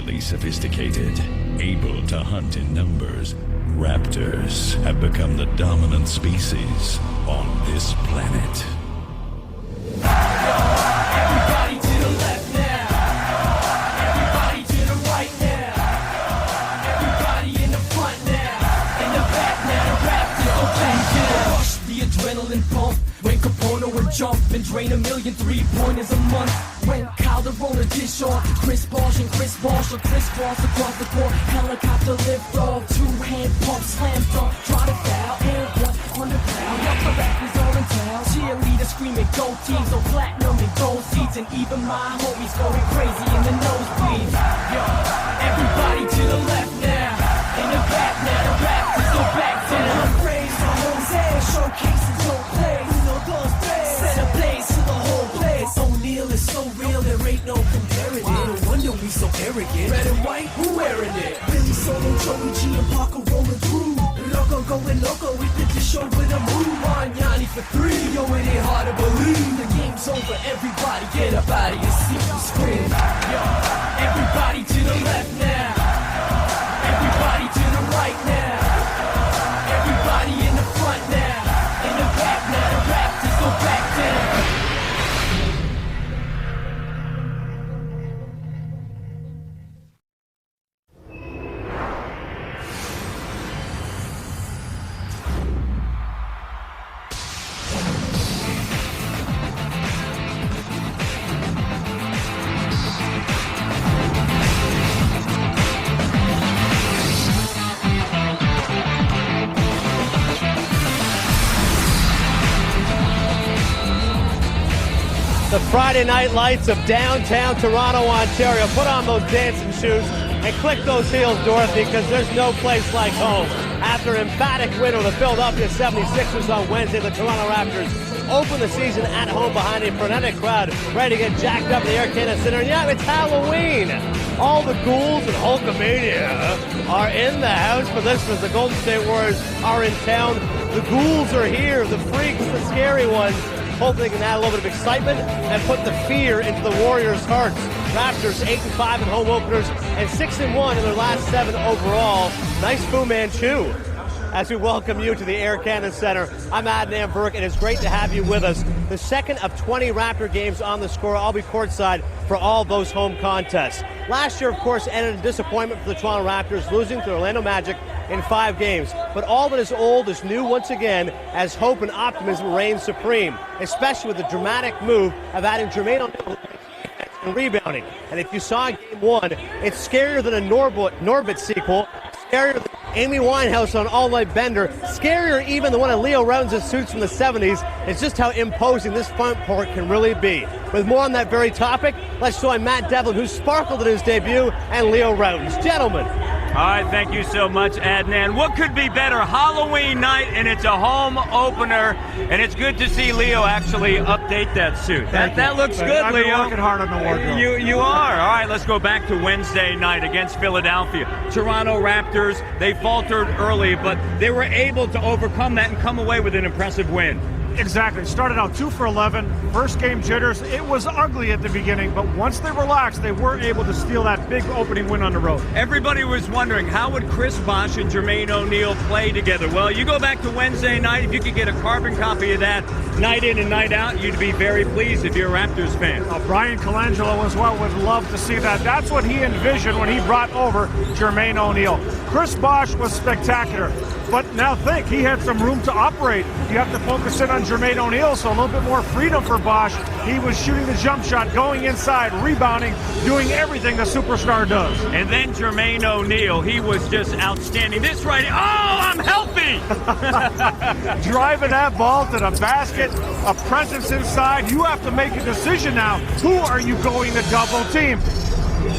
highly sophisticated, able to hunt in numbers, raptors have become the dominant species on this planet. Everybody to the left now. Everybody to the right now. Everybody in the front now. In the back now. The Raptors go back to the rush. The adrenaline pump. When Capono would jump and drain 1,000,000 3-pointers a month. When Calderon dish off, Chris Bosh and Chris Bosh or Chris Bosh across the court. Helicopter lift off, 2-hand pump, slam dunk, try to foul, and one on the ground. Yup, the Raptors are in town. Cheerleaders screaming, go teams, so platinum and gold seats, and even my homies going crazy in the nosebleeds. Yo, everybody to the left now, in the back now. The Raptors go back to the praise for Jose, showcases don't play. Set a blaze to the whole place. O'Neal is so real, there ain't no comparing it. No wonder we so arrogant. Red and white, who wearing it? Billy Solo, Joey G, and Parker rolling through. Loco going loco, we did the show with a move. On Yanni for 3, yo, it ain't hard to believe. The game's over, everybody get up out of your seat and scream. Yo, everybody to the left now. Everybody to the right now. Everybody in the front now. In the back now, the Raptors go back down. The Friday night lights of downtown Toronto, Ontario. Put on those dancing shoes and click those heels, Dorothy, because there's no place like home. After an emphatic win over the Philadelphia 76ers on Wednesday, the Toronto Raptors open the season at home behind a frenetic crowd, ready to get jacked up in the Air Canada Center. And yeah, it's Halloween. All the ghouls and Hulkamania are in the house for this, as the Golden State Warriors are in town. The ghouls are here, the freaks, the scary ones. Hopefully they can add a little bit of excitement and put the fear into the Warriors' hearts. Raptors 8-5 in home openers and 6-1 in their last 7 overall. Nice Fu Manchu. As we welcome you to the Air Canada Center, I'm Adnan Burke, and it's great to have you with us. The second of 20 Raptor games on the score. I'll be courtside for all those home contests. Last year, of course, ended in disappointment for the Toronto Raptors, losing to the Orlando Magic in 5 games. But all that is old is new once again, as hope and optimism reign supreme, especially with the dramatic move of adding Jermaine O'Neal and rebounding. And if you saw Game 1, it's scarier than a Norbit sequel, scarier than Amy Winehouse on All Night Bender, scarier even than one of Leo Rounds' suits from the 70s. It's just how imposing this front court can really be. With more on that very topic, let's join Matt Devlin, who sparkled in his debut, and Leo Rounds. Gentlemen. All right, thank you so much, Adnan. What could be better? Halloween night, and it's a home opener, and it's good to see Leo actually update that suit. That looks good, I've Leo. been working hard on the wardrobe. You are. All right, let's go back to Wednesday night against Philadelphia. Toronto Raptors, they faltered early, but they were able to overcome that and come away with an impressive win. Exactly. Started out 2 for 11. First game jitters. It was ugly at the beginning, but once they relaxed, they were able to steal that big opening win on the road. Everybody was wondering, how would Chris Bosh and Jermaine O'Neal play together? Well, you go back to Wednesday night, if you could get a carbon copy of that night in and night out, you'd be very pleased if you're a Raptors fan. Brian Colangelo as well would love to see that. That's what he envisioned when he brought over Jermaine O'Neal. Chris Bosh was spectacular. But now think, he had some room to operate. You have to focus in on Jermaine O'Neal, so a little bit more freedom for Bosh. He was shooting the jump shot, going inside, rebounding, doing everything the superstar does. And then Jermaine O'Neal, he was just outstanding. This right, oh, I'm healthy! Driving that ball to the basket, a presence inside. You have to make a decision now. Who are you going to double team?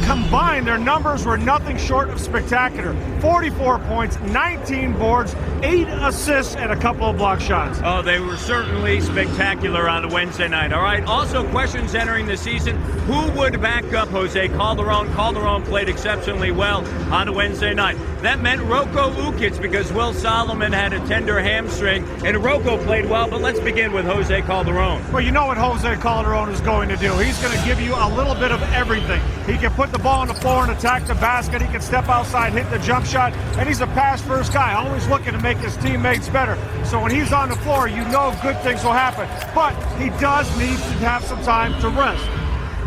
Combined, their numbers were nothing short of spectacular. 44 points, 19 boards, 8 assists, and a couple of block shots. Oh, they were certainly spectacular on a Wednesday night. All right, also questions entering the season. Who would back up Jose Calderon? Calderon played exceptionally well on a Wednesday night. That meant Rocco Ukic because Will Solomon had a tender hamstring, and Rocco played well, but let's begin with Jose Calderon. Well, you know what Jose Calderon is going to do. He's going to give you a little bit of everything. He can put the ball on the floor and attack the basket. He can step outside, hit the jump shot, and he's a pass-first guy, always looking to make his teammates better. So when he's on the floor, you know good things will happen. But he does need to have some time to rest.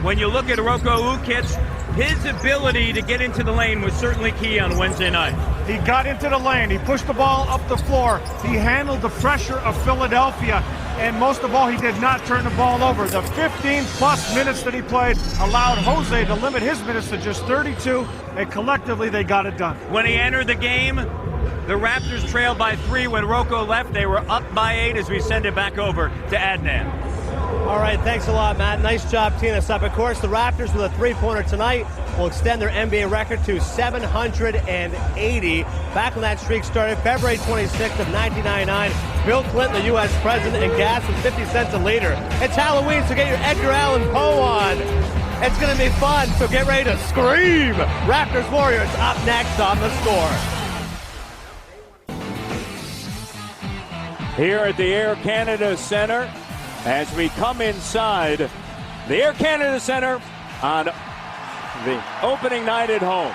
When you look at Roko Ukic, his ability to get into the lane was certainly key on Wednesday night. He got into the lane. He pushed the ball up the floor. He handled the pressure of Philadelphia. And most of all, he did not turn the ball over. The 15-plus minutes that he played allowed Jose to limit his minutes to just 32, and collectively they got it done. When he entered the game, the Raptors trailed by 3. When Roko left, they were up by 8 as we send it back over to Adnan. All right, thanks a lot, Matt. Nice job teeing us up. Of course, the Raptors with a three-pointer tonight will extend their NBA record to 780. Back when that streak started, February 26th of 1999, Bill Clinton, the U.S. president, and gas was 50 cents a liter. It's Halloween, so get your Edgar Allan Poe on. It's going to be fun, so get ready to scream. Raptors Warriors up next on The Score. Here at the Air Canada Centre, as we come inside the Air Canada Centre on the opening night at home.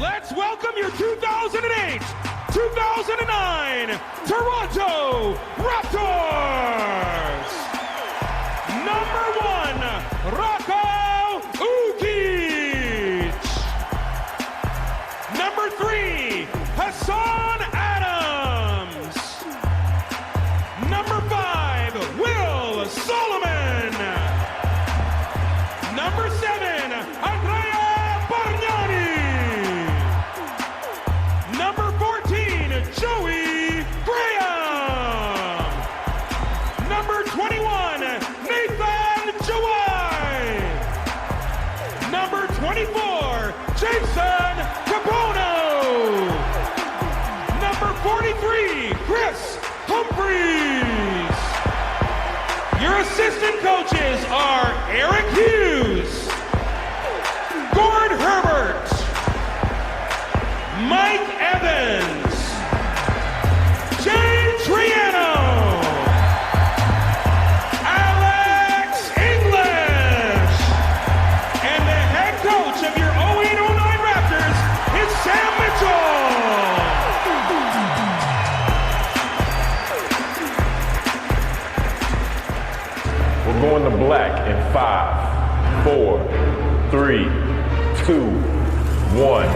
Let's welcome your 2008-2009 Toronto Raptors. Number 1, Roko Ukic. Number 3, Hassan Adams. Number 5, Will Solomon. Number 7, Andrea Bargnani. Number 14, Joey Graham. Number 21, Nathan Jawai. Number 24, Jason Cabono. Number 43, Chris Humphries. Your assistant coaches are Eric Hughes, Gord Herbert, Mike Evans, Jay Triano, Alex English, and the head coach of your 08-09 Raptors is Sam Mitchell. We're going to black in 5, 4, 3, 2, 1.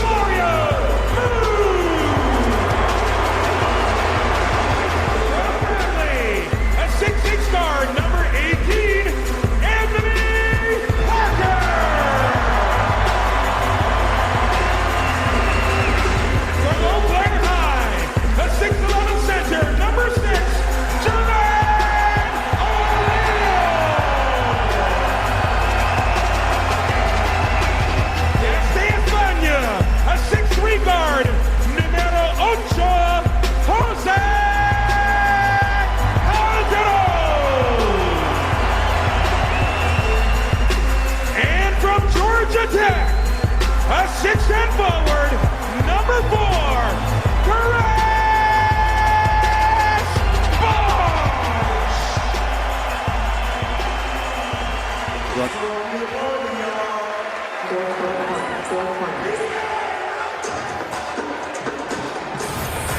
Mario!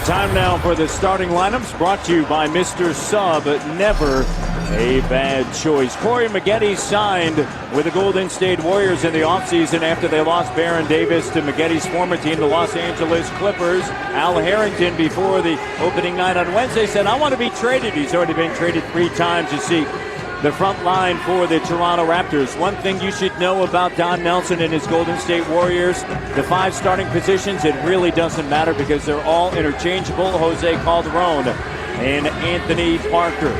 Time now for the starting lineups, brought to you by Mr. Sub. Never a bad choice. Corey Maggette signed with the Golden State Warriors in the offseason after they lost Baron Davis to Maggette's former team, the Los Angeles Clippers. Al Harrington, before the opening night on Wednesday, said, I want to be traded. He's already been traded 3 times. You see the front line for the Toronto Raptors. One thing you should know about Don Nelson and his Golden State Warriors, the 5 starting positions, it really doesn't matter because they're all interchangeable. Jose Calderon and Anthony Parker.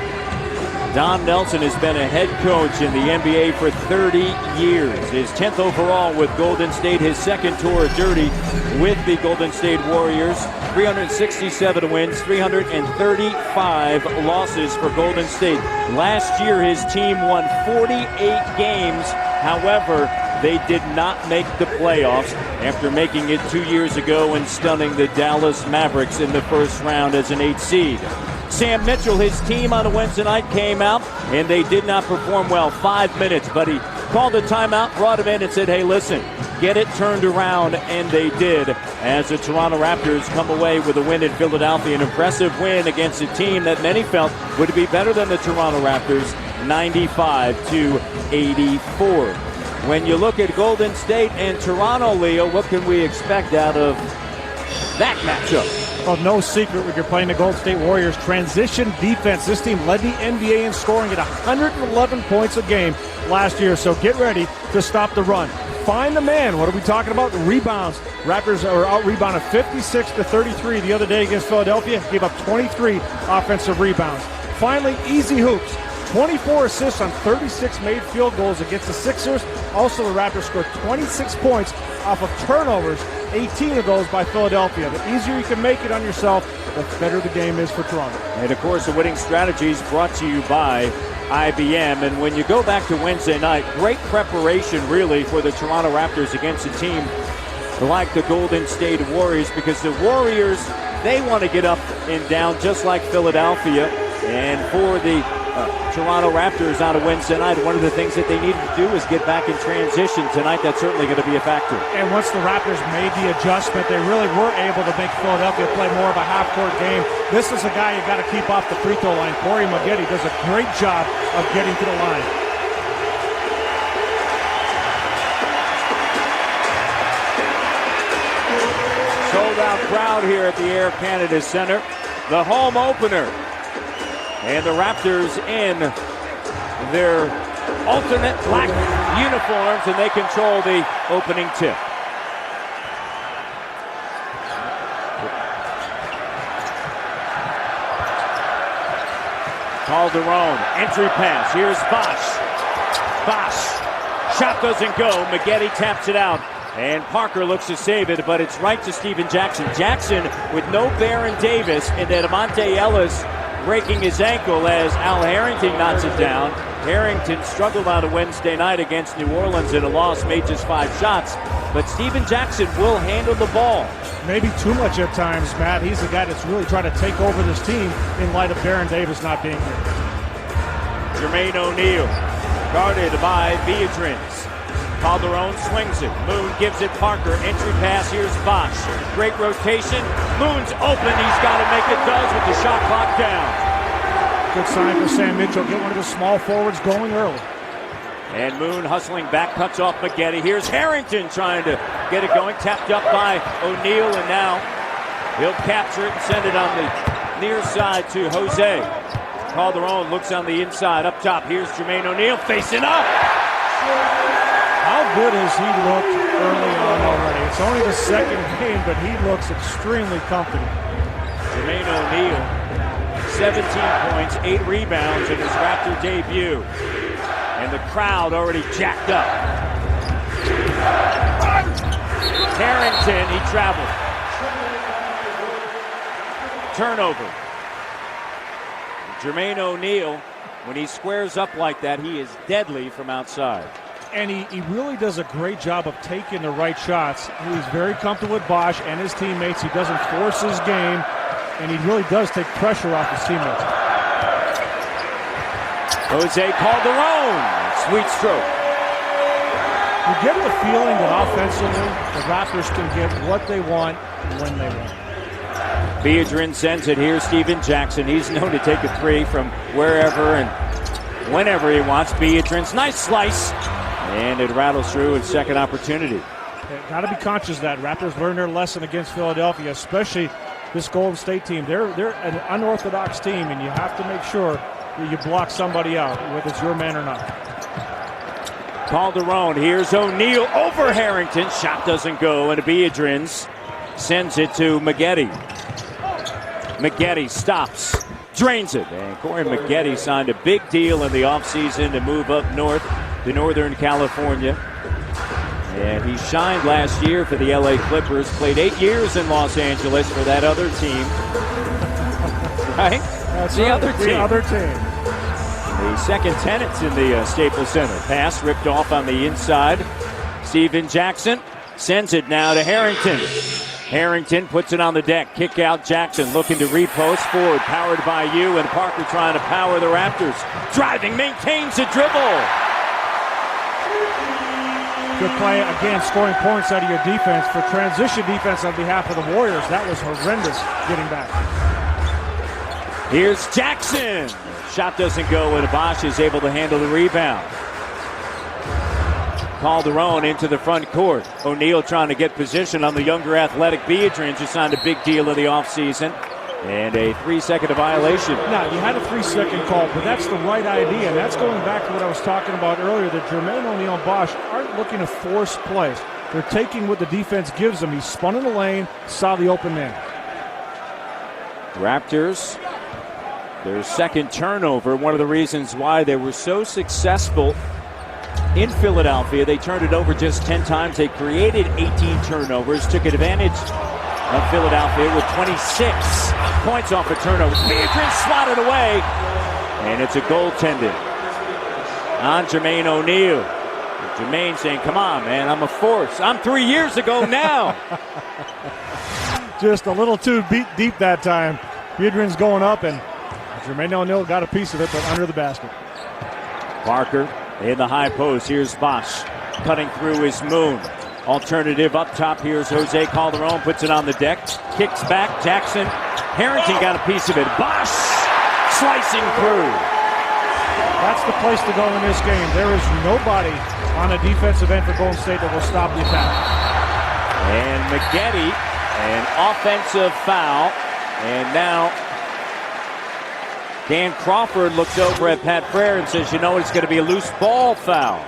Don Nelson has been a head coach in the NBA for 30 years. His 10th overall with Golden State, his second tour of duty with the Golden State Warriors. 367 wins, 335 losses for Golden State. Last year, his team won 48 games. However, they did not make the playoffs after making it 2 years ago and stunning the Dallas Mavericks in the first round as an 8th seed. Sam Mitchell, his team on a Wednesday night came out, and they did not perform well. 5 minutes, but he called a timeout, brought him in, and said, hey, listen, get it turned around, and they did, as the Toronto Raptors come away with a win in Philadelphia, an impressive win against a team that many felt would be better than the Toronto Raptors, 95-84. When you look at Golden State and Toronto, Leo, what can we expect out of that matchup? Well, no secret when you're playing the Golden State Warriors. Transition defense. This team led the NBA in scoring at 111 points a game last year. So get ready to stop the run. Find the man. What are we talking about? Rebounds. Raptors are out-rebounded 56-33 the other day against Philadelphia. Gave up 23 offensive rebounds. Finally, easy hoops. 24 assists on 36 made field goals against the Sixers. Also, the Raptors scored 26 points off of turnovers, 18 of those by Philadelphia. The easier you can make it on yourself, the better the game is for Toronto. And, of course, the winning strategies brought to you by IBM. And when you go back to Wednesday night, great preparation, really, for the Toronto Raptors against a team like the Golden State Warriors, because the Warriors, they want to get up and down just like Philadelphia. And for the Toronto Raptors on a Wednesday night, one of the things that they needed to do is get back in transition tonight. That's certainly going to be a factor. And once the Raptors made the adjustment, they really were able to make Philadelphia play more of a half-court game. This is a guy you got to keep off the free throw line. Corey Maggette does a great job of getting to the line. Sold-out crowd here at the Air Canada Center. The home opener. And the Raptors in their alternate black uniforms, and they control the opening tip. Calderon, entry pass. Here's Bosch. Bosch. Shot doesn't go. Maggette taps it out. And Parker looks to save it, but it's right to Stephen Jackson. Jackson with no Baron Davis, and then Monte Ellis breaking his ankle as Al Harrington knocks it down. Harrington struggled on a Wednesday night against New Orleans in a loss, made just 5 shots. But Stephen Jackson will handle the ball. Maybe too much at times, Matt. He's the guy that's really trying to take over this team in light of Baron Davis not being here. Jermaine O'Neal, guarded by Beatrice. Calderon swings it. Moon gives it Parker. Entry pass. Here's Bosch. Great rotation. Moon's open. He's got to make it does with the shot clock down. Good sign for Sam Mitchell. Get one of the small forwards going early. And Moon hustling back. Cuts off Maggette. Here's Harrington trying to get it going. Tapped up by O'Neal. And now he'll capture it and send it on the near side to Jose. Calderon looks on the inside. Up top. Here's Jermaine O'Neal facing up. How good has he looked early on already? It's only the second game, but he looks extremely confident. Jermaine O'Neal, 17 points, 8 rebounds in his Raptor debut. And the crowd already jacked up. Harrington, he traveled. Turnover. Jermaine O'Neal, when he squares up like that, he is deadly from outside. And he really does a great job of taking the right shots. He's very comfortable with Bosch and his teammates. He doesn't force his game, and he really does take pressure off his teammates. Jose Calderon, sweet stroke. You get the feeling that offensively, the Raptors can get what they want when they want. Beadrin sends it here. Steven Jackson. He's known to take a three from wherever and whenever he wants. Beadrin's nice slice. And it rattles through its second opportunity. Got to be conscious of that. Raptors learned their lesson against Philadelphia, especially this Golden State team. They're an unorthodox team, and you have to make sure that you block somebody out, whether it's your man or not. Calderon, here's O'Neal over Harrington. Shot doesn't go, and Beadrins sends it to Maggette. Maggette stops, drains it. And Corey Maggette signed a big deal in the offseason to move up north to Northern California. And he shined last year for the LA Clippers, played 8 years in Los Angeles for that other team. Right? That's the right, other the team. other team. The second tenants in the Staples Center. Pass ripped off on the inside. Steven Jackson sends it now to Harrington. Harrington puts it on the deck. Kick out Jackson looking to repost forward. Powered by you, and Parker trying to power the Raptors. Driving, maintains the dribble. Good play, again, scoring points out of your defense. For transition defense on behalf of the Warriors, that was horrendous getting back. Here's Jackson. Shot doesn't go, and Bosch is able to handle the rebound. Calderon into the front court. O'Neal trying to get position on the younger athletic Beadrin, who signed a big deal in the offseason. And a 3-second violation. Now, you had a 3-second call, but that's the right idea. And that's going back to what I was talking about earlier, that Jermaine O'Neal and Bosch aren't looking to force plays. They're taking what the defense gives them. He spun in the lane, saw the open man. Raptors, their second turnover. One of the reasons why they were so successful in Philadelphia. They turned it over just 10 times. They created 18 turnovers, took advantage of Philadelphia with 26 points off a turnover. Beadrin swatted away, and it's a goaltended on Jermaine O'Neal. Jermaine saying, come on, man, I'm a force. I'm 3 years ago now. Just a little too deep that time. Beadrin's going up, and Jermaine O'Neal got a piece of it, but under the basket. Parker in the high post. Here's Bosch cutting through his moon. Alternative up top. Here's Jose Calderon. Puts it on the deck. Kicks back. Jackson. Harrington got a piece of it. Bosch slicing through. That's the place to go in this game. There is nobody on a defensive end for Golden State that will stop the attack. And Maggette, an offensive foul. And now Dan Crawford looks over at Pat Frere and says, you know, it's going to be a loose ball foul.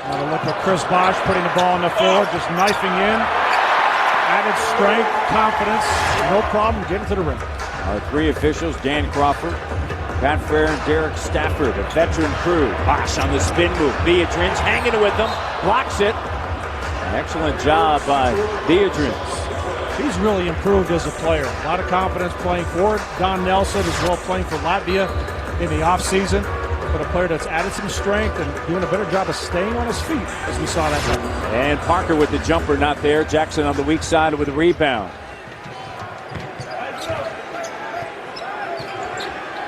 Now to look at Chris Bosch putting the ball on the floor, just knifing in. Added strength, confidence, no problem getting to the rim. Our three officials, Dan Crawford, Pat Frere, and Derek Stafford, a veteran crew. Bosch on the spin move. Beadrin's hanging with him, blocks it. An excellent job by Beadrin. He's really improved as a player. A lot of confidence playing for Don Nelson, as well playing for Latvia in the offseason. But a player that's added some strength and doing a better job of staying on his feet, as we saw that time. And Parker with the jumper not there. Jackson on the weak side with a rebound.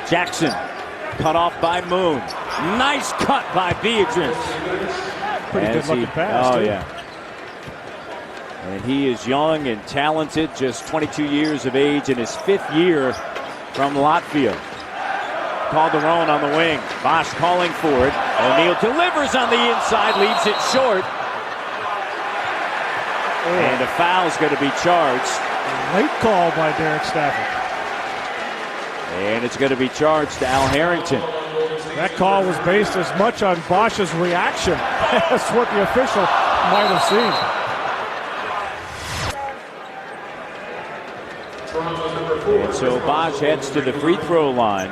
Jackson cut off by Moon. Nice cut by Beadrin. Pretty good looking pass. Oh, too. yeah. And he is young and talented, just 22 years of age in his 5th year from Latvia. Calderon on the wing. Bosch calling for it. O'Neal delivers on the inside, leaves it short. And a foul's going to be charged. Late call by Derek Stafford. And it's going to be charged to Al Harrington. That call was based as much on Bosch's reaction as what the official might have seen. And so Bosch heads to the free throw line.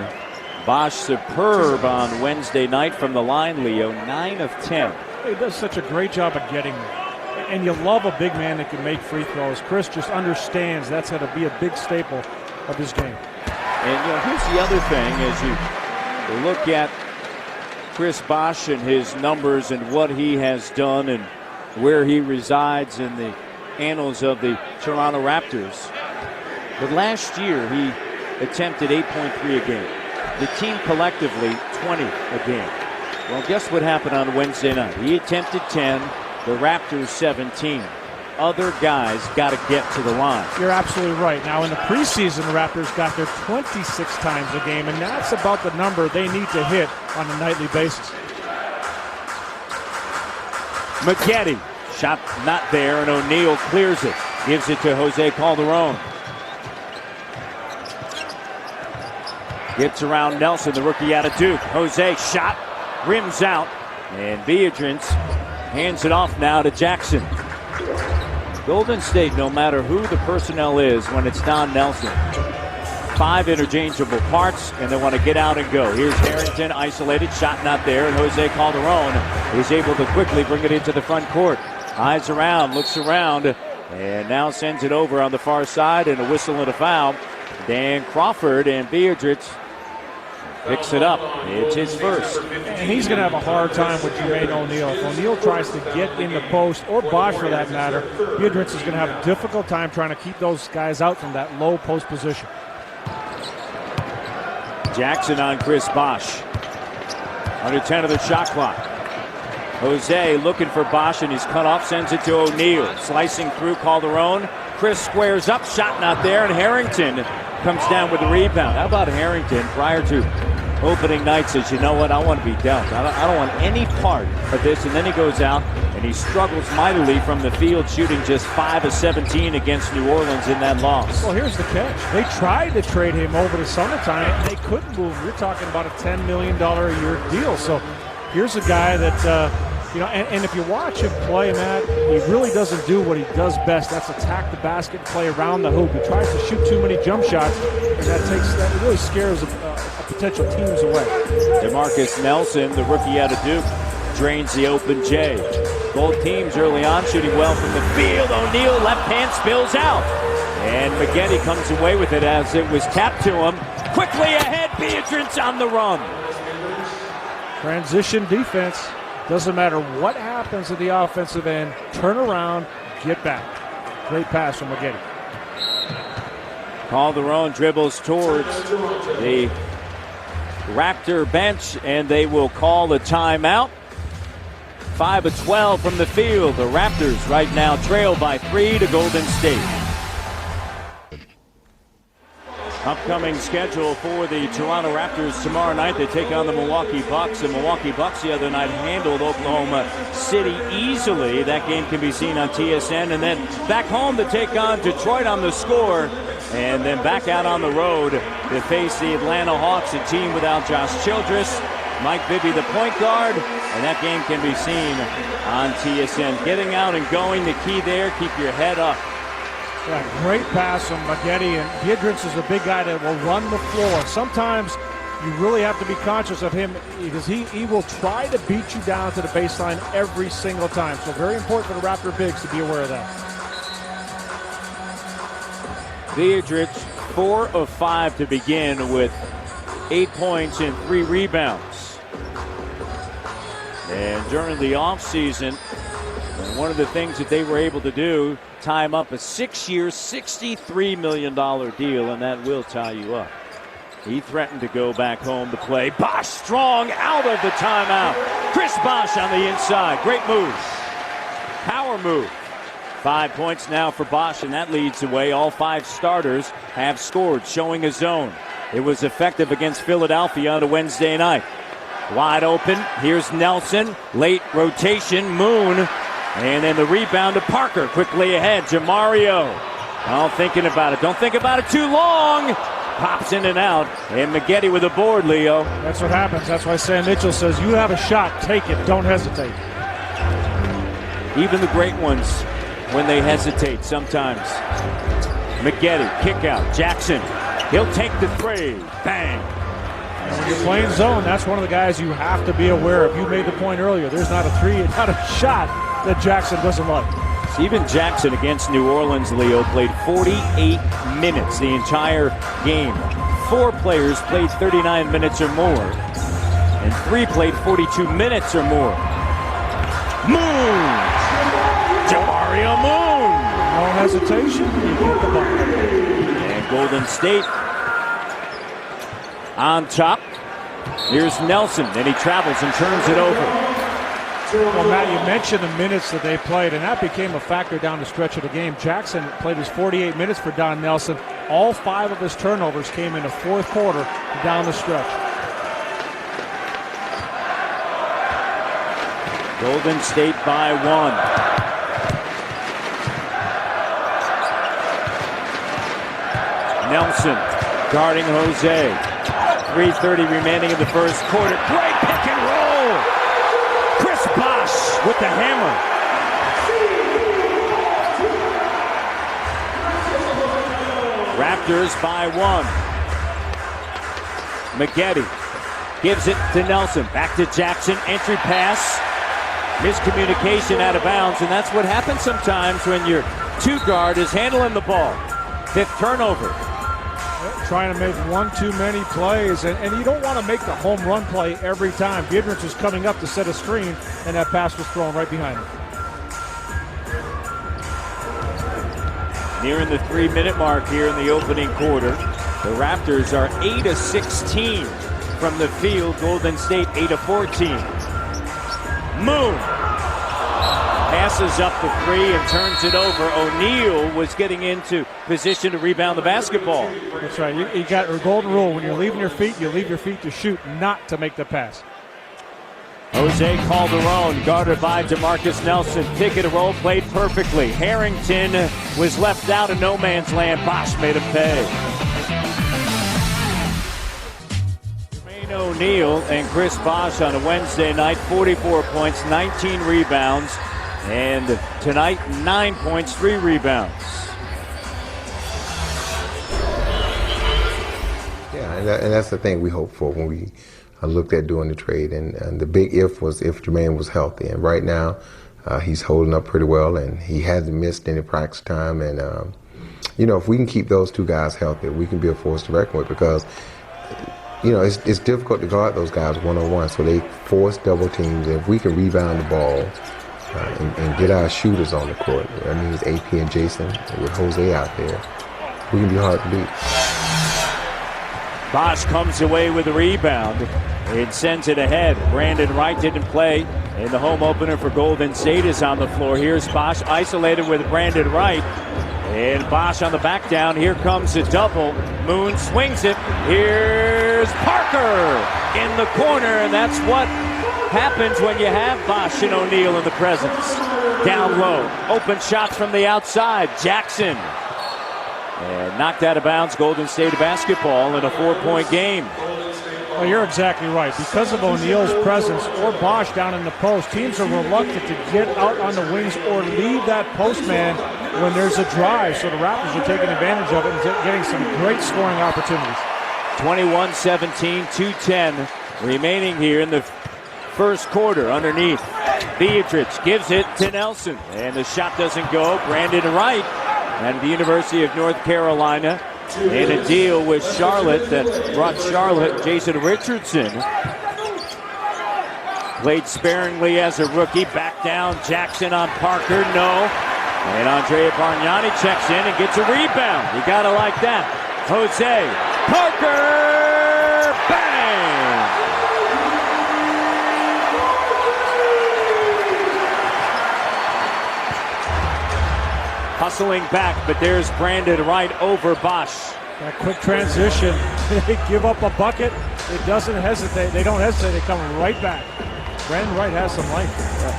Bosch superb on Wednesday night from the line, Leo, 9 of 10. He does such a great job of getting there. And you love a big man that can make free throws. Chris just understands that's going to be a big staple of his game. And, you know, here's the other thing as you look at Chris Bosch and his numbers and what he has done and where he resides in the annals of the Toronto Raptors. But last year, he attempted 8.3 a game. The team collectively, 20 a game. Well, guess what happened on Wednesday night? He attempted 10, the Raptors 17. other guys got to get to the line. You're absolutely right. Now, in the preseason, the Raptors got there 26 times a game, and that's about the number they need to hit on a nightly basis. Maggette, shot not there, and O'Neal clears it. Gives it to Jose Calderon. Gets around Nelson, the rookie out of Duke. Jose shot, rims out, and Beatrice hands it off now to Jackson. Golden State, no matter who the personnel is, when it's Don Nelson, 5 interchangeable parts, and they want to get out and go. Here's Harrington, isolated, shot not there, and Jose Calderon is able to quickly bring it into the front court. Eyes around, looks around, and now sends it over on the far side, and a whistle and a foul. Dan Crawford and Beatrice picks it up. It's his first. And he's going to have a hard time with Jermaine O'Neal. If O'Neal tries to get in the post, or Bosch for that matter, Beatrice is going to have a difficult time trying to keep those guys out from that low post position. Jackson on Chris Bosch. Under 10 of the shot clock. Jose looking for Bosch, and he's cut off, sends it to O'Neal. Slicing through Calderon. Chris squares up, shot not there, and Harrington comes down with the rebound. How about Harrington prior to opening night says, you know what, I want to be dealt. I don't want any part of this. And then he goes out and he struggles mightily from the field, shooting just 5 of 17 against New Orleans in that loss. Well, here's the catch. They tried to trade him over the summertime, and they couldn't move. You're talking about a $10 million a year deal. So here's a guy that, and if you watch him play, Matt, he really doesn't do what he does best. That's attack the basket, play around the hoop. He tries to shoot too many jump shots, and that really scares potential teams away. DeMarcus Nelson, the rookie out of Duke, drains the open J. Both teams early on shooting well from the field. O'Neal left hand spills out, and Maggette comes away with it as it was tapped to him. Quickly ahead, Beatrice on the run. Transition defense. Doesn't matter what happens at the offensive end. Turn around, get back. Great pass from Maggette. Calderon dribbles towards the Raptor bench, and they will call the timeout. 5 of 12 from the field. The Raptors right now trail by 3 to Golden State. Upcoming schedule for the Toronto Raptors tomorrow night. They take on the Milwaukee Bucks. The Milwaukee Bucks the other night handled Oklahoma City easily. That game can be seen on TSN. And then back home to take on Detroit on the Score. And then back out on the road to face the Atlanta Hawks, a team without Josh Childress, Mike Bibby the point guard. And that game can be seen on TSN. Getting out and going, the key there, keep your head up. Yeah, great pass from Maggette, and Beatrice is a big guy that will run the floor. Sometimes you really have to be conscious of him because he will try to beat you down to the baseline every single time. So very important for the Raptor bigs to be aware of that. Beatrice, 4 of 5 to begin with 8 points and 3 rebounds. And during the offseason, one of the things that they were able to do, time up a 6-year, $63 million deal, and that will tie you up. He threatened to go back home to play. Bosch strong out of the timeout. Chris Bosch on the inside. Great move. Power move. 5 points now for Bosch, and that leads the way. All 5 starters have scored, showing a zone. It was effective against Philadelphia on a Wednesday night. Wide open. Here's Nelson. Late rotation. Moon. And then the rebound to Parker. Quickly ahead. Jamario. Oh, thinking about it. Don't think about it too long. Pops in and out. And Maggette with a board, Leo. That's what happens. That's why Sam Mitchell says, you have a shot. Take it. Don't hesitate. Even the great ones, when they hesitate sometimes. Maggette, kick out. Jackson. He'll take the three. Bang. And when you're playing zone, that's one of the guys you have to be aware of. You made the point earlier. There's not a three, not a shot that Jackson doesn't like. Steven Jackson against New Orleans, Leo, played 48 minutes the entire game. 4 players played 39 minutes or more. And 3 played 42 minutes or more. Moon! Jamario Moon! No hesitation. You get the ball. And Golden State on top. Here's Nelson. Then he travels and turns it over. Well, Matt, you mentioned the minutes that they played, and that became a factor down the stretch of the game. Jackson played his 48 minutes for Don Nelson. All 5 of his turnovers came in the fourth quarter down the stretch. Golden State by 1. Nelson guarding Jose. 3:30 remaining in the first quarter. Great pick and roll. Chris Bosh with the hammer. Raptors by 1. McGetty gives it to Nelson. Back to Jackson. Entry pass. Miscommunication out of bounds, and that's what happens sometimes when your 2 guard is handling the ball. 5th turnover. Trying to make one too many plays, and you don't want to make the home run play every time. Giedrich was coming up to set a screen, and that pass was thrown right behind him. Nearing the 3-minute mark here in the opening quarter. The Raptors are 8 of 16 from the field. Golden State 8 of 14. Moon passes up the 3 and turns it over. O'Neal was getting into position to rebound the basketball. That's right. You got a golden rule. When you're leaving your feet, you leave your feet to shoot, not to make the pass. Jose Calderon guarded by DeMarcus Nelson. Pick and roll played perfectly. Harrington was left out of no man's land. Bosh made him pay. O'Neal and Chris Bosh on a Wednesday night, 44 points, 19 rebounds, and tonight 9 points, 3 rebounds. Yeah, and that's the thing we hoped for when we looked at doing the trade, and the big if was if Jermaine was healthy, and right now he's holding up pretty well, and he hasn't missed any practice time, and if we can keep those 2 guys healthy, we can be a force to reckon with, because it's difficult to guard those guys one-on-one, so they force double teams. If we can rebound the ball and get our shooters on the court, that means AP and Jason with Jose out there, we can be hard to beat. Bosh comes away with a rebound and sends it ahead. Brandon Wright didn't play in the home opener for Golden State is on the floor. Here's Bosh isolated with Brandon Wright. And Bosh on the back down. Here comes a double. Moon swings it. Here's Parker in the corner. And that's what happens when you have Bosh and O'Neal in the presence. Down low. Open shots from the outside. Jackson. And knocked out of bounds. Golden State basketball in a 4-point game. Well, you're exactly right. Because of O'Neal's presence or Bosh down in the post, teams are reluctant to get out on the wings or leave that post man when there's a drive. So the Raptors are taking advantage of it and getting some great scoring opportunities. 21-17, 2:10 remaining here in the first quarter. Underneath, Beatrice gives it to Nelson, and the shot doesn't go. Brandon Wright and the University of North Carolina in a deal with Charlotte that brought Charlotte Jason Richardson. Played sparingly as a rookie. Back down, Jackson on Parker, no. And Andrea Bargnani checks in and gets a rebound. You gotta like that. Jose Parker, bang! Hustling back, but there's Brandon Wright over Bosh. That quick transition, they give up a bucket, it doesn't hesitate. They don't hesitate, they come right back. Brandon Wright has some life.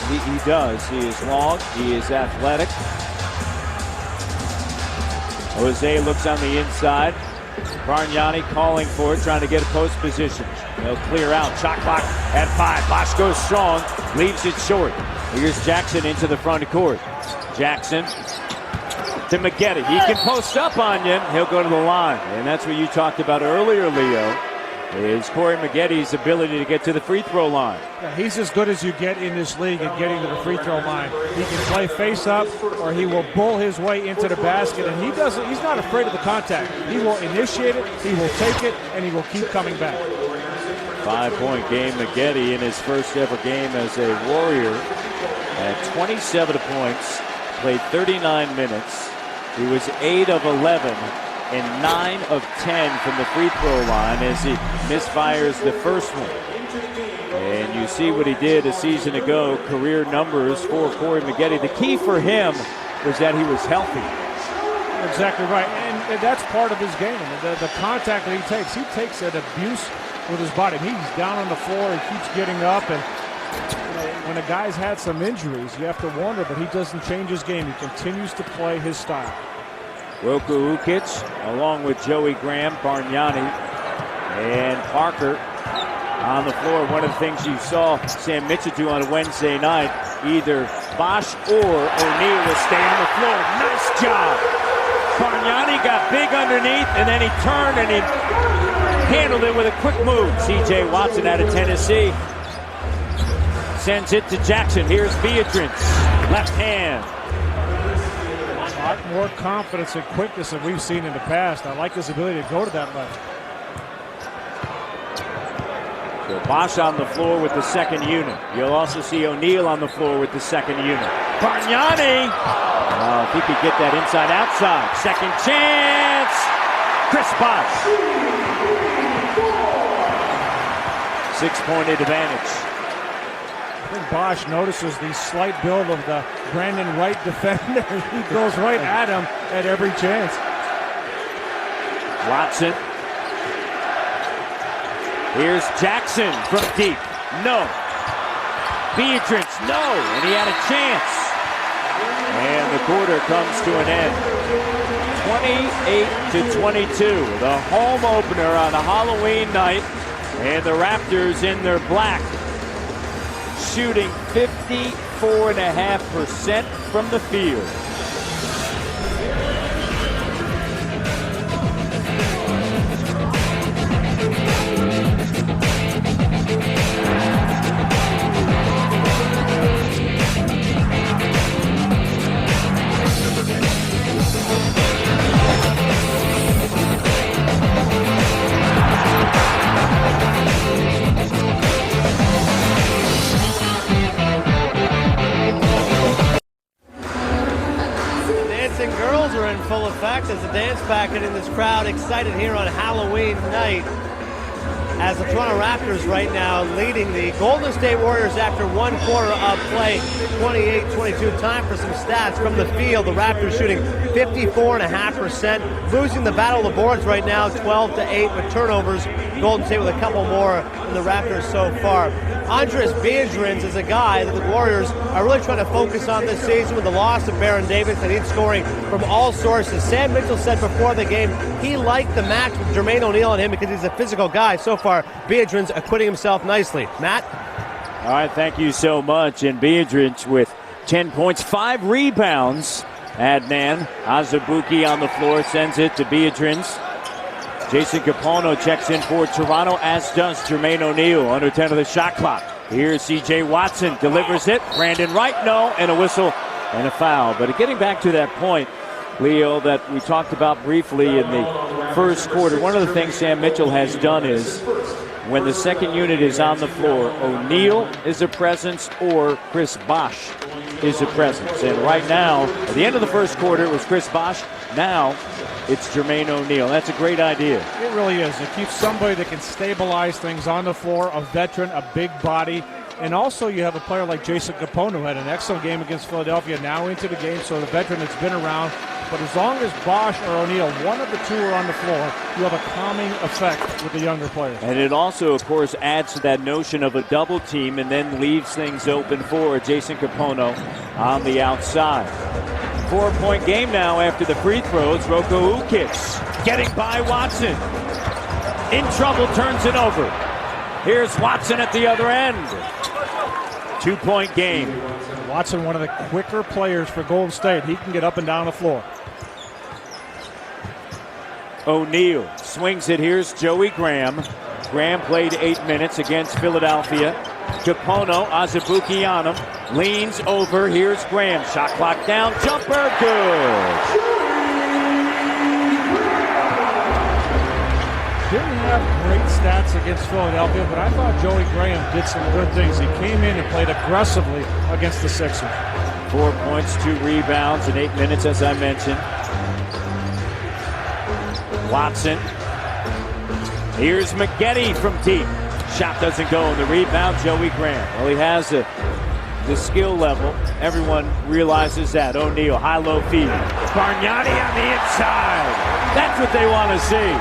He does. He is long, he is athletic. Jose looks on the inside. Bargnani calling for it, trying to get a post position. They'll clear out. Shot clock at 5. Bosh goes strong, leaves it short. Here's Jackson into the front court. Jackson to McGetty. He can post up on you. He'll go to the line. And that's what you talked about earlier, Leo, is Corey McGetty's ability to get to the free throw line. Yeah, he's as good as you get in this league at getting to the free throw line. He can play face up, or he will bull his way into the basket, and he's not afraid of the contact. He will initiate it, he will take it, and he will keep coming back. 5-point game. McGetty in his first ever game as a Warrior at 27 points, played 39 minutes. He was 8 of 11 and 9 of 10 from the free throw line as he misfires the first one. And And you see what he did a season ago, career numbers for Corey Maggette. The key for him was that he was healthy. Exactly right, and that's part of his game. The contact that he takes an abuse with his body. He's down on the floor, he keeps getting up, and when a guy's had some injuries, you have to wonder, but he doesn't change his game. He continues to play his style. Roku Ukic, along with Joey Graham, Bargnani, and Parker on the floor. One of the things you saw Sam Mitchell do on a Wednesday night, either Bosch or O'Neal will stay on the floor. Nice job. Bargnani got big underneath, and then he turned and he handled it with a quick move. C.J. Watson out of Tennessee sends it to Jackson. Here's Beatrice, left hand. A lot more confidence and quickness than we've seen in the past. I like his ability to go to that left. So Bosch on the floor with the second unit. You'll also see O'Neal on the floor with the second unit. Bargnani! If he could get that inside-outside. Second chance! Chris Bosch. 6-point advantage. I think Bosch notices the slight build of the Brandon Wright defender. He goes right at him at every chance. Watson. Here's Jackson from deep. No. Beatrice, no. And he had a chance. And the quarter comes to an end. 28-22. The home opener on a Halloween night. And the Raptors in their black, shooting 54.5% from the field. Full effect as the dance packet in this crowd excited here on Halloween night as the Toronto Raptors right now leading the Golden State Warriors after one quarter of play, 28-22. Time for some stats from the field. The Raptors shooting 54.5%, losing the battle of the boards right now 12-8 with turnovers. Golden State with a couple more than the Raptors so far. Andres Beatrice is a guy that the Warriors are really trying to focus on this season with the loss of Baron Davis. They need scoring from all sources. Sam Mitchell said before the game he liked the match with Jermaine O'Neal on him because he's a physical guy. So far, Beatrice acquitting himself nicely. Matt? All right, thank you so much. And Beatrice with 10 points, 5 rebounds. Adnan Azubuike on the floor sends it to Beatrice. Jason Capono checks in for Toronto, as does Jermaine O'Neal. Under 10 of the shot clock. Here's C.J. Watson, delivers it. Brandon Wright, no, and a whistle and a foul. But getting back to that point, Leo, that we talked about briefly in the first quarter, one of the things Sam Mitchell has done is when the second unit is on the floor, O'Neal is a presence or Chris Bosch is a presence. And right now, at the end of the first quarter, it was Chris Bosch. Now, it's Jermaine O'Neal. That's a great idea. It really is. It keeps somebody that can stabilize things on the floor, a veteran, a big body. And also you have a player like Jason Capono who had an excellent game against Philadelphia, now into the game, so the veteran that's been around. But as long as Bosch or O'Neal, one of the two are on the floor, you have a calming effect with the younger players. And it also, of course, adds to that notion of a double team and then leaves things open for Jason Capono on the outside. 4-point game now after the free throws. Roku Ukic getting by Watson. In trouble, turns it over. Here's Watson at the other end. 2-point game. Watson, one of the quicker players for Golden State. He can get up and down the floor. O'Neal swings it. Here's Joey Graham. Graham played 8 minutes against Philadelphia. Capono, Azubuike on him. Leans over. Here's Graham. Shot clock down. Jumper, good. Didn't have great stats against Philadelphia, but I thought Joey Graham did some good things. He came in and played aggressively against the Sixers. 4 points, 2 rebounds in 8 minutes, as I mentioned. Watson. Here's Maggette from deep. Shot doesn't go, and the rebound, Joey Graham. Well, he has the skill level. Everyone realizes that. O'Neal, high-low feed. Bargnani on the inside. That's what they want to see.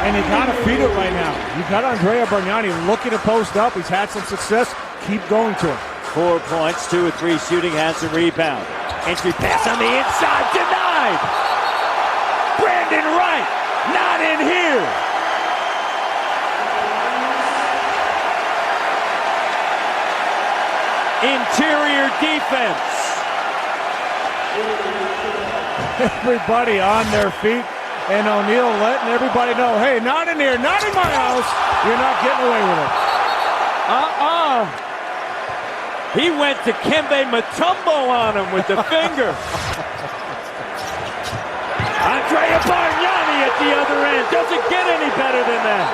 And you got to feed it right now. You got Andrea Bargnani looking to post up. He's had some success. Keep going to him. 4 points, 2 of 3 shooting, has a rebound. Entry pass on the inside, denied. Brandon Wright, not in here. Interior defense. Everybody on their feet, and O'Neal letting everybody know, hey, not in here, not in my house. You're not getting away with it. He went to Kembe Mutombo on him with the finger. Andrea Bargnani at the other end. Doesn't get any better than that.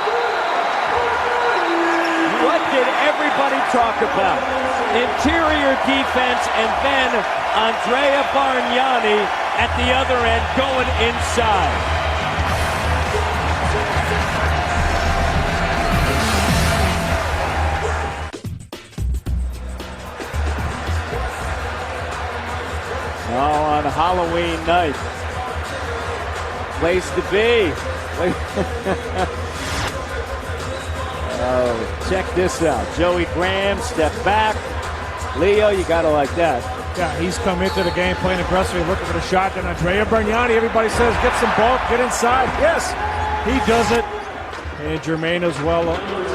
What did everybody talk about? Interior defense, and then Andrea Bargnani at the other end going inside. Oh, on Halloween night. Place to be. Oh, check this out. Joey Graham, step back. Leo, you gotta like that. Yeah, he's come into the game playing aggressively, looking for the shot. Then Andrea Bargnani, everybody says, get some bulk, get inside. Yes, he does it. And Jermaine as well.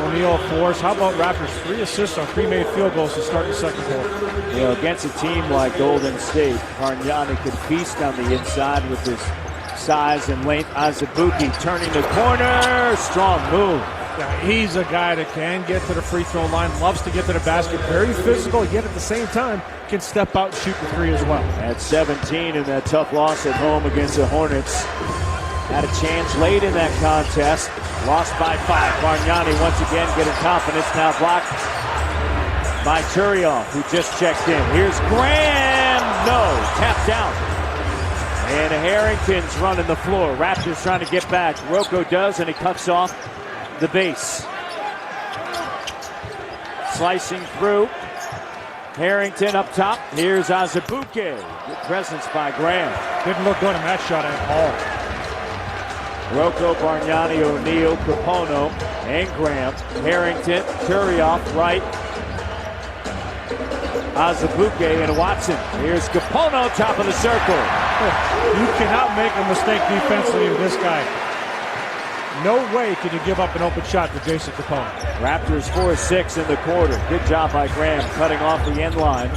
O'Neal force. How about Raptors? 3 assists on 3 made field goals to start the second quarter. You know, against a team like Golden State, Bargnani could feast on the inside with his size and length. Azubuike turning the corner. Strong move. Yeah, he's a guy that can get to the free throw line, loves to get to the basket, very physical, yet at the same time can step out and shoot the 3 as well. At 17 in that tough loss at home against the Hornets. Had a chance late in that contest. Lost by 5. Bargnani once again getting confidence. Now blocked by Turioff, who just checked in. Here's Graham. No, tapped out. And Harrington's running the floor. Raptors trying to get back. Rocco does, and he cuts off the base. Slicing through. Harrington up top. Here's Azubuike. Good presence by Graham. Didn't look good in that shot at all. Rocco, Bargnani, O'Neal, Capono, and Graham. Harrington, Turioff, right. Azubuike and Watson. Here's Capono, top of the circle. You cannot make a mistake defensively with this guy. No way can you give up an open shot to Jason Capono. Raptors 4-6 in the quarter. Good job by Graham cutting off the end line.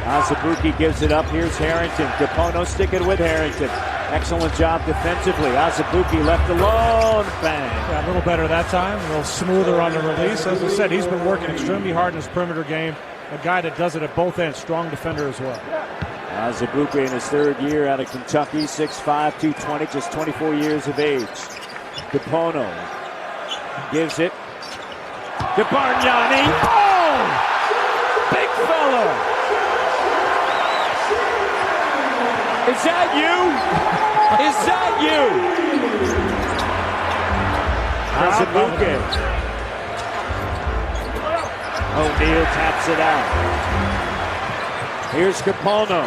Azubuike gives it up. Here's Harrington. Capono sticking with Harrington. Excellent job defensively. Azubuike left alone. Bang. Yeah, a little better that time. A little smoother on the release. As I said, he's been working extremely hard in his perimeter game. A guy that does it at both ends. Strong defender as well. Azubuike in his 3rd year out of Kentucky. 6'5", 220, just 24 years of age. Capono gives it to Bargnani. Oh! Big fella! Is that you? Is that you? Azubuike. O'Neal taps it out. Here's Capono.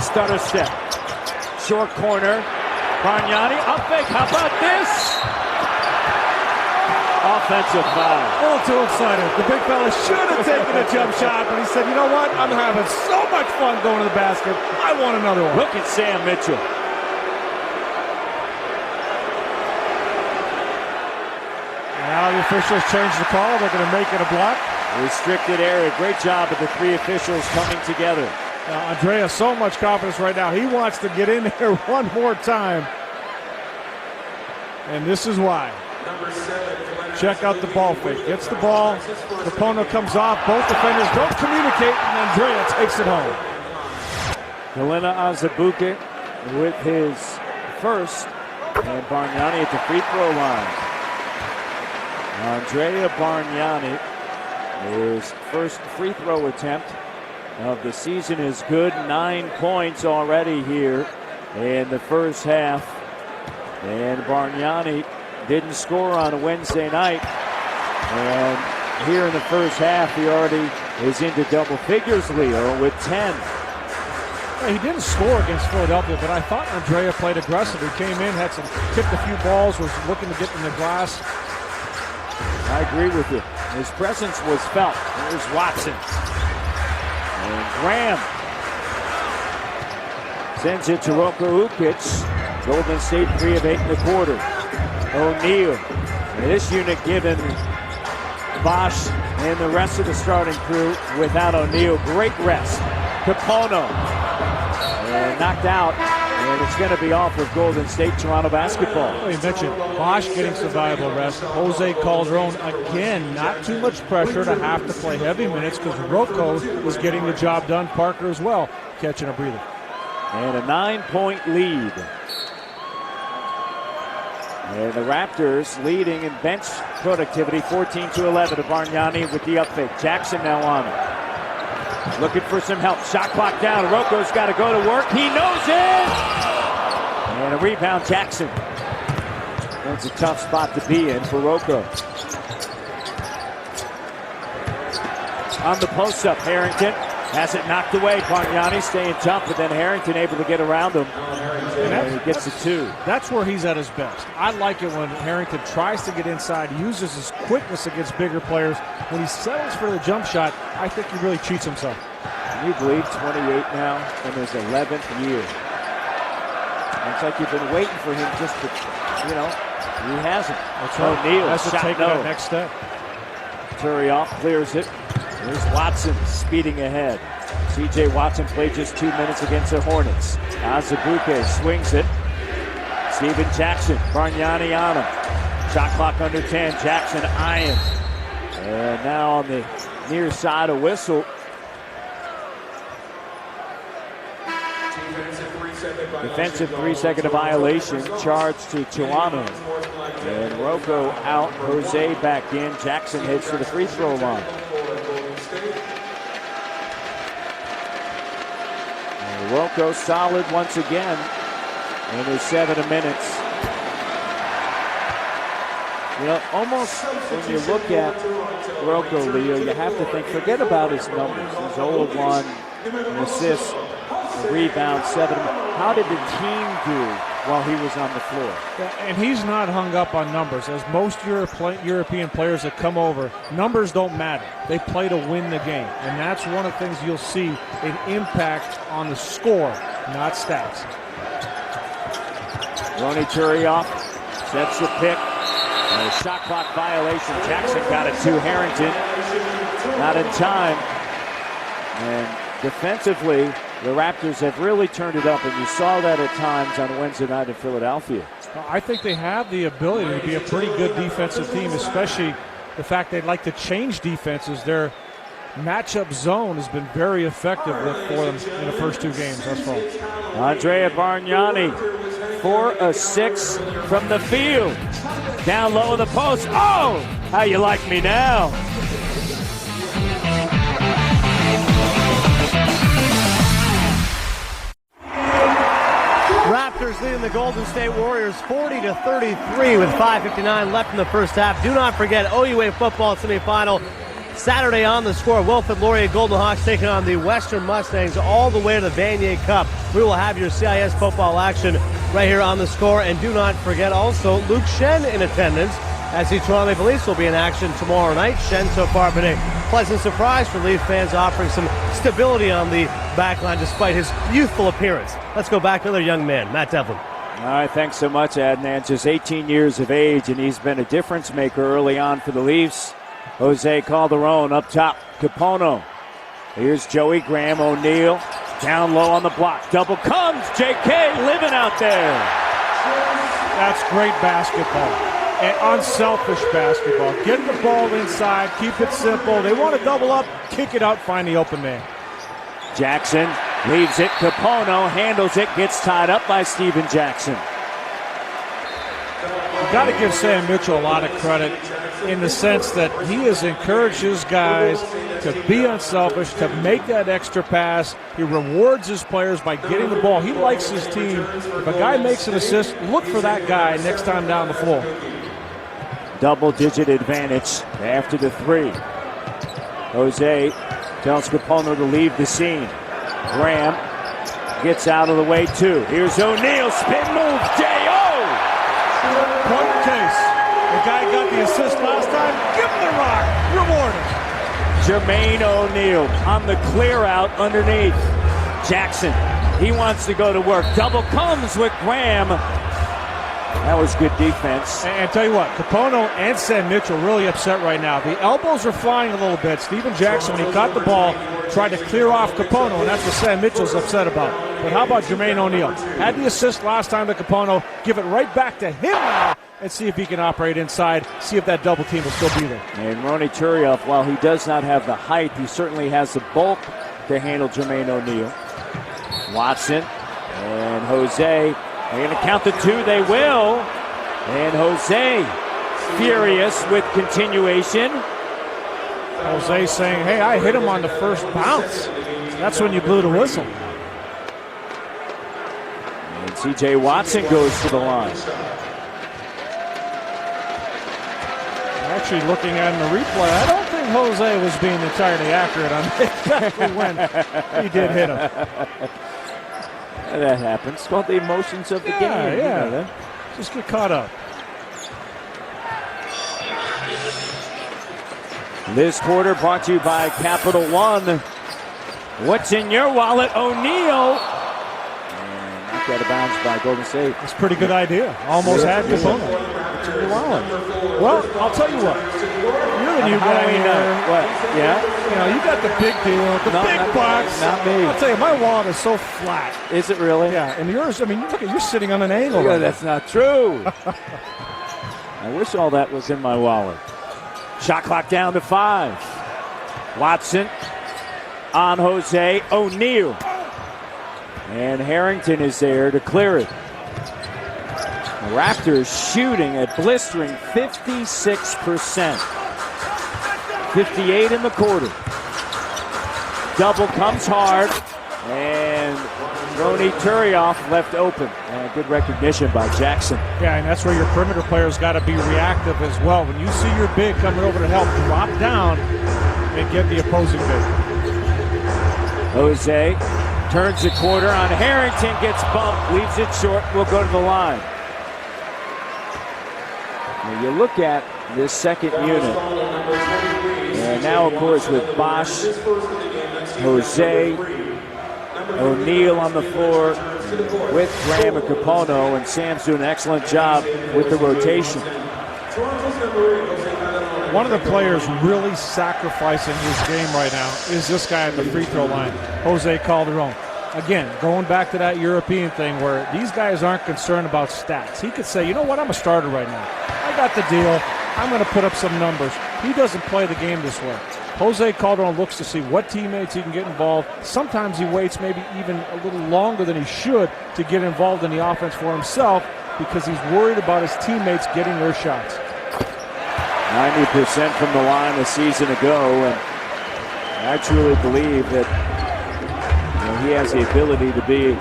Stutter step. Short corner. Bargnani, up fake. How about this? Offensive foul. A little too excited. The big fella should have taken a jump shot, but he said, you know what? I'm having so much fun going to the basket. I want another one. Look at Sam Mitchell. Now the officials change the call. They're going to make it a block. Restricted area. Great job of the 3 officials coming together. Now, Andrea, so much confidence right now. He wants to get in there one more time. And this is why. Check out the ball fake. Gets the ball. Capono comes off. Both defenders don't communicate, and Andrea takes it home. Galena Azubuike with his first. And Bargnani at the free throw line. Andrea Bargnani, his first free throw attempt of the season is good. 9 points already here in the first half. And Bargnani didn't score on a Wednesday night. And here in the first half. He already is into double figures, Leo, with 10. Well, he didn't score against Philadelphia, but I thought Andrea played aggressive. He came in, tipped a few balls, was looking to get in the glass. I agree with you. His presence was felt. There's Watson. And Graham sends it to Roko Ukic. Golden State 3 of 8 in the quarter. O'Neal. And this unit given Bosch and the rest of the starting crew without O'Neal. Great rest. Capono. And knocked out. And it's going to be off of Golden State Toronto basketball. Well, you mentioned Bosch getting some valuable rest. Jose Calderon, again, not too much pressure to have to play heavy minutes because Rocco was getting the job done. Parker as well, catching a breather. And a 9-point lead. And the Raptors leading in bench productivity, 14-11 to Bargnani with the up fake. Jackson now on it. Looking for some help. Shot clock down. Rocco's got to go to work. He knows it! And a rebound, Jackson. That's a tough spot to be in for Rocco. On the post-up, Harrington has it knocked away. Bargnani staying tough, but then Harrington able to get around him. And he gets the 2. That's where he's at his best. I like it when Harrington tries to get inside, uses his quickness against bigger players. When he settles for the jump shot, I think he really cheats himself. Can you believe 28 now in his 11th year? It's like you've been waiting for him just to, he hasn't. That's right. O'Neal, has to shot take no. that next step. Turioff clears it. There's Watson speeding ahead. C.J. Watson played just 2 minutes against the Hornets. Azubuike swings it. Steven Jackson, Bargnani on him. Shot clock under 10. Jackson eyeing. And now on the near side, a whistle. Defensive 3-second violation charged to Toronto. And Rocco out, Jose back in. Jackson heads to the free throw line. And Rocco solid once again in his 7 minutes. Almost when you look at Rocco, Leo, you have to think, forget about his numbers. His old one, an assist, rebound, 7. How did the team do while he was on the floor? Yeah, and he's not hung up on numbers. As most European players that come over, numbers don't matter. They play to win the game. And that's one of the things you'll see, an impact on the score, not stats. Ronny Turioff sets the pick. And a shot clock violation. Jackson got it to Harrington. Not in time. And defensively, the Raptors have really turned it up, and you saw that at times on Wednesday night in Philadelphia. I think they have the ability to be a pretty good defensive team, especially the fact they'd like to change defenses. Their matchup zone has been very effective for them in the first 2 games thus far. Andrea Bargnani, 4 of 6 from the field. Down low in the post. Oh, how you like me now? Raptors leading the Golden State Warriors 40-33 with 5:59 left in the first half. Do not forget OUA football semifinal Saturday on the Score. Wilfrid Laurier Golden Hawks taking on the Western Mustangs all the way to the Vanier Cup. We will have your CIS football action right here on the Score. And do not forget also Luke Shen in attendance as the Toronto Maple Leafs will be in action tomorrow night. Shen so far been a pleasant surprise for Leaf fans, offering some stability on the backline despite his youthful appearance. Let's go back to another young man, Matt Devlin. All right, thanks so much, Adnan. Just 18 years of age, and he's been a difference maker early on for the Leafs. Jose Calderon up top. Capono. Here's Joey Graham. O'Neal down low on the block. Double comes. J.K. living out there. That's great basketball. And unselfish basketball. Get the ball inside. Keep it simple. They want to double up. Kick it out. Find the open man. Jackson leaves it. Capono handles it. Gets tied up by Steven Jackson. You've got to give Sam Mitchell a lot of credit in the sense that he has encouraged his guys to be unselfish, to make that extra pass. He rewards his players by getting the ball. He likes his team. If a guy makes an assist, look for that guy next time down the floor. double-digit advantage after the 3. Jose tells Capono to leave the scene. Graham gets out of the way, too. Here's O'Neal, spin move, J.O. Point case. The guy got the assist last time. Give him the rock. Reward him. Jermaine O'Neal on the clear out underneath. Jackson, he wants to go to work. Double comes with Graham. That was good defense. And tell you what, Capono and Sam Mitchell really upset right now. The elbows are flying a little bit. Steven Jackson, when he caught the ball, tried to clear off Capono, and that's what Sam Mitchell's upset about. But how about Jermaine O'Neal? Had the assist last time to Capono. Give it right back to him now and see if he can operate inside, see if that double team will still be there. And Ronny Turiaf, while he does not have the height, he certainly has the bulk to handle Jermaine O'Neal. Watson and Jose. They're going to count the 2. They will. And Jose furious with continuation. Jose saying, hey, I hit him on the first bounce. That's when you blew the whistle. And C.J. Watson goes to the line. Actually, looking at the replay, I don't think Jose was being entirely accurate on exactly when he did hit him. That happens. It's called the emotions of the game. Yeah. You know that. Just get caught up. This quarter brought to you by Capital One. What's in your wallet, O'Neal? And knocked out of bounds by Golden State. It's a pretty good idea. Almost had Capono. What's in your wallet? Well, I'll tell you what. You're the new guy here. What? Yeah? You know, you got the big deal, the big bucks. Not me. I'll tell you, my wallet is so flat. Is it really? Yeah, and yours, I mean, look at you're sitting on an angle. Yeah, right that's not true. I wish all that was in my wallet. Shot clock down to 5. Watson on Jose. O'Neal. And Harrington is there to clear it. The Raptors shooting at blistering 56%. 58 in the quarter. Double comes hard. And Ronny Turiaf left open. And good recognition by Jackson. Yeah, and that's where your perimeter players got to be reactive as well. When you see your big coming over to help, drop down and get the opposing big. Jose turns the quarter on Harrington, gets bumped, leaves it short, will go to the line. Now you look at this second unit, and now of course with Bosch, Jose, O'Neal on the floor with Graham and Capono, and Sam's doing an excellent job with the rotation. One of the players really sacrificing his game right now is this guy at the free throw line, Jose Calderon. Again, going back to that European thing where these guys aren't concerned about stats. He could say, you know what, I'm a starter right now. I got the deal. I'm going to put up some numbers. He doesn't play the game this way. Jose Calderon looks to see what teammates he can get involved. Sometimes he waits maybe even a little longer than he should to get involved in the offense for himself because he's worried about his teammates getting their shots. 90% from the line a season ago, and I truly believe that he has the ability to be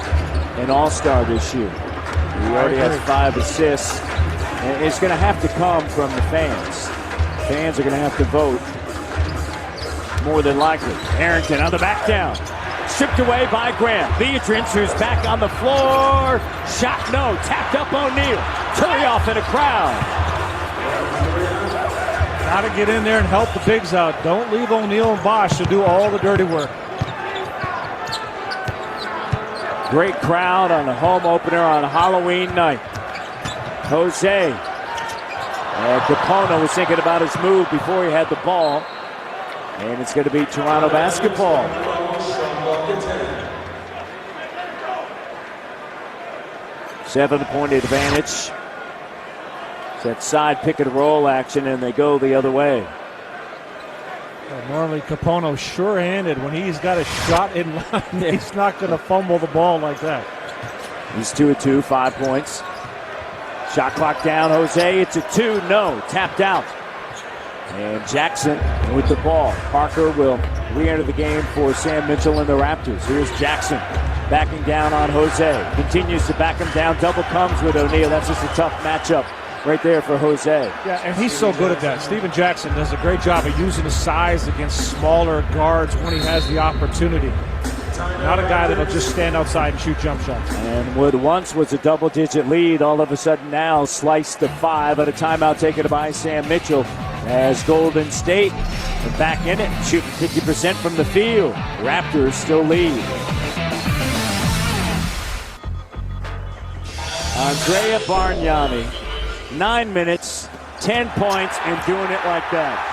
an all-star this year. He already has 5 assists, and it's going to have to come from the fans. Fans are going to have to vote more than likely. Harrington on the back down. Stripped away by Graham. Beatrice, who's back on the floor. Shot no. Tapped up O'Neal. Turiaf in a crowd. Got to get in there and help the bigs out. Don't leave O'Neal and Bosch to do all the dirty work. Great crowd on a home opener on Halloween night. Jose. Capono was thinking about his move before he had the ball. And it's going to be Toronto basketball. Seven-point advantage. It's that side pick and roll action, and they go the other way. Normally Capono sure-handed when he's got a shot in line. He's not going to fumble the ball like that. He's 2 of 2, 5 points. Shot clock down, Jose. It's a 2, no, tapped out. And Jackson with the ball. Parker will re-enter the game for Sam Mitchell and the Raptors. Here's Jackson backing down on Jose. Continues to back him down. Double comes with O'Neal. That's just a tough matchup right there for Jose. Yeah, and he's so good at that. Steven Jackson does a great job of using his size against smaller guards when he has the opportunity. Not a guy that'll just stand outside and shoot jump shots. And what once was a double-digit lead, all of a sudden now sliced to 5 at a timeout taken by Sam Mitchell as Golden State are back in it, shooting 50% from the field. Raptors still lead. Andrea Bargnani, 9 minutes, 10 points, and doing it like that.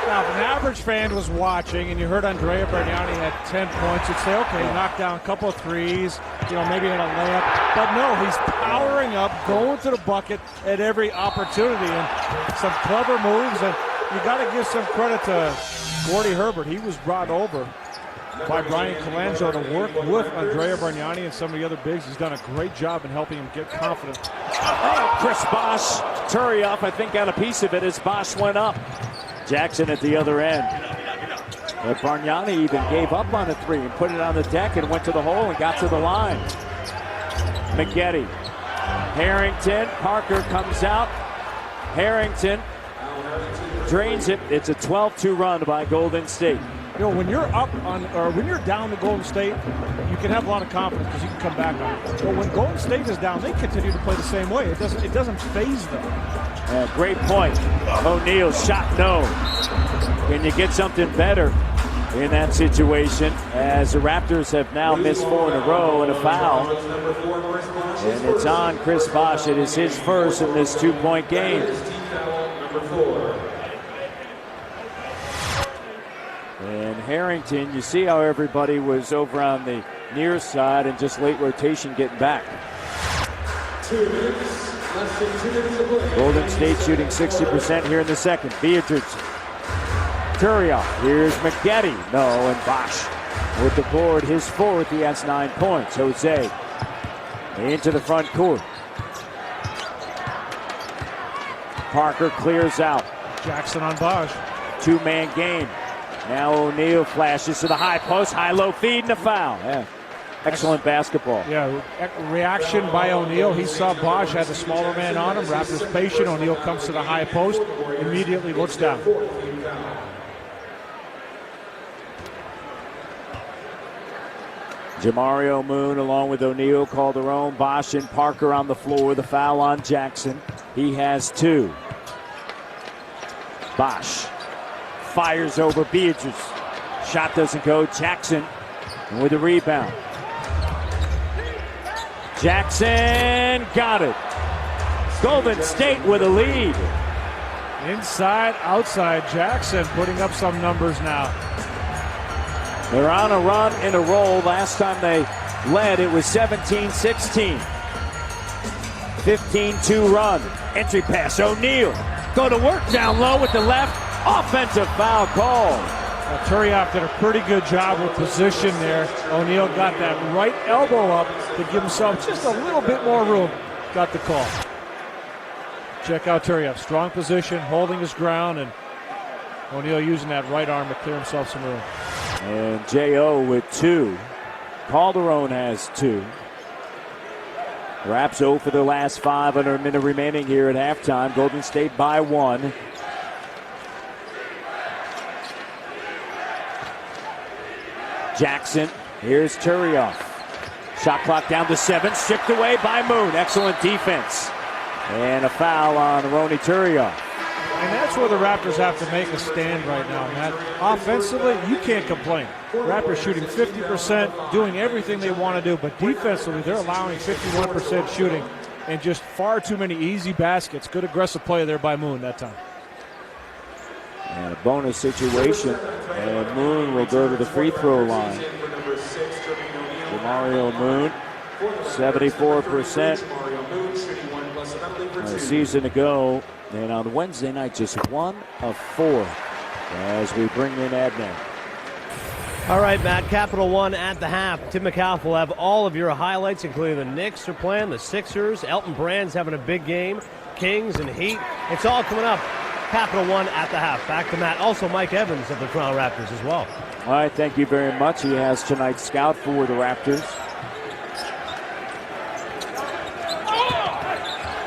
Now, if an average fan was watching and you heard Andrea Bargnani had 10 points, you'd say, okay, he knocked down a couple of threes, maybe had a layup. But no, he's powering up, going to the bucket at every opportunity, and some clever moves. And you got to give some credit to Gordy Herbert. He was brought over by Brian Colangelo to work with Andrea Bargnani and some of the other bigs. He's done a great job in helping him get confident. Chris Bosh, Turioff, I think, got a piece of it as Bosh went up. Jackson at the other end. But Bargnani even gave up on a three and put it on the deck and went to the hole and got to the line. Maggette, Harrington, Parker comes out. Harrington drains it. It's a 12-2 run by Golden State. When you're up on, or when you're down to Golden State, you can have a lot of confidence because you can come back on it. But when Golden State is down, they continue to play the same way. It doesn't faze them. Great point. O'Neal shot no. Can you get something better in that situation? As the Raptors have now missed 4 in a row and a foul. And it's on Chris Bosh. It is his first in this 2-point game. And Harrington, you see how everybody was over on the near side and just late rotation getting back. 2 minutes. Less than 2 minutes of play. Golden State shooting 60% here in the second. Beatrice, Turioff, here's Maggette. No, and Bosh with the board, his fourth. He has 9 points. Jose into the front court. Parker clears out. Jackson on Bosh. 2-man game. Now O'Neal flashes to the high post, high-low feed, and a foul. Yeah. Excellent basketball. Yeah, reaction by O'Neal. He saw Bosh had the smaller man on him. Raptors patient. O'Neal comes to the high post, immediately looks down. Jamario Moon along with O'Neal, Calderon, Bosh, and Parker on the floor. The foul on Jackson. He has 2. Bosh fires over Beatrice. Shot doesn't go. Jackson with a rebound. Jackson got it. Golden State with a lead. Inside, outside. Jackson putting up some numbers now. They're on a run in a roll. Last time they led, it was 17-16. 15-2 run. Entry pass. O'Neal. Go to work down low with the left. Offensive foul call. Turioff did a pretty good job with position there. O'Neal got that right elbow up to give himself just a little bit more room. Got the call. Check out Turioff. Strong position, holding his ground, and O'Neal using that right arm to clear himself some room. And J.O. with 2. Calderon has 2. Raps 0 for the last 5 under a minute remaining here at halftime. Golden State by 1. Jackson, here's Turioff. Shot clock down to 7, stripped away by Moon. Excellent defense. And a foul on Ronny Turioff. And that's where the Raptors have to make a stand right now, Matt. Offensively, you can't complain. Raptors shooting 50%, doing everything they want to do, but defensively, they're allowing 51% shooting and just far too many easy baskets. Good aggressive play there by Moon that time. And a bonus situation, and Moon will go to the free throw line. Mario Moon, 74% a season ago, and on Wednesday night, just 1 of 4 as we bring in Adnan. All right, Matt, Capital One at the half. Tim McAuliffe will have all of your highlights, including the Knicks are playing, the Sixers, Elton Brand's having a big game, Kings and Heat. It's all coming up. Capital One at the half. Back to Matt. Also, Mike Evans of the Toronto Raptors as well. All right, thank you very much. He has tonight's scout for the Raptors.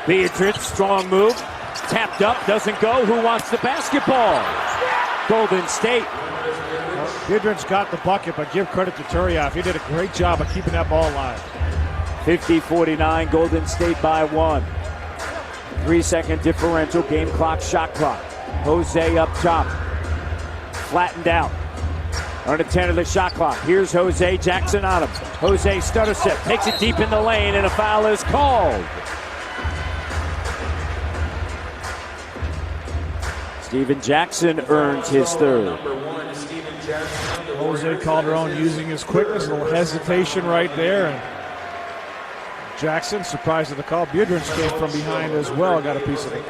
Beatrice, strong move. tapped up, doesn't go. Who wants the basketball? Golden State. Biedron's got the bucket, but give credit to Turiaf. He did a great job of keeping that ball alive. 50-49, Golden State by 1. 3-second differential, game clock, shot clock. Jose up top. Flattened out. Under 10 of the shot clock. Here's Jose, Jackson on him. Jose stutter step, takes it deep in the lane, and a foul is called. Steven Jackson earns his third. Jose Calderon using his quickness, a little hesitation right there. And Jackson, surprised at the call. Biedron came from behind as well, got a piece of it.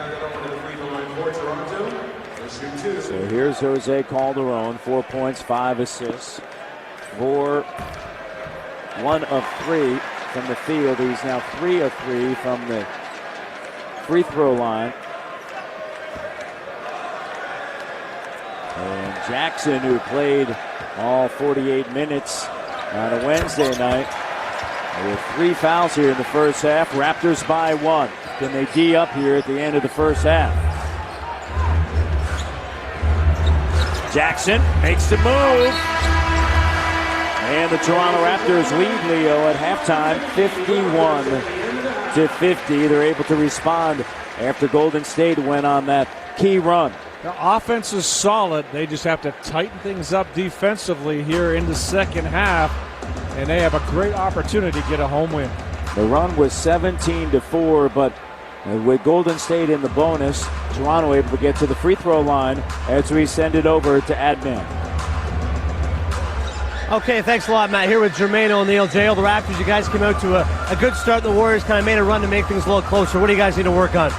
So here's Jose Calderon, 4 points, 5 assists. 1 of 3 from the field. He's now 3 of 3 from the free throw line. And Jackson, who played all 48 minutes on a Wednesday night, with 3 fouls here in the first half. Raptors by 1. Can they D up here at the end of the first half? Jackson makes the move. And the Toronto Raptors lead, Leo, at halftime, 51-50. They're able to respond after Golden State went on that key run. The offense is solid. They just have to tighten things up defensively here in the second half. And they have a great opportunity to get a home win. The run was 17-4, but with Golden State in the bonus, Toronto able to get to the free throw line as we send it over to Adnan. Okay, thanks a lot, Matt. Here with Jermaine O'Neal. JL, the Raptors, you guys came out to a good start. The Warriors kind of made a run to make things a little closer. What do you guys need to work on?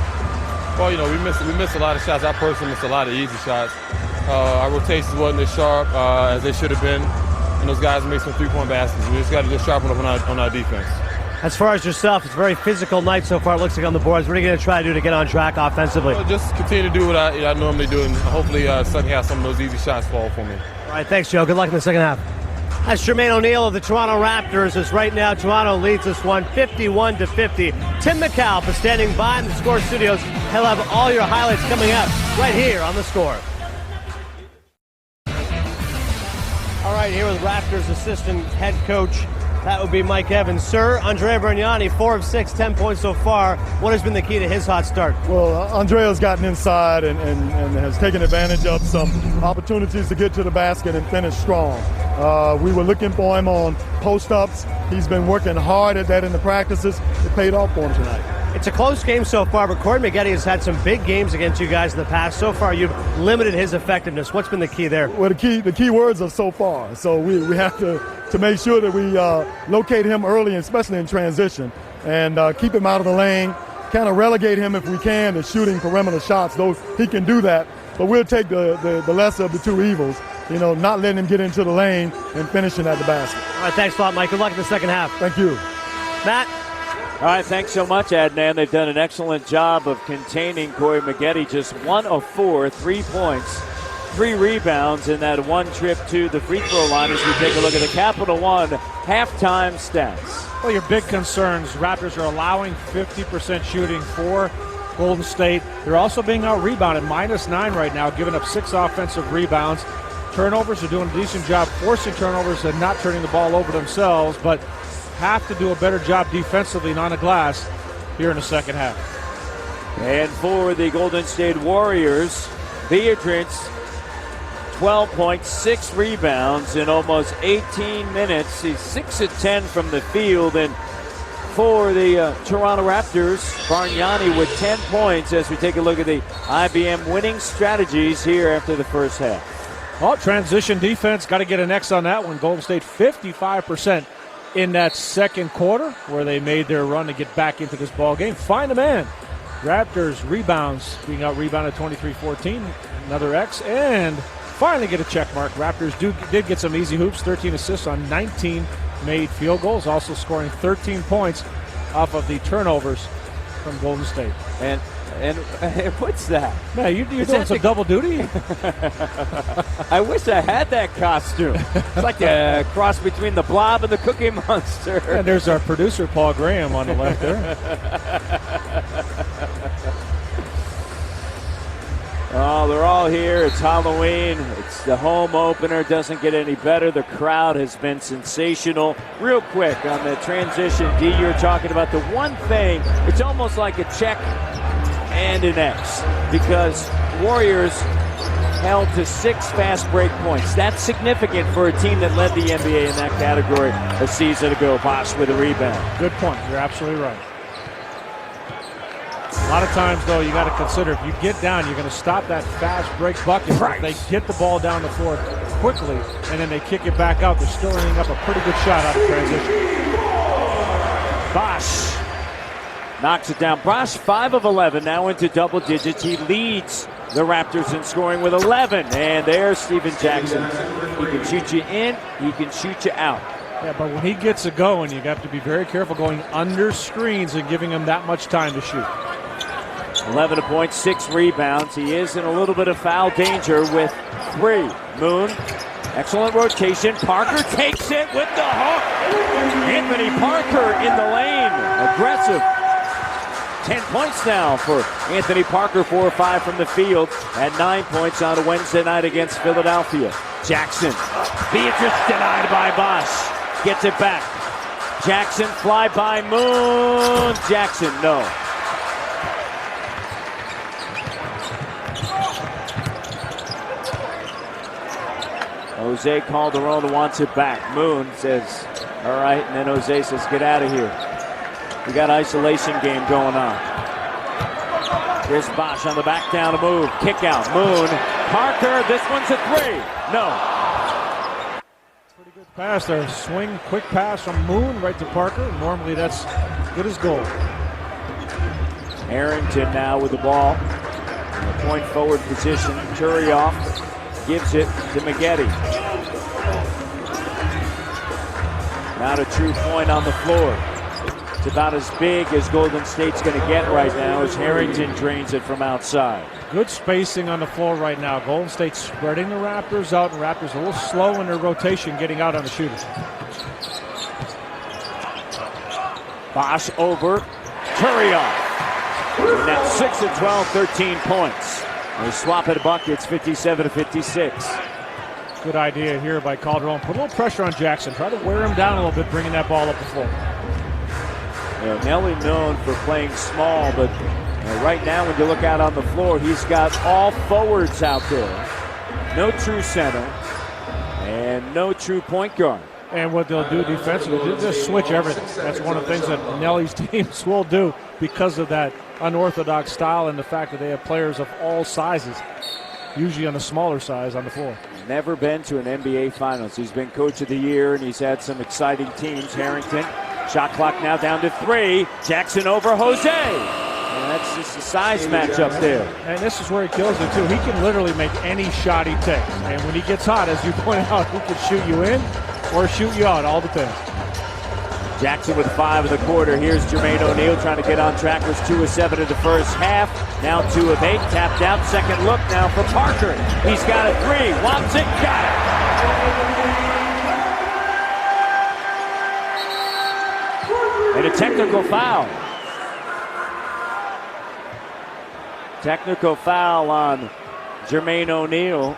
Well, you know, we missed a lot of shots. I personally missed a lot of easy shots. Our rotations wasn't as sharp as they should have been. And those guys made some three-point baskets. We just got to just sharpen up on our defense. As far as yourself, it's a very physical night so far, it looks like, on the boards. What are you going to try to do to get on track offensively? Well, just continue to do what I normally do, and hopefully second half some of those easy shots fall for me. All right, thanks, Joe. Good luck in the second half. That's Jermaine O'Neal of the Toronto Raptors, as right now Toronto leads this one 51-50. Tim McAlpin is standing by in the Score Studios. He'll have all your highlights coming up right here on the Score. All right, here with Raptors assistant head coach, that would be Mike Evans. Sir, Andrea Bargnani, 4 of 6, 10 points so far. What has been the key to his hot start? Well, Andrea's gotten inside and has taken advantage of some opportunities to get to the basket and finish strong. We were looking for him on post-ups. He's been working hard at that in the practices. It paid off for him tonight. It's a close game so far, but Corey Maggette has had some big games against you guys in the past. So far, you've limited his effectiveness. What's been the key there? Well, the key words are so far. So we have to make sure that we locate him early, especially in transition, and keep him out of the lane, kind of relegate him if we can to shooting perimeter shots. Though he can do that, but we'll take the lesser of the two evils. You know, not letting him get into the lane and finishing at the basket. All right, thanks a lot, Mike. Good luck in the second half. Thank you. Matt? All right, thanks so much, Adnan. They've done an excellent job of containing Corey Maggette. Just 1 of 4, 3 points, 3 rebounds in that one trip to the free throw line as we take a look at the Capital One halftime stats. Well, your big concerns, Raptors are allowing 50% shooting for Golden State. They're also being out-rebounded, -9 right now, giving up 6 offensive rebounds. Turnovers are doing a decent job forcing turnovers and not turning the ball over themselves, but have to do a better job defensively and on the glass here in the second half. And for the Golden State Warriors, Biedron, 12 points, 6 rebounds in almost 18 minutes. He's 6 of 10 from the field. And for the Toronto Raptors, Bargnani with 10 points as we take a look at the IBM winning strategies here after the first half. Well, transition defense, got to get an X on that one. Golden State 55% in that second quarter where they made their run to get back into this ball game. Find a man. Raptors rebounds, being out-rebounded 23-14. Another X, and finally get a check mark. Raptors did get some easy hoops, 13 assists on 19 made field goals, also scoring 13 points off of the turnovers from Golden State. And what's that? Man, you're doing some double duty? I wish I had that costume. It's like a cross between the Blob and the Cookie Monster. And there's our producer, Paul Graham, on the left there. Well, they're all here. It's Halloween. It's the home opener. Doesn't get any better. The crowd has been sensational. Real quick on the transition, D, you're talking about the one thing. It's almost like a check and an X because Warriors held to 6 fast break points. That's significant for a team that led the NBA in that category a season ago. Bosch with a rebound. Good point. You're absolutely right. A lot of times, though, you got to consider if you get down, you're going to stop that fast break bucket. Right. If they get the ball down the floor quickly and then they kick it back out, they're still ending up a pretty good shot out of transition. Bosch knocks it down. Bosch 5 of 11, now into double digits. He leads the Raptors in scoring with 11. And there's Steven Jackson. He can shoot you in, he can shoot you out. Yeah, but when he gets it going, you have to be very careful going under screens and giving him that much time to shoot. 11 points, 6 rebounds. He is in a little bit of foul danger with 3. Moon, excellent rotation. Parker takes it with the hook. Anthony Parker in the lane. Aggressive. 10 points now for Anthony Parker, 4 or 5 from the field. At 9 points on a Wednesday night against Philadelphia. Jackson, Beatrice denied by Bosch. Gets it back. Jackson, fly by Moon. Jackson, no. Jose Calderon wants it back. Moon says, all right, and then Jose says, get out of here. We got isolation game going on. Here's Bosch on the back down to move. Kick out. Moon. Parker, this one's a 3. No. Pretty good pass there. Swing, quick pass from Moon right to Parker. Normally that's good as gold. Harrington now with the ball. In the point forward position. Turioff gives it to Maggette. Not a true point on the floor. It's about as big as Golden State's going to get right now as Harrington drains it from outside. Good spacing on the floor right now. Golden State spreading the Raptors out, and Raptors a little slow in their rotation getting out on the shooters. Bosch over. Turioff. And now 6 of 12, 13 points. They swap at buckets, 57-56. Good idea here by Calderon. Put a little pressure on Jackson. Try to wear him down a little bit, bringing that ball up the floor. Nelly known for playing small, but right now when you look out on the floor, he's got all forwards out there. No true center and no true point guard. And what they'll do defensively, they'll just switch everything. That's one of the things that Nelly's teams will do because of that unorthodox style and the fact that they have players of all sizes, usually on the smaller size on the floor. Never been to an NBA Finals. He's been coach of the year, and he's had some exciting teams. Harrington, shot clock now down to 3. Jackson over Jose. And that's just a size matchup there. And this is where he kills it, too. He can literally make any shot he takes. And when he gets hot, as you pointed out, he can shoot you in or shoot you out. All depends. Jackson with 5 in the quarter. Here's Jermaine O'Neal trying to get on track. Was 2 of 7 in the first half. Now 2 of 8. Tapped out. Second look now for Parker. He's got a 3. Wants it. Got it. And a technical foul. Technical foul on Jermaine O'Neal.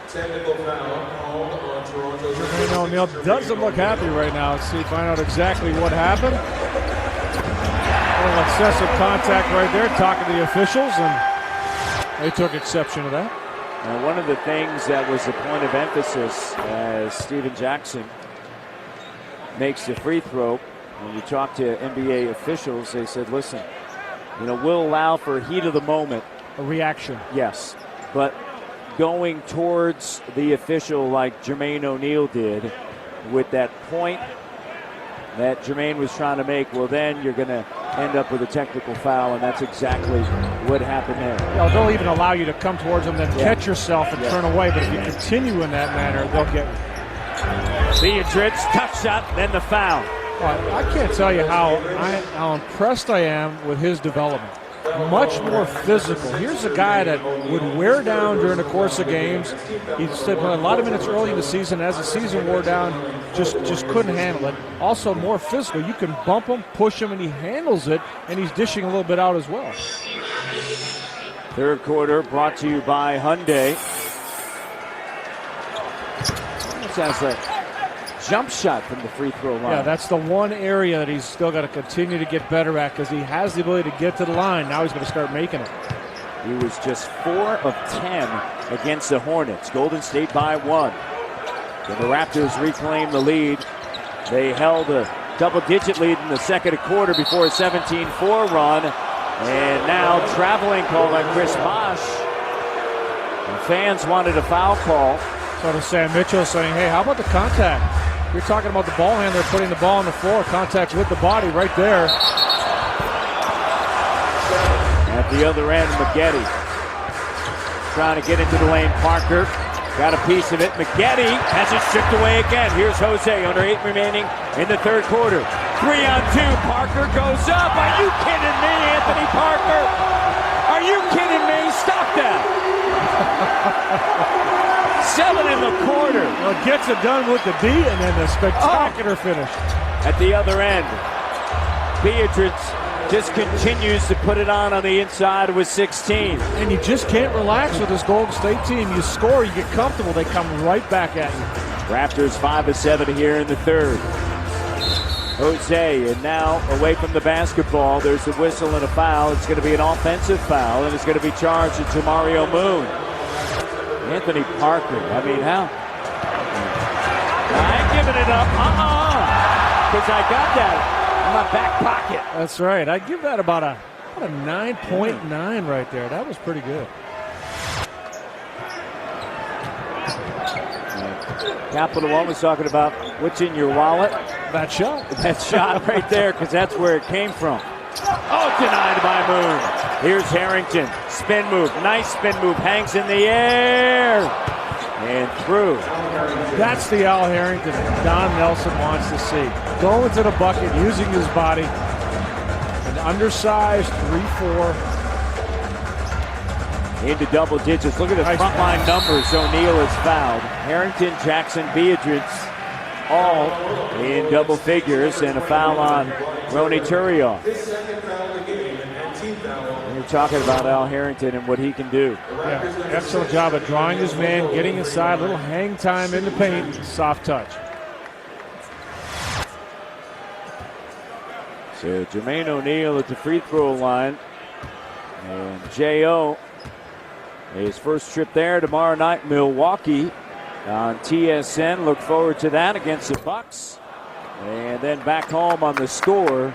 Technical foul called on Toronto. Jermaine O'Neal doesn't look happy right now. Let's see, find out exactly what happened. A little excessive contact right there, talking to the officials, and they took exception to that. Now, one of the things that was a point of emphasis as Steven Jackson makes the free throw, when you talk to NBA officials, they said, listen, we'll allow for heat of the moment. A reaction. Yes, but going towards the official like Jermaine O'Neal did with that point that Jermaine was trying to make, well, then you're going to end up with a technical foul, and that's exactly what happened there. They'll even allow you to come towards them, then catch yourself and turn away, but if you continue in that manner, they'll get you. Beatrice, tough shot, then the foul. I can't tell you how impressed I am with his development. Much more physical. Here's a guy that would wear down during the course of games. He played a lot of minutes early in the season. As the season wore down, just couldn't handle it. Also more physical. You can bump him, push him, and he handles it, and he's dishing a little bit out as well. Third quarter brought to you by Hyundai. That's a jump shot from the free throw line. Yeah, that's the one area that he's still got to continue to get better at because he has the ability to get to the line. Now he's going to start making it. He was just 4 of 10 against the Hornets. Golden State by 1. And the Raptors reclaim the lead. They held a double-digit lead in the second quarter before a 17-4 run. And now traveling call by Chris Bosh. The fans wanted a foul call. So to Sam Mitchell saying, hey, how about the contact? You're talking about the ball handler putting the ball on the floor. Contact with the body right there. At the other end, McGetty trying to get into the lane. Parker got a piece of it. McGetty has it stripped away again. Here's Jose under 8 remaining in the third quarter. 3-on-2. Parker goes up. Are you kidding me, Anthony Parker? Are you kidding me? Stop that. 7 in the quarter. Well, gets it done with the D and then the spectacular finish. At the other end, Beatrice just continues to put it on the inside with 16. And you just can't relax with this Golden State team. You score, you get comfortable, they come right back at you. Raptors 5 of 7 here in the third. Jose, and now away from the basketball. There's a whistle and a foul. It's going to be an offensive foul, and it's going to be charged to Mario Moon. Anthony Parker, I mean, how? I ain't giving it up. Because I got that in my back pocket. That's right. I give that about a 9.9 right there. That was pretty good. Capital One was talking about what's in your wallet. That shot. That shot right there, because that's where it came from. Oh, denied by Moon. Here's Harrington. Spin move. Nice spin move. Hangs in the air. And through. That's the Al Harrington Don Nelson wants to see. Going to the bucket, using his body. An undersized 3-4. Into double digits. Look at the front line numbers. O'Neal is fouled. Harrington, Jackson, Beatrice, all in double figures, and a foul on Ronny Turioff. We're talking about Al Harrington and what he can do. Yeah, excellent job of drawing his man, getting inside, little hang time in the paint, soft touch. So Jermaine O'Neal at the free throw line, and J.O. his first trip there tomorrow night, Milwaukee on TSN. Look forward to that against the Bucks. And then back home on the Score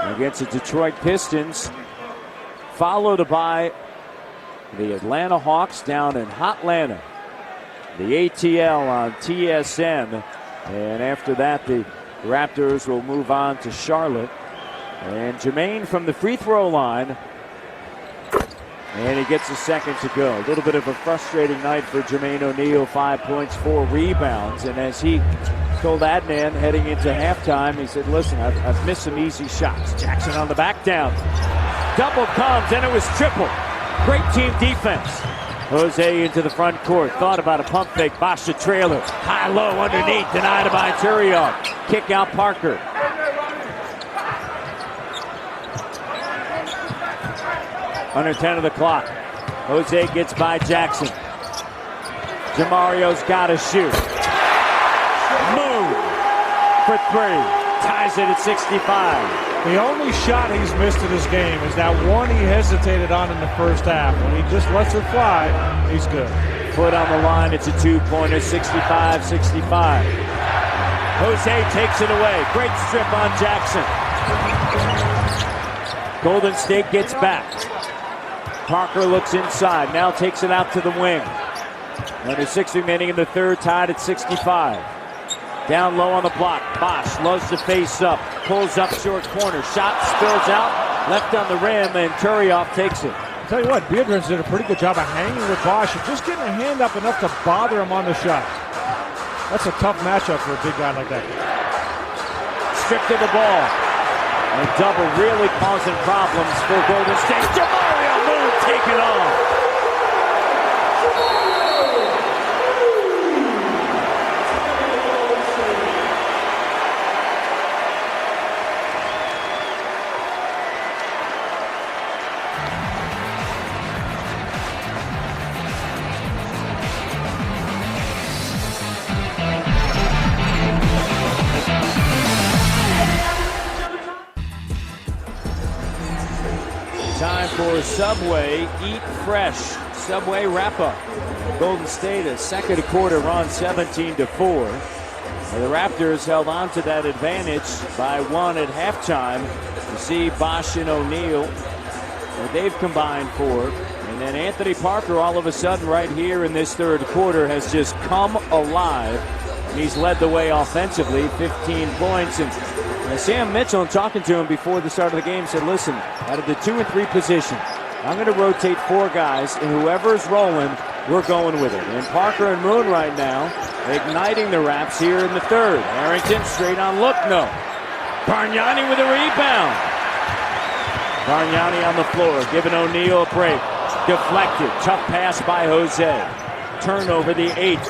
against the Detroit Pistons. Followed by the Atlanta Hawks down in Hotlanta. The ATL on TSN. And after that, the Raptors will move on to Charlotte. And Jermaine from the free throw line. And he gets a second to go. A little bit of a frustrating night for Jermaine O'Neal. 5 points, 4 rebounds. And as he told Adnan heading into halftime, he said, listen, I've missed some easy shots. Jackson on the back down. Double comes, and it was triple. Great team defense. Jose into the front court. Thought about a pump fake. Bosh the trailer. High-low underneath. Denied by Turioff. Kick out Parker. Under 10 of the clock. Jose gets by Jackson. Jamario's got to shoot. Move for 3. Ties it at 65. The only shot he's missed in this game is that one he hesitated on in the first half. When he just lets it fly, he's good. Foot on the line. It's a 2-pointer. 65-65. Jose takes it away. Great strip on Jackson. Golden State gets back. Parker looks inside, now takes it out to the wing. Under 6 remaining in the third, tied at 65. Down low on the block, Bosh loves to face up, pulls up short corner, shot spills out, left on the rim, and Turioff takes it. I'll tell you what, Beatrice did a pretty good job of hanging with Bosh and just getting a hand up enough to bother him on the shot. That's a tough matchup for a big guy like that. Stripped of the ball. And double really causing problems for Golden State. Jamario Moon taking off. for Subway, Eat Fresh. Subway wrap-up. Golden State a second quarter run, 17-4. The Raptors held on to that advantage by 1 at halftime. You see Bosh and O'Neal, they've combined 4. And then Anthony Parker, all of a sudden, right here in this third quarter, has just come alive. And he's led the way offensively, 15 points. And Sam Mitchell, talking to him before the start of the game, said, listen, out of the 2 and 3 position, I'm going to rotate 4 guys, and whoever's rolling, we're going with it. And Parker and Moon right now igniting the Raps here in the third. Harrington straight on look, no. Bargnani with a rebound. Bargnani on the floor, giving O'Neal a break. Deflected, tough pass by Jose. Turnover, the 8th.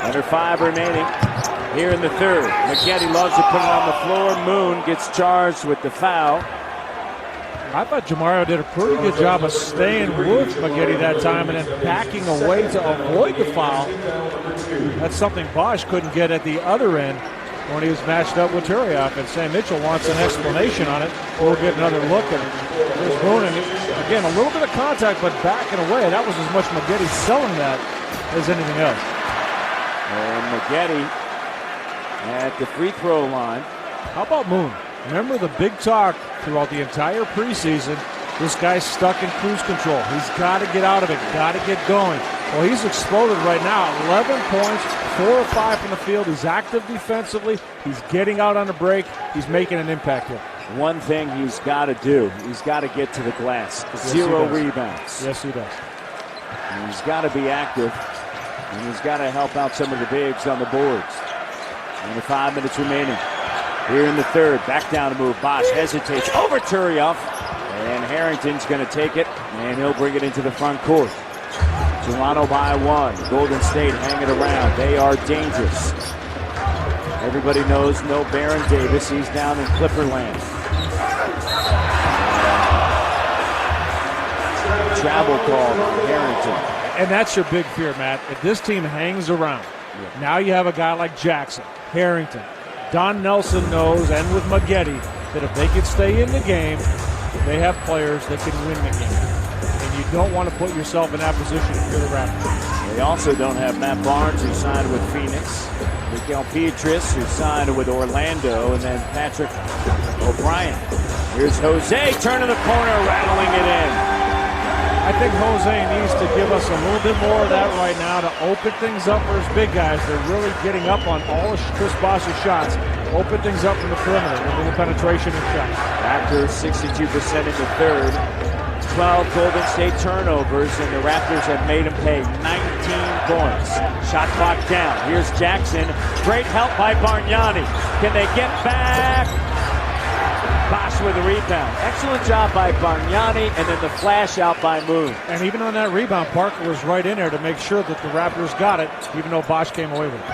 Under 5 remaining here in the third. Maggette loves to put it on the floor. Moon gets charged with the foul. I thought Jamario did a pretty good job of staying with Maggette that time and then backing away to avoid the foul. That's something Bosh couldn't get at the other end when he was matched up with Turioff. And Sam Mitchell wants an explanation on it. We'll get another look at it. There's Moon, and again, a little bit of contact, but backing away. That was as much Maggette selling that as anything else. And Maggette at the free throw line. How about Moon? Remember the big talk throughout the entire preseason, this guy's stuck in cruise control. He's got to get out of it, got to get going. Well, he's exploded right now. 11 points, 4 or 5 from the field. He's active defensively. He's getting out on the break. He's making an impact here. One thing he's got to do, he's got to get to the glass. Yes, 0 rebounds. Yes, he does. And he's got to be active, and he's got to help out some of the bigs on the boards. Only 5 minutes remaining. Here in the third, back down to move. Bosh hesitates over Turioff, and Harrington's going to take it, and he'll bring it into the front court. Toronto by 1. Golden State hanging around. They are dangerous. Everybody knows no Baron Davis. He's down in Clipperland. Travel call on Harrington. And that's your big fear, Matt. If this team hangs around, now you have a guy like Jackson, Harrington. Don Nelson knows, and with Maggette, that if they can stay in the game, they have players that can win the game. And you don't want to put yourself in that position if you're the Raptors. They also don't have Matt Barnes, who signed with Phoenix. Miguel Pietrus, who signed with Orlando, and then Patrick O'Brien. Here's Jose, turning the corner, rattling it in. I think Jose needs to give us a little bit more of that right now to open things up for his big guys. They're really getting up on all of Chris Bosh's shots. Open things up from the perimeter with a little penetration and shots. Raptors 62% in the third. 12 Golden State turnovers, and the Raptors have made them pay 19 points. Shot clock down. Here's Jackson. Great help by Bargnani. Can they get back? Bosh with a rebound. Excellent job by Bargnani, and then the flash out by Moon. And even on that rebound, Parker was right in there to make sure that the Raptors got it, even though Bosh came away with it.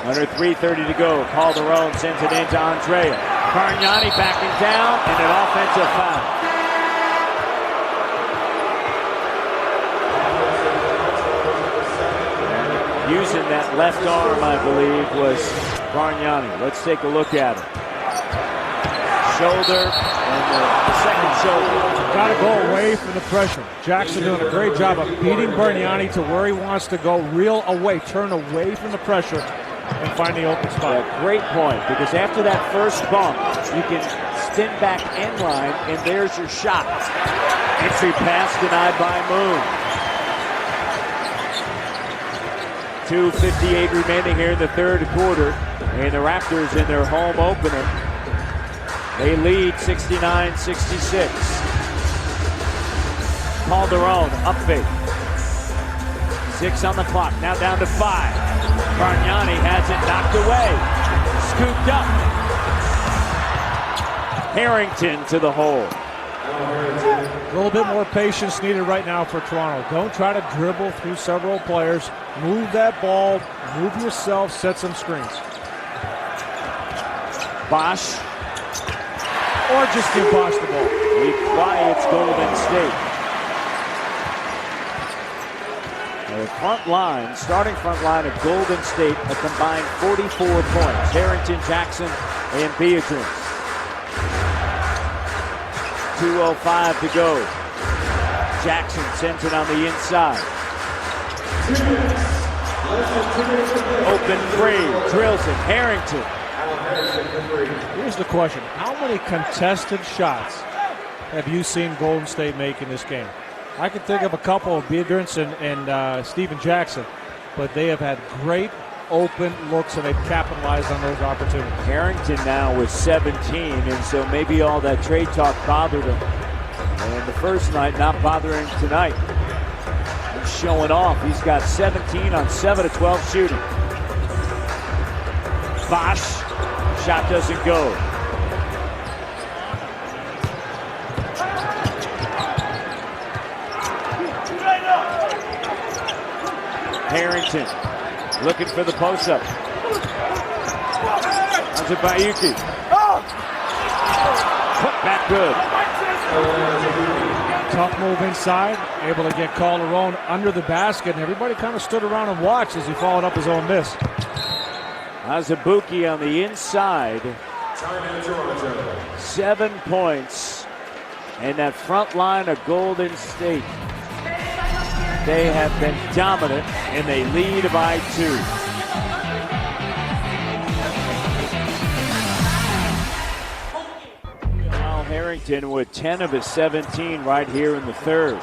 Under 3:30 to go. Calderon sends it into Andrea. Bargnani backing down, and an offensive foul. Using that left arm, I believe, was Bargnani. Let's take a look at it. Shoulder, and the second shoulder. Got to go away from the pressure. Jackson doing a great job of beating Bargnani to where he wants to go, reel away, turn away from the pressure, and find the open spot. Yeah, great point, because after that first bump, you can stint back end line, and there's your shot. Entry pass denied by Moon. 2:58 remaining here in the third quarter, and the Raptors in their home opener. They lead 69-66. Calderon, up fake. 6 on the clock, now down to 5. Bargnani has it knocked away. Scooped up. Harrington to the hole. A little bit more patience needed right now for Toronto. Don't try to dribble through several players. Move that ball, move yourself, set some screens. Bosh. Or just give Bosh the ball. He quiets Golden State. The front line, starting front line of Golden State, a combined 44 points. Harrington, Jackson, and Beatrice. 2:05 to go. Jackson sends it on the inside. Open three, drills it. Harrington. Here's the question. How many contested shots have you seen Golden State make in this game? I can think of a couple of Biedrins and Steven Jackson, but they have had great open looks and they've capitalized on those opportunities. Harrington now with 17, and so maybe all that trade talk bothered him. And the first night, not bothering tonight. He's showing off. He's got 17 on 7 of 12 shooting. Bosch, shot doesn't go. Harrington looking for the post-up. Azubayuki. Put back good. Tough move inside, able to get Calderon under the basket, and everybody kind of stood around and watched as he followed up his own miss. Azubuike on the inside. 7 points. And that front line of Golden State. They have been dominant, and they lead by 2. Al Harrington with 10 of his 17 right here in the third.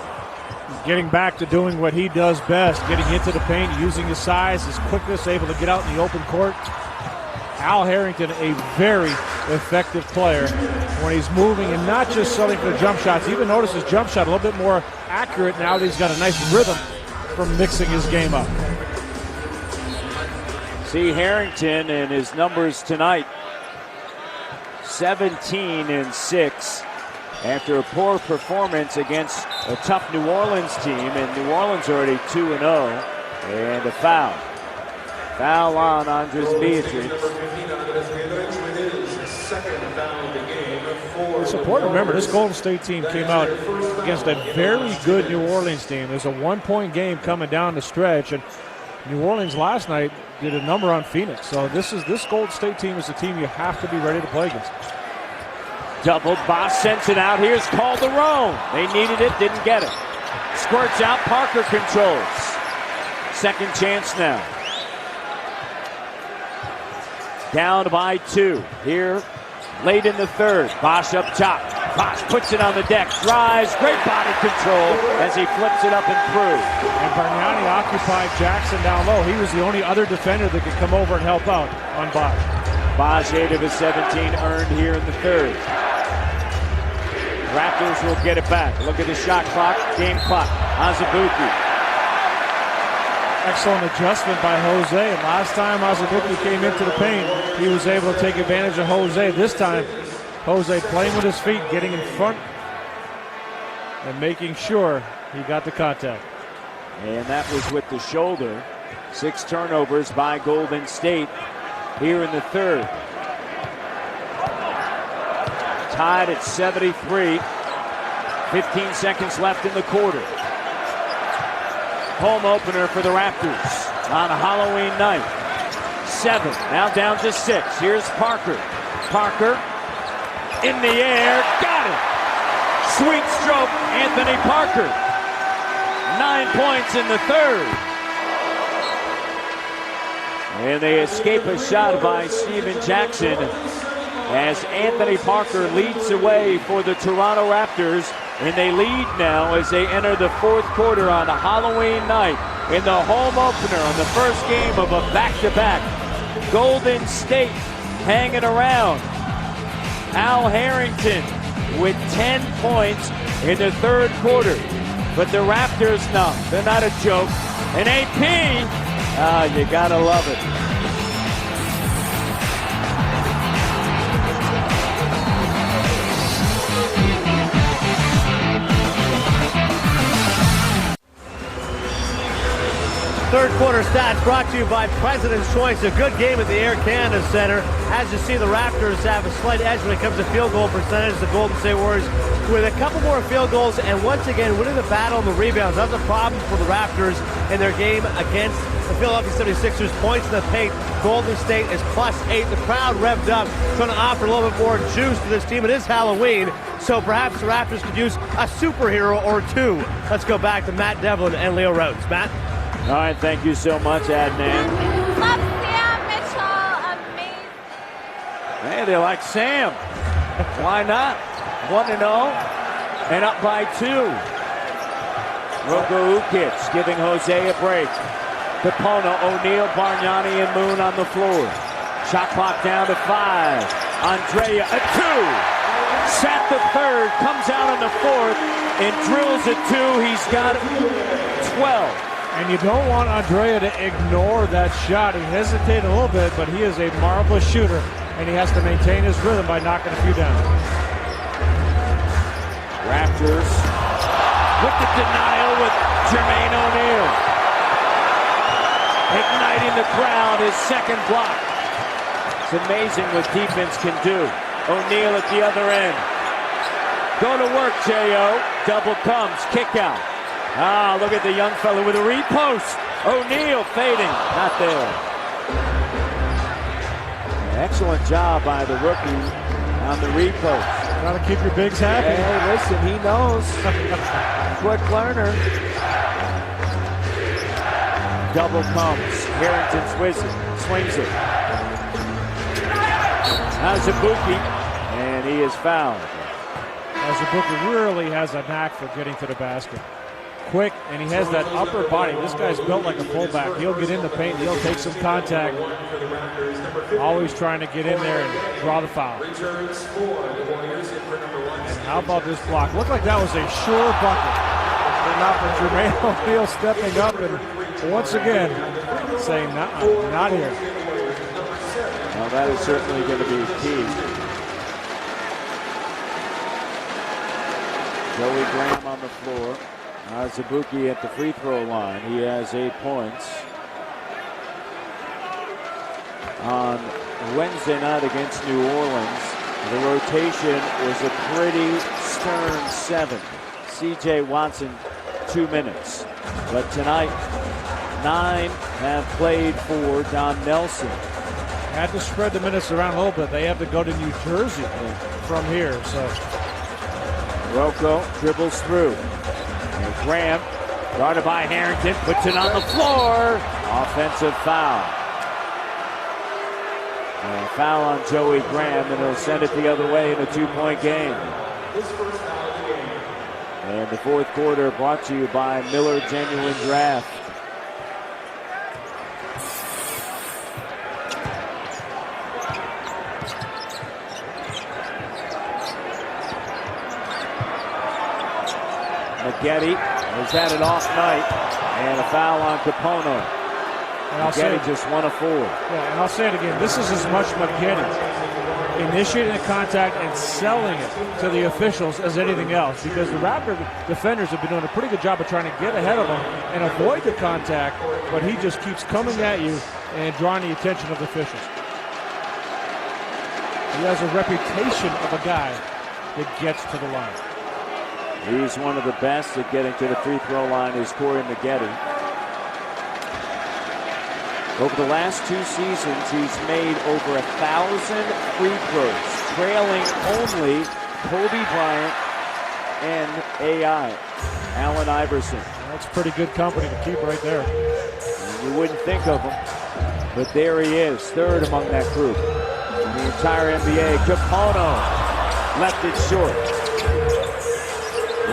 Getting back to doing what he does best, getting into the paint, using his size, his quickness, able to get out in the open court. Al Harrington, a very effective player when he's moving and not just selling for jump shots. Even notice his jump shot a little bit more accurate now that he's got a nice rhythm from mixing his game up. See Harrington and his numbers tonight. 17 and 6 after a poor performance against a tough New Orleans team, and New Orleans already 2-0, and a foul. Foul on Andres Biedrins. It's important to remember this Golden State team came out against a very good New Orleans team. There's a 1-point game coming down the stretch, and New Orleans last night did a number on Phoenix. So this Golden State team is a team you have to be ready to play against. Doubled, Bosch sends it out. Here's Calderon. They needed it, didn't get it. Squirts out, Parker controls. Second chance now. Down by 2 here late in the third. Bosch up top. Bosch puts it on the deck. Drives. Great body control as he flips it up and through. And Bargnani occupied Jackson down low. He was the only other defender that could come over and help out on Bosch. Bosch 8 of his 17 earned here in the third. Raptors will get it back. Look at the shot clock, game clock. Azubuike. Excellent adjustment by Jose. And last time Azubuike came into the paint, he was able to take advantage of Jose. This time, Jose playing with his feet, getting in front, and making sure he got the contact. And that was with the shoulder. 6 turnovers by Golden State here in the third. Tied at 73. 15 seconds left in the quarter. Home opener for the Raptors on a Halloween night. 7, now down to 6. Here's Parker. Parker in the air, got it. Sweet stroke, Anthony Parker. 9 points in the third. And they escape a shot by Steven Jackson as Anthony Parker leads the way for the Toronto Raptors. And they lead now as they enter the fourth quarter on a Halloween night in the home opener on the first game of a back-to-back. Golden State hanging around. Al Harrington with 10 points in the third quarter. But the Raptors, no, they're not a joke. And AP, you gotta love it. Third quarter stats brought to you by President's Choice. A good game at the Air Canada Center. As you see, the Raptors have a slight edge when it comes to field goal percentage. The Golden State Warriors with a couple more field goals and once again winning the battle on the rebounds. That was a problem for the Raptors in their game against the Philadelphia 76ers. Points in the paint. Golden State is +8. The crowd revved up, trying to offer a little bit more juice to this team. It is Halloween, so perhaps the Raptors could use a superhero or two. Let's go back to Matt Devlin and Leo Rhodes. Matt? All right, thank you so much, Adnan. Love Sam Mitchell, amazing. Hey, they like Sam. Why not? 1-0 and up by 2. Roko Ukic giving Jose a break. Capona, O'Neal, Bargnani, and Moon on the floor. Shot clock down to 5. Andrea, a 2. Sat the third, comes out on the fourth, and drills a 2. He's got 12. And you don't want Andrea to ignore that shot. He hesitated a little bit, but he is a marvelous shooter, and he has to maintain his rhythm by knocking a few down. Raptors with the denial with Jermaine O'Neal. Igniting the crowd, his second block. It's amazing what defense can do. O'Neal at the other end. Go to work, J.O. Double comes, kick out. Ah, look at the young fellow with a repost. O'Neal fading, not there. Excellent job by the rookie on the repost. Gotta keep your bigs happy. Hey, listen, he knows. Quick learner. Double comes. Harrington swings it. Azubuike, and he is fouled. Azubuike really has a knack for getting to the basket. Quick, and he has that upper body. This guy's built like a fullback. He'll get in the paint, he'll take some contact. Always trying to get in there and draw the foul. And how about this block? Looked like that was a sure bucket. But not for Jermaine O'Neal stepping up and once again saying, not here. Well, that is certainly going to be key. Joey Graham on the floor. Azubuike at the free throw line. He has 8 points. On Wednesday night against New Orleans, the rotation was a pretty stern 7. C.J. Watson, 2 minutes. But tonight, 9 have played for Don Nelson. Had to spread the minutes around a little bit. They have to go to New Jersey from here. So Rocco dribbles through. And Graham, guarded by Harrington, puts it on the floor. Offensive foul. And a foul on Joey Graham, and he'll send it the other way in a 2-point game. And the fourth quarter brought to you by Miller Genuine Draft. Getty has had an off night, and a foul on Capono. Getty just 1 of 4. Yeah, and I'll say it again. This is as much McGetty initiating the contact and selling it to the officials as anything else, because the Raptor defenders have been doing a pretty good job of trying to get ahead of him and avoid the contact, but he just keeps coming at you and drawing the attention of the officials. He has a reputation of a guy that gets to the line. He's one of the best at getting to the free throw line is Corey Maggette. Over the last 2 seasons, he's made over 1,000 free throws, trailing only Kobe Bryant and AI, Allen Iverson. That's pretty good company to keep right there. And you wouldn't think of him, but there he is, third among that group. In the entire NBA, Capono left it short.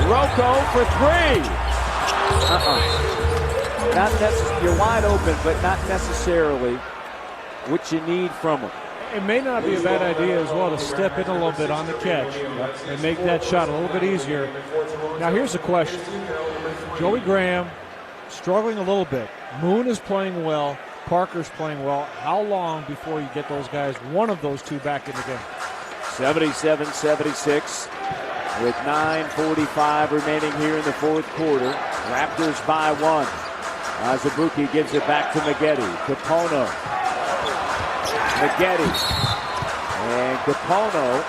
Rocco for 3. You're wide open, but not necessarily what you need from him. It may not be a bad idea as well to step in a little bit on the catch and make that shot a little bit easier. Now here's the question. Joey Graham struggling a little bit. Moon is playing well. Parker's playing well. How long before you get those guys, one of those two, back in the game? 77-76. With 9:45 remaining here in the fourth quarter. Raptors by 1. Azubuike gives it back to Maggette. Capono. Maggette. And Capono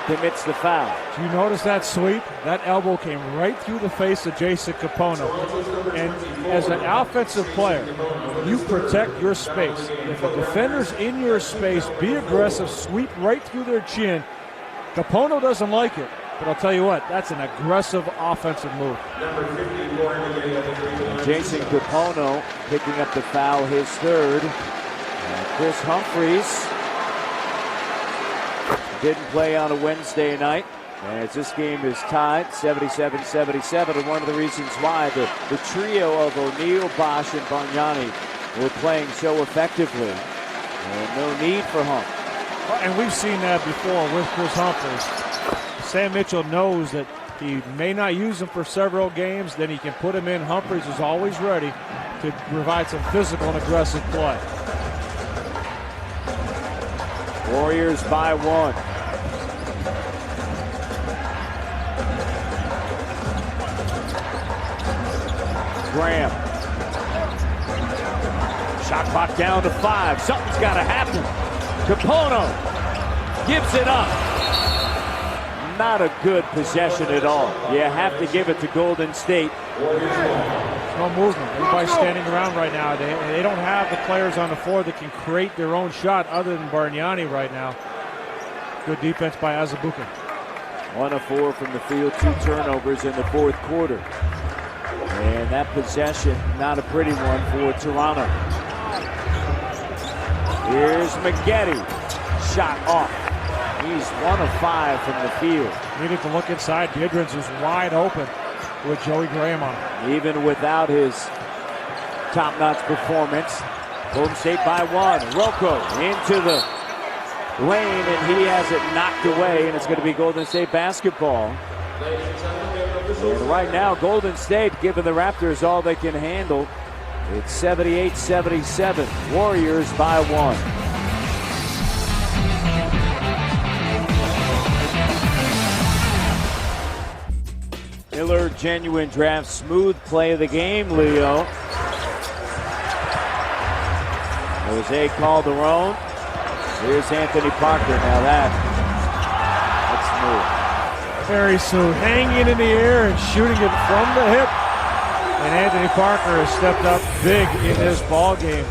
commits the foul. Do you notice that sweep? That elbow came right through the face of Jason Capono. And as an offensive player, you protect your space. If a defender's in your space, be aggressive, sweep right through their chin. Capono doesn't like it, but I'll tell you what, that's an aggressive offensive move. Jason Capono picking up the foul, his third. And Chris Humphries didn't play on a Wednesday night, as this game is tied 77-77, and one of the reasons why the trio of O'Neal, Bosch, and Bargnani were playing so effectively. And no need for Hump. And we've seen that before with Chris Humphries. Sam Mitchell knows that he may not use him for several games, then he can put him in. Humphries is always ready to provide some physical and aggressive play. Warriors by one. Graham. Shot clock down to 5. Something's got to happen. Capono gives it up. Not a good possession at all. You have to give it to Golden State. No movement. Everybody's standing around right now. They don't have the players on the floor that can create their own shot other than Bargnani right now. Good defense by Azubuike. 1 of 4 from the field, 2 turnovers in the fourth quarter. And that possession, not a pretty one for Toronto. Here's Maggette. Shot off. He's 1 of 5 from the field. Needed to look inside. Biedrins is wide open with Joey Graham on him. Even without his top-notch performance, Golden State by 1. Rocco into the lane, and he has it knocked away, and it's going to be Golden State basketball. And right now, Golden State giving the Raptors all they can handle. It's 78-77. Warriors by 1. Miller Genuine Draft, smooth play of the game, Leo. Jose Calderon. Here's Anthony Parker. Now that's smooth. Very smooth. Hanging in the air and shooting it from the hip. And Anthony Parker has stepped up big in this ball game.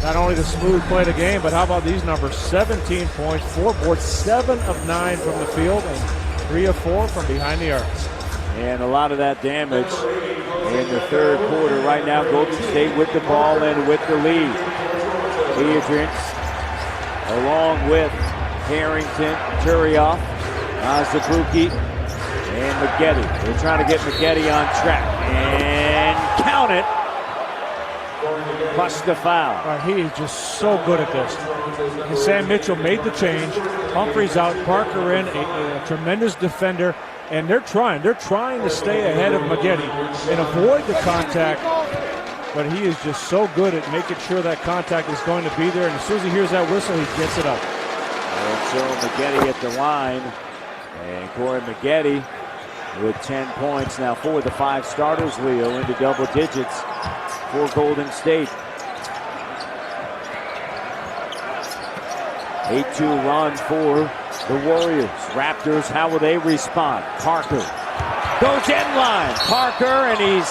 Not only the smooth play of the game, but how about these numbers? 17 points, 4 boards, 7 of 9 from the field, and 3 of 4 from behind the arc. And a lot of that damage in the third quarter. Right now, Golden State with the ball and with the lead. Biedrins, along with Harrington, Turioff, Azubuike, and Maggette. They're trying to get Maggette on track. And count it. Plus the foul. He is just so good at this. And Sam Mitchell made the change. Humphries out, Parker in, a tremendous defender. And they're trying to stay ahead of Maggette and avoid the contact. But he is just so good at making sure that contact is going to be there. And as soon as he hears that whistle, he gets it up. And so Maggette at the line. And Corey Maggette with 10 points. Now 4 of the 5 starters, Leo, into double digits for Golden State. 8-2 run for the Warriors. Raptors, how will they respond? Parker goes end line. Parker, and he's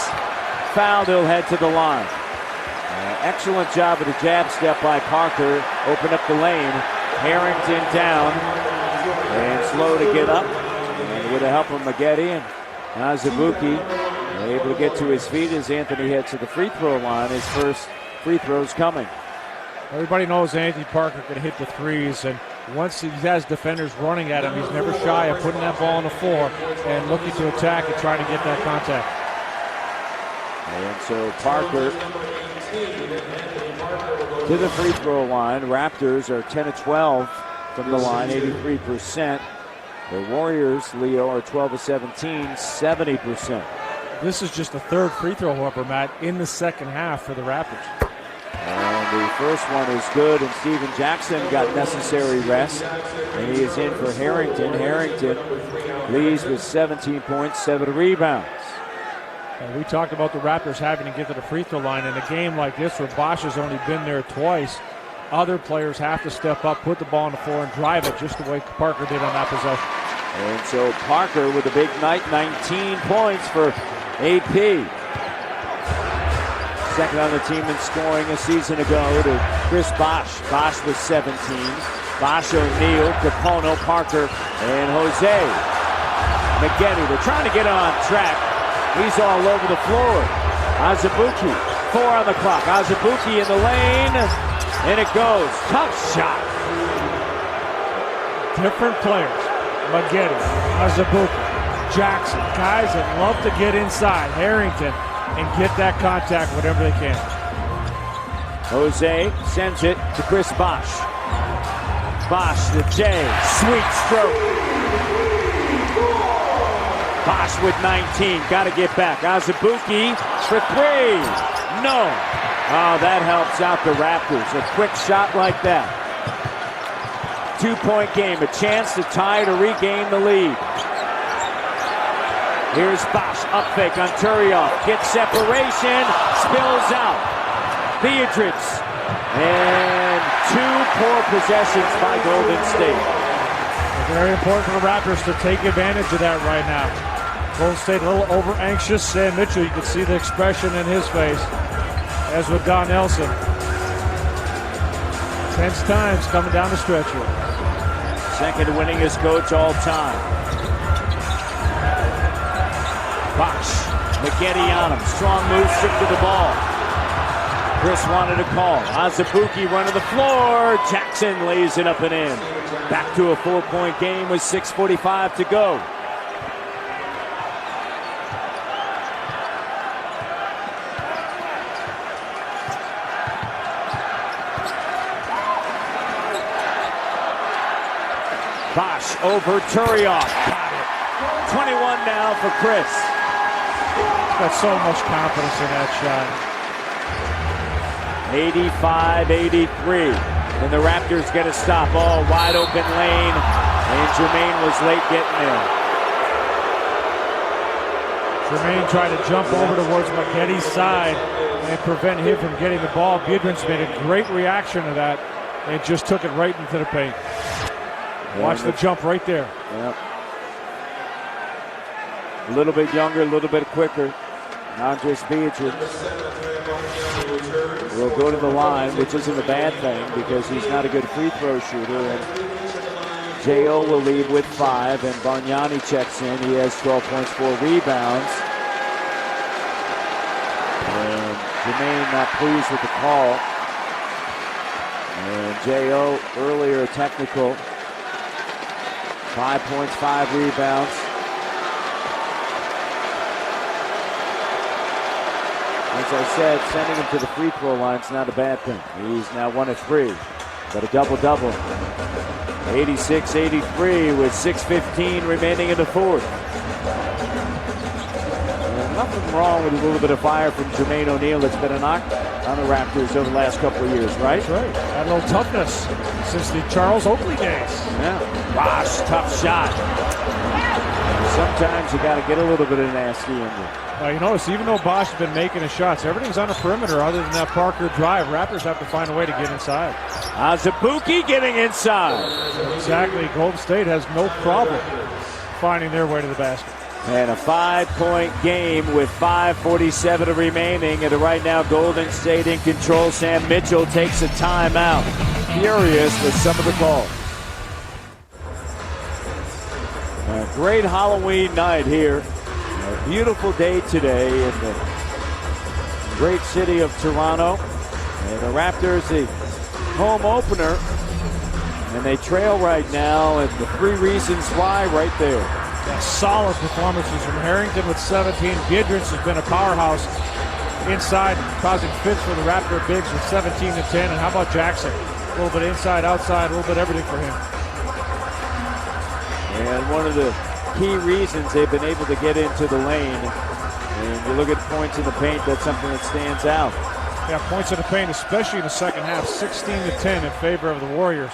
fouled. He'll head to the line. Excellent job of the jab step by Parker. Open up the lane. Harrington down. And slow to get up. And with the help of Maggette and Azubuike, able to get to his feet as Anthony heads to the free throw line. His first free throw's coming. Everybody knows Anthony Parker can hit the threes, and once he has defenders running at him, he's never shy of putting that ball on the floor and looking to attack and trying to get that contact. And so Parker to the free throw line. Raptors are 10 of 12 from the line, 83%. The Warriors, Leo, are 12 of 17, 70%. This is just the third free throw, however, Matt, in the second half for the Raptors. And the first one is good, and Steven Jackson got necessary rest. And he is in for Harrington. Harrington leads with 17 points, 7 rebounds. We talked about the Raptors having to get to the free throw line in a game like this where Bosch has only been there twice. Other players have to step up, put the ball on the floor, and drive it just the way Parker did on that possession. And so Parker with a big night, 19 points for AP. Second on the team in scoring a season ago to Chris Bosch. Bosch was 17. Bosch, O'Neal, Capono, Parker, and Jose Maggette. They're trying to get on track. He's all over the floor. Azubuike, 4 on the clock. Azubuike in the lane, and it goes. Tough shot. Different players. Maggette, Azubuike, Jackson, guys that love to get inside. Harrington, and get that contact whenever they can. Jose sends it to Chris Bosch. Bosch to Jay. Sweet stroke. Bosch with 19. Got to get back. Azubuike for 3. No. Oh, that helps out the Raptors. A quick shot like that. 2-point game. A chance to tie to regain the lead. Here's Bosch. Up fake on Turioff. Gets separation. Spills out. Beatrice. And 2 poor possessions by Golden State. Very important for the Raptors to take advantage of that right now. Golden State a little over anxious. Sam Mitchell, you can see the expression in his face, as with Don Nelson. Tense times coming down the stretch here. Second winningest coach all time. Bosch, Maggette on him. Strong move, stick to the ball. Chris wanted a call. Azubuike running the floor. Jackson lays it up and in. Back to a 4-point game with 6:45 to go. Bosch over Turioff. Got it. 21 now for Chris. He's got so much confidence in that shot. 85-83. And the Raptors get a stop. All wide open lane. And Jermaine was late getting there. Jermaine tried to jump over towards Maggette's side and prevent him from getting the ball. Biedrins made a great reaction to that and just took it right into the paint. Watch the jump right there. Yep. A little bit younger, a little bit quicker. Andres Beatrice will go to the line, which isn't a bad thing because he's not a good free throw shooter. And J.O. will lead with 5, and Bargnani checks in. He has 12 points, 4 rebounds. And Jermaine not pleased with the call. And J.O. earlier technical. 5 points, 5 rebounds. As I said, sending him to the free throw line is not a bad thing. He's now 1 of 3. Got a double-double. 86-83 with 6:15 remaining in the fourth. And nothing wrong with a little bit of fire from Jermaine O'Neal that's been a knock on the Raptors over the last couple of years, right? That's right. Had a little toughness since the Charles Oakley days. Yeah. Bosch, tough shot. Sometimes you got to get a little bit of nasty in there. You notice, even though Bosch has been making his shots, everything's on the perimeter other than that Parker drive. Raptors have to find a way to get inside. Azubuike getting inside. Exactly. Golden State has no problem finding their way to the basket. And a 5-point game with 5:47 remaining. And right now, Golden State in control. Sam Mitchell takes a timeout. Furious with some of the calls. A great Halloween night here. A beautiful day today in the great city of Toronto. And the Raptors, the home opener. And they trail right now, and the 3 reasons why right there. Yeah, solid performances from Harrington with 17. Biedrins has been a powerhouse inside, causing fits for the Raptor bigs with 17 and 10. And how about Jackson? A little bit inside, outside, a little bit everything for him. And one of the key reasons they've been able to get into the lane. And you look at points in the paint, that's something that stands out. Yeah, points in the paint, especially in the second half, 16 to 10 in favor of the Warriors.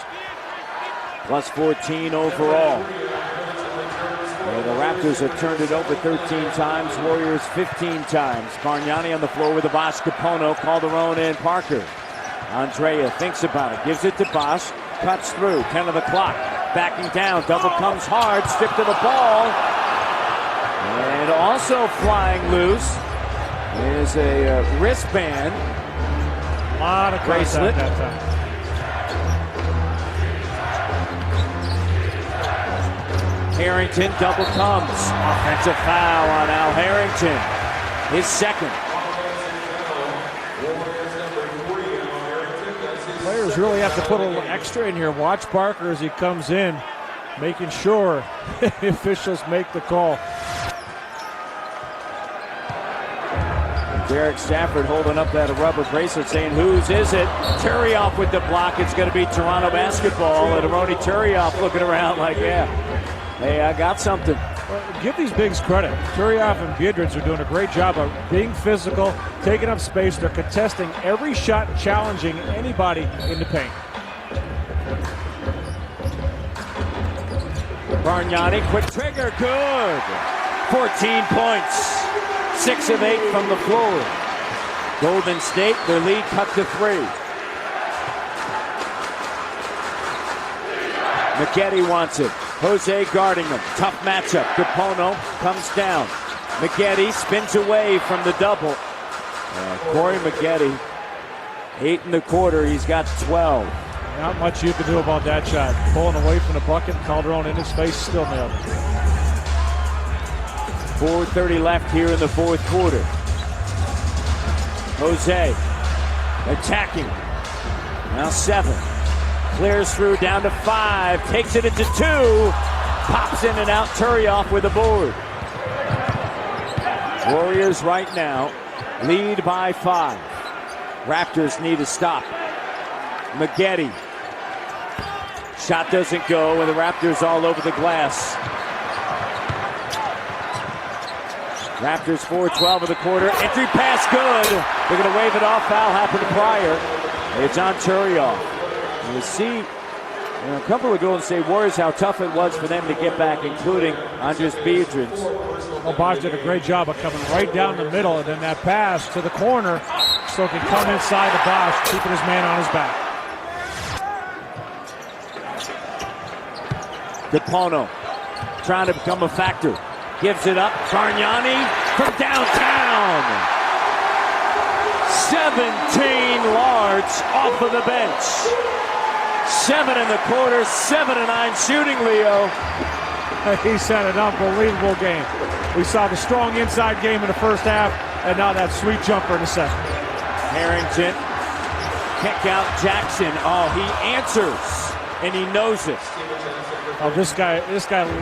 Plus 14 overall. And the Raptors have turned it over 13 times, Warriors 15 times. Bargnani on the floor with the Bosch, Capono, Calderon, and Parker. Andrea thinks about it, gives it to Bosch, cuts through, 10 of the clock, backing down, double comes hard, stripped of the ball. And also flying loose is a wristband. A lot of bracelet. that time. Harrington double comes. Offensive foul on Al Harrington. His second. Players really have to put a little extra in here. Watch Parker as he comes in, making sure the officials make the call. Derek Stafford holding up that rubber bracelet saying, whose is it? Turioff with the block. It's going to be Toronto basketball. And Aroni Turioff looking around like, yeah, hey, I got something. Well, give these bigs credit. Turioff and Biedrins are doing a great job of being physical, taking up space. They're contesting every shot, challenging anybody in the paint. Bargnani, quick trigger, good. 14 points. 6 of 8 from the floor. Golden State, their lead cut to 3. McGetty wants it. Jose guarding him. Tough matchup. Capono comes down. McGetty spins away from the double. Corey McGetty, 8 in the quarter. He's got 12. Not much you can do about that shot. Pulling away from the bucket, Calderon in his face, still nailed it. 4:30 left here in the fourth quarter. Jose attacking. Now 7. Clears through down to 5. Takes it into 2. Pops in and out. Turioff with the board. Warriors right now lead by 5. Raptors need to stop. McGetty. Shot doesn't go, and the Raptors all over the glass. Raptors 4-12 of the quarter. Entry pass good. They're going to wave it off. Foul happened prior. It's on Turioff. You see a couple of Golden State Warriors how tough it was for them to get back, including Andres Biedrins. Well, Bosch did a great job of coming right down the middle, and then that pass to the corner so it can come inside the Bosch, keeping his man on his back. Capono trying to become a factor. Gives it up. Bargnani from downtown. 17 large off of the bench. 7 in the quarter, 7-9 shooting, Leo. He's had an unbelievable game. We saw the strong inside game in the first half, and now that sweet jumper in the second. Harrington, kick out Jackson. Oh, he answers, and he knows it. Oh, this guy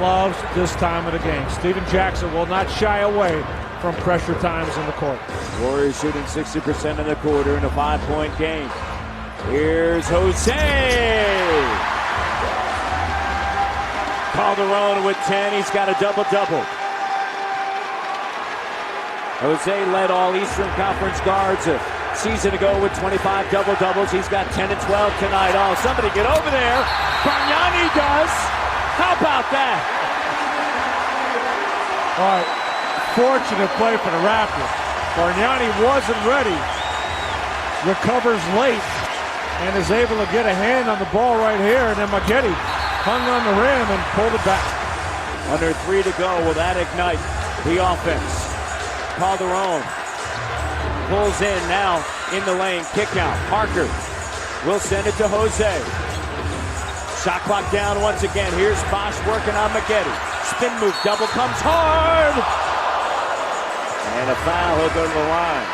loves this time of the game. Steven Jackson will not shy away from pressure times in the court. Warriors shooting 60% in the quarter in a 5-point game. Here's Jose. Calderon with 10. He's got a double-double. Jose led all Eastern Conference guards a season ago with 25 double-doubles. He's got 10 and 12 tonight. Oh, somebody get over there. Bargnani does. How about that? All right, fortunate play for the Raptors. Bargnani wasn't ready. Recovers late and is able to get a hand on the ball right here. And then McGetty hung on the rim and pulled it back. Under 3 to go. Will that ignite the offense? Calderon pulls in now in the lane. Kick out. Parker will send it to Jose. Shot clock down once again. Here's Bosch working on McGetty. Spin move, double comes hard. And a foul, he'll go to the line.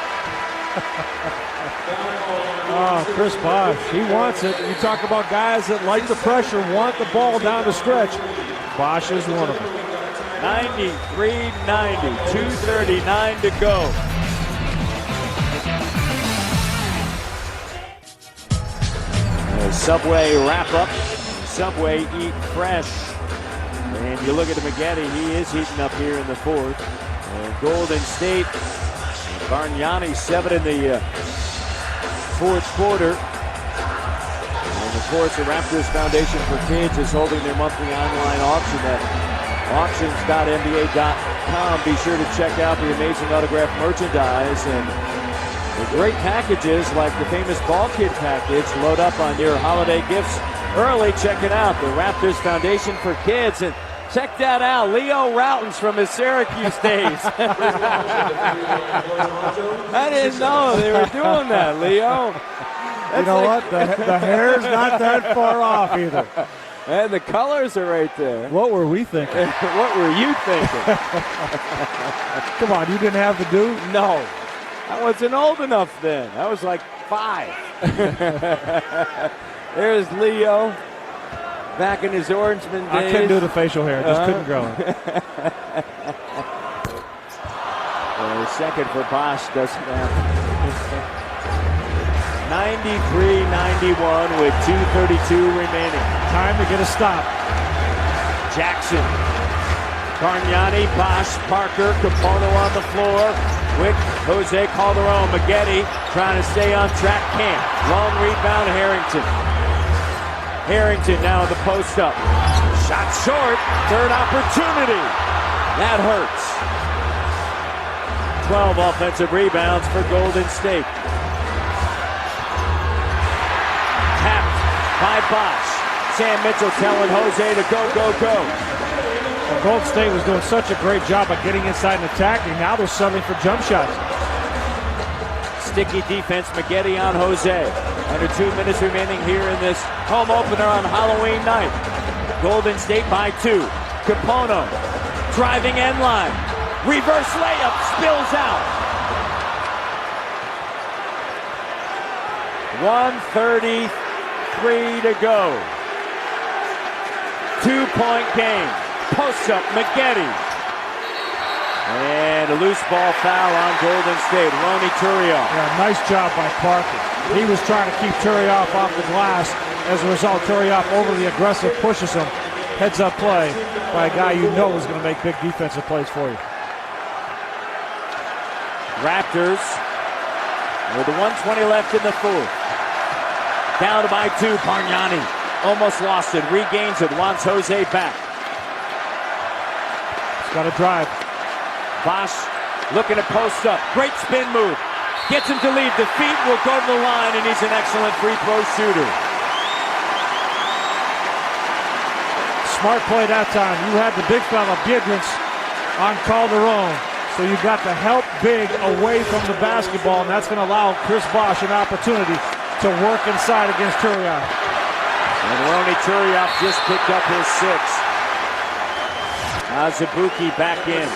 Oh, Chris Bosch, he wants it. You talk about guys that like the pressure, want the ball down the stretch. Bosch is one of them. 93-90, 2:39 to go. Subway wrap-up. Subway eat fresh. And you look at McGetty, he is heating up here in the fourth. And Golden State, Bargnani 7 in the fourth quarter. And of course, the Raptors Foundation for Kids is holding their monthly online auction that Auctions.nba.com. Be sure to check out the amazing autographed merchandise and the great packages like the famous Ball Kid package. Load up on your holiday gifts early. Check it out. The Raptors Foundation for Kids. And check that out. Leo Routens from his Syracuse days. I didn't know they were doing that, Leo. You know what? The hair's not that far off either. And the colors are right there. What were we thinking? What were you thinking? Come on, you didn't have to do? No. I wasn't old enough then. I was like 5. There's Leo. Back in his Orangeman days. I couldn't do the facial hair. Just couldn't grow it. Second for Bosch doesn't have 93-91 with 2:32 remaining. Time to get a stop. Jackson, Bargnani, Bosch, Parker, Capono on the floor. With Jose Calderon, Maggette trying to stay on track. Can't. Long rebound, Harrington. Harrington now in the post up. Shot short. Third opportunity. That hurts. 12 offensive rebounds for Golden State. Tapped by Bosch. Sam Mitchell telling Jose to go, go, go. Well, Golden State was doing such a great job of getting inside and attacking. Now they're settling for jump shots. Sticky defense, Maggette on Jose. Under 2 minutes remaining here in this home opener on Halloween night. Golden State by 2. Capono driving end line. Reverse layup spills out. 1:33 to go. 2-point game. Post up, Maggette. And a loose ball foul on Golden State. Ronny Turioff. Yeah, nice job by Parker. He was trying to keep Turioff off the glass. As a result, Turioff overly aggressive pushes him. Heads up play by a guy you know is going to make big defensive plays for you. Raptors with the 1:20 left in the fourth. Down by 2, Bargnani. Almost lost it, regains it, wants Jose back. He's got to drive. Bosch looking to post up. Great spin move. Gets him to lead. The feet will go to the line, and he's an excellent free throw shooter. Smart play that time. You had the big fella, Gidrins, on Calderon. So you got the help big away from the basketball, and that's going to allow Chris Bosch an opportunity to work inside against Turioff. And Ronny Turioff just picked up his 6th. Azubuike back in.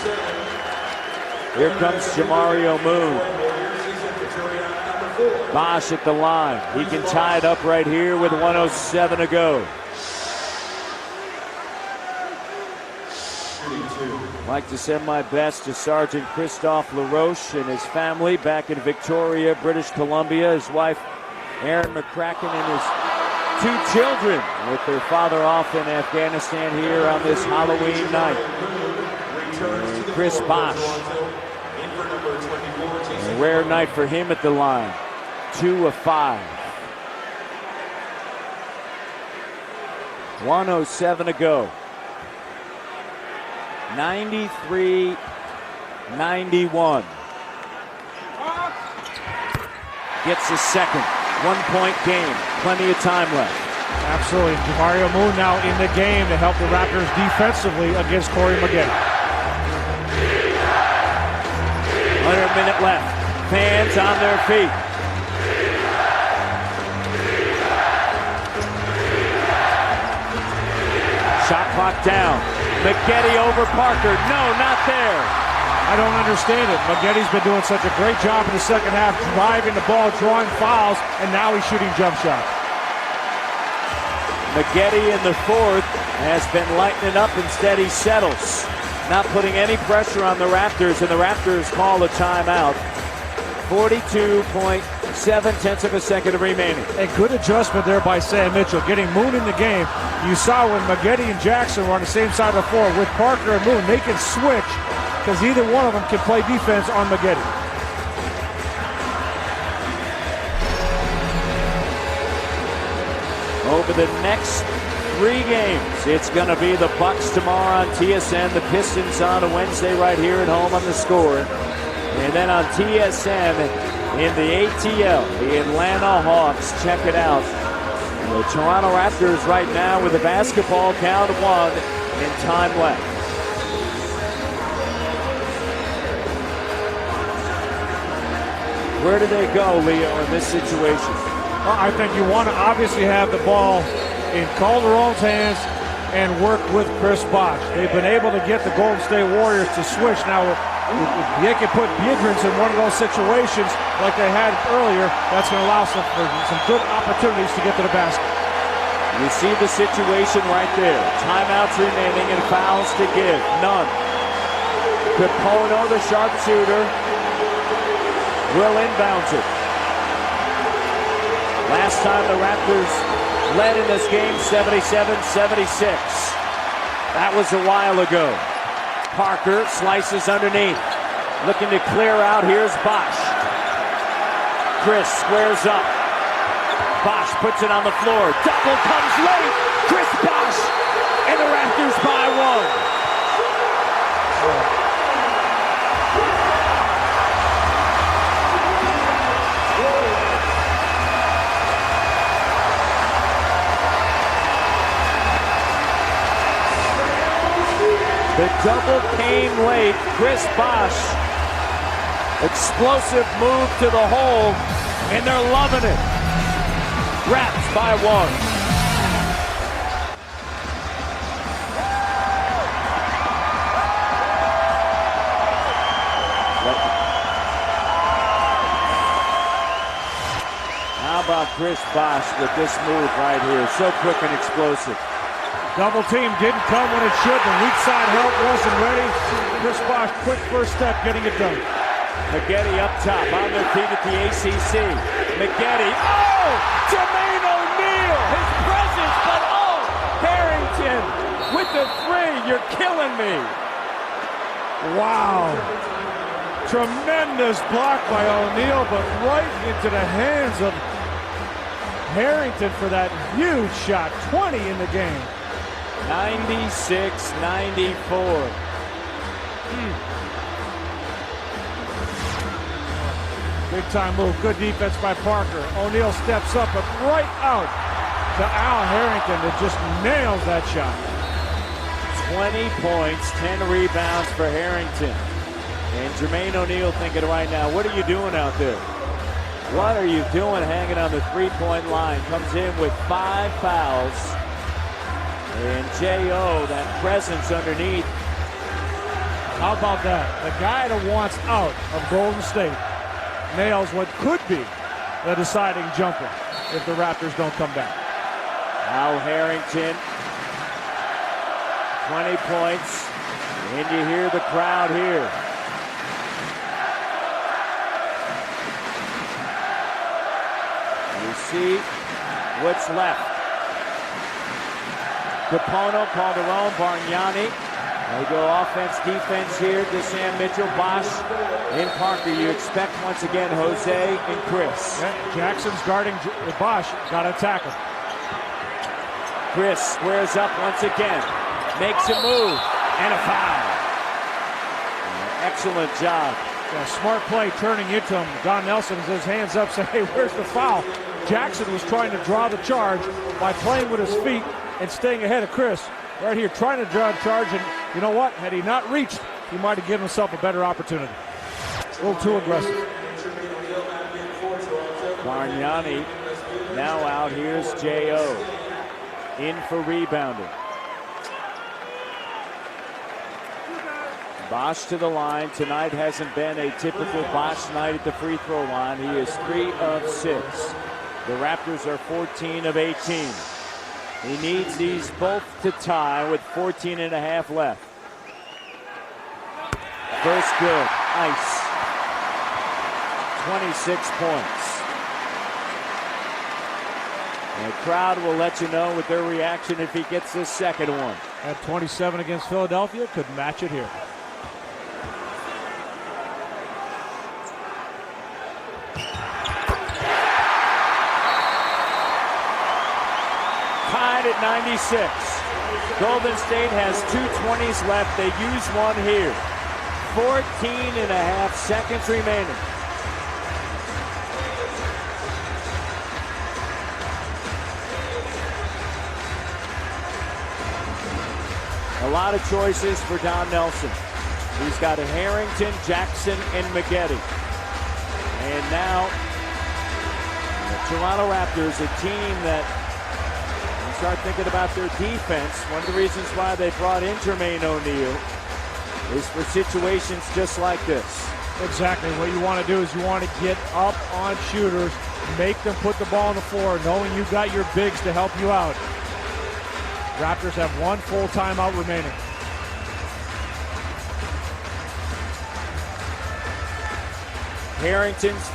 Here comes Jamario Moon. Bosch at the line. He can tie it up right here with 1:07 to go. I'd like to send my best to Sergeant Christophe LaRoche and his family back in Victoria, British Columbia. His wife, Aaron McCracken, and his 2 children with their father off in Afghanistan here on this Halloween night. And Chris Bosch. A rare night for him at the line. 2 of 5. 1:07 to go. 93-91. Gets a second. 1-point game. Plenty of time left. Absolutely. Jamario Moon now in the game to help the Raptors defensively against Corey Maggette. Under a minute left. Fans on their feet. Shot clock down. Maggette over Parker. No, not there. I don't understand it. Maggette's been doing such a great job in the second half, driving the ball, drawing fouls, and now he's shooting jump shots. Maggette in the fourth has been lightening up. Instead, he settles. Not putting any pressure on the Raptors, and the Raptors call a timeout. 42.7 seconds remaining. A good adjustment there by Sam Mitchell, getting Moon in the game. You saw when Maggette and Jackson were on the same side of the floor. With Parker and Moon, they can switch because either one of them can play defense on Maggette. Over the next 3 games. It's going to be the Bucks tomorrow on TSN, the Pistons on a Wednesday right here at home on The Score. And then on TSN in the ATL, the Atlanta Hawks. Check it out. The Toronto Raptors right now with a basketball count of 1 and time left. Where do they go, Leo, in this situation? Well, I think you want to obviously have the ball in Calderon's hands and work with Chris Bosh. They've been able to get the Golden State Warriors to switch. Now, if they can put Biedrins in one of those situations like they had earlier, that's going to allow some good opportunities to get to the basket. You see the situation right there. Timeouts remaining and fouls to give. None. Capono, the sharpshooter, will inbound it. Last time the Raptors led in this game, 77-76. That was a while ago. Parker slices underneath. Looking to clear out. Here's Bosh. Chris squares up. Bosh puts it on the floor. Double comes late. Chris Bosh. And the Raptors by 1. The double came late. Chris Bosh, explosive move to the hole, and they're loving it. Raps by 1. How about Chris Bosh with this move right here? So quick and explosive. Double team didn't come when it should. The weak side help wasn't ready. Chris Bosh, quick first step, getting it done. McGetty up top, on their feet at the ACC. McGetty, oh! Jermaine O'Neal, his presence, but oh! Harrington with the 3, you're killing me. Wow. Tremendous block by O'Neal, but right into the hands of Harrington for that huge shot. 20 in the game. 96-94. Big time move. Good defense by Parker. O'Neal steps up, but right out to Al Harrington that just nails that shot. 20 points, 10 rebounds for Harrington. And Jermaine O'Neal thinking right now, what are you doing out there? What are you doing hanging on the 3-point line? Comes in with 5 fouls. And J.O., that presence underneath. How about that? The guy that wants out of Golden State nails what could be the deciding jumper if the Raptors don't come back. Al Harrington, 20 points, and you hear the crowd here. You see what's left. Capono, Calderon, Bargnani. They go offense, defense here to Sam Mitchell, Bosh, and Parker. You expect once again Jose and Chris. Yeah, Jackson's guarding Bosh. Got to tackle. Chris squares up once again. Makes a move and a foul. Excellent job. Yeah, smart play turning into him. Don Nelson has his hands up saying, hey, where's the foul? Jackson was trying to draw the charge by playing with his feet and staying ahead of Chris. Right here, trying to draw a charge, and you know what? Had he not reached, he might have given himself a better opportunity. A little too aggressive. Bargnani now out. Here's J.O. in for rebounding. Bosh to the line. Tonight hasn't been a typical Bosh night at the free throw line. He is 3 of 6. The Raptors are 14 of 18. He needs these both to tie with 14 and a half left. First good. Ice. 26 points. And the crowd will let you know with their reaction if he gets this second one. At 27 against Philadelphia, could match it here. Tied at at 96. Golden State has 2:20s left. They use one here. 14 and a half seconds remaining. A lot of choices for Don Nelson. He's got a Harrington, Jackson, and Maggette. And now the Toronto Raptors, a team that you start thinking about their defense. One of the reasons why they brought in Jermaine O'Neal is for situations just like this. Exactly. What you want to do is you want to get up on shooters, make them put the ball on the floor, knowing you've got your bigs to help you out. Raptors have one full timeout remaining. Harrington's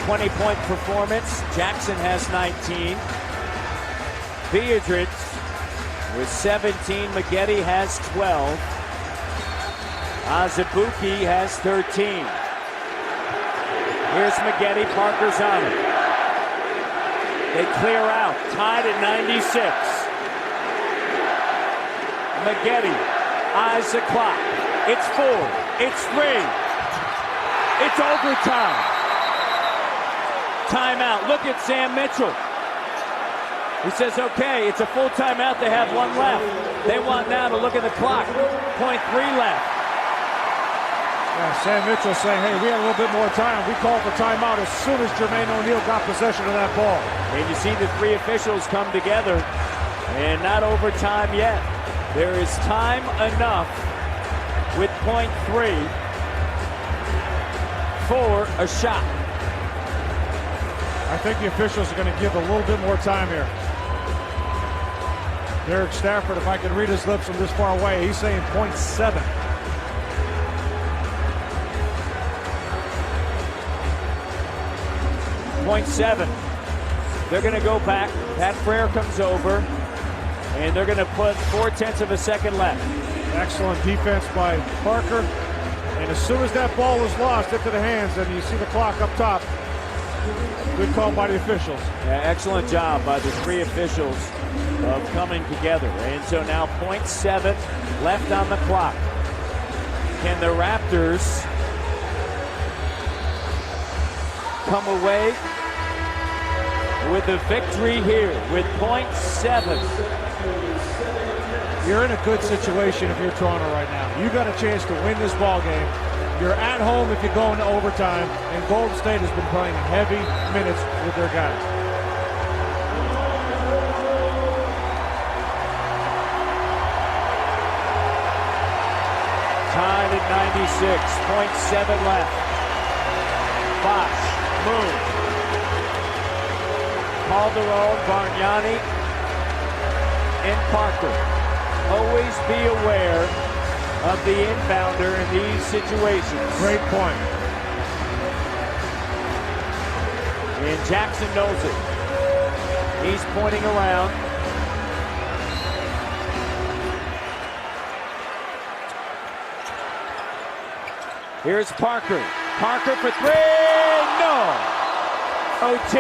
20-point performance. Jackson has 19. Beatrice with 17. Maggette has 12. Azubuike has 13. Here's Maggette. Parker's on it. They clear out. Tied at 96. Maggette eyes the clock. It's 4. It's 3. It's overtime. Timeout. Look at Sam Mitchell. He says, okay, it's a full timeout. They have one left. They want now to look at the clock. 0.3 left. Yeah, Sam Mitchell saying, hey, we had a little bit more time. We called the timeout as soon as Jermaine O'Neal got possession of that ball. And you see the three officials come together, and not overtime yet. There is time enough with 0.3 for a shot. I think the officials are going to give a little bit more time here. Derek Stafford, if I could read his lips from this far away, he's saying 0.7. They're going to go back. Pat Frere comes over, and they're going to put 0.4 of a second left. Excellent defense by Parker. And as soon as that ball was lost into the hands, and you see the clock up top, good call by the officials. Yeah, excellent job by the three officials of coming together. And so now 0.7 left on the clock. Can the Raptors come away with a victory here with 0.7? You're in a good situation if you're Toronto right now. You got a chance to win this ball game. You're at home if you go into overtime, and Golden State has been playing heavy minutes with their guys. Tied at 96, 0.7 left. Bosh, Moon, Calderon, Bargnani, and Parker. Always be aware of the inbounder in these situations. Great point. And Jackson knows it. He's pointing around. Here's Parker. Parker for 3. No. OT.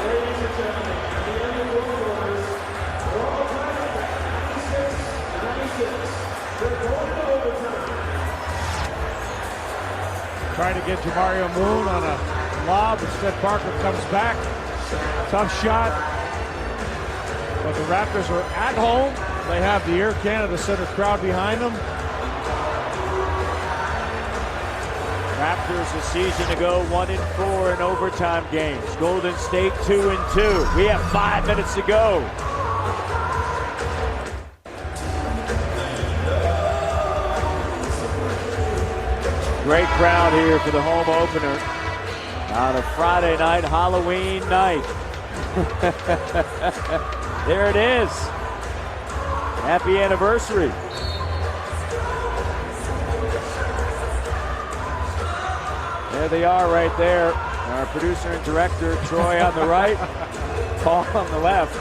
Ladies and gentlemen, at the end of the quarters, we're all tied at 96. We're going to overtime. Trying to get Jamario Moon on a lob. Instead, Parker comes back. Tough shot. But the Raptors are at home. They have the Air Canada Center crowd behind them. Raptors a season ago 1-4 in overtime games. Golden State 2-2. We have 5 minutes to go. Great crowd here for the home opener on a Friday night, Halloween night. There it is. Happy anniversary. There they are right there. Our producer and director, Troy on the right, Paul on the left.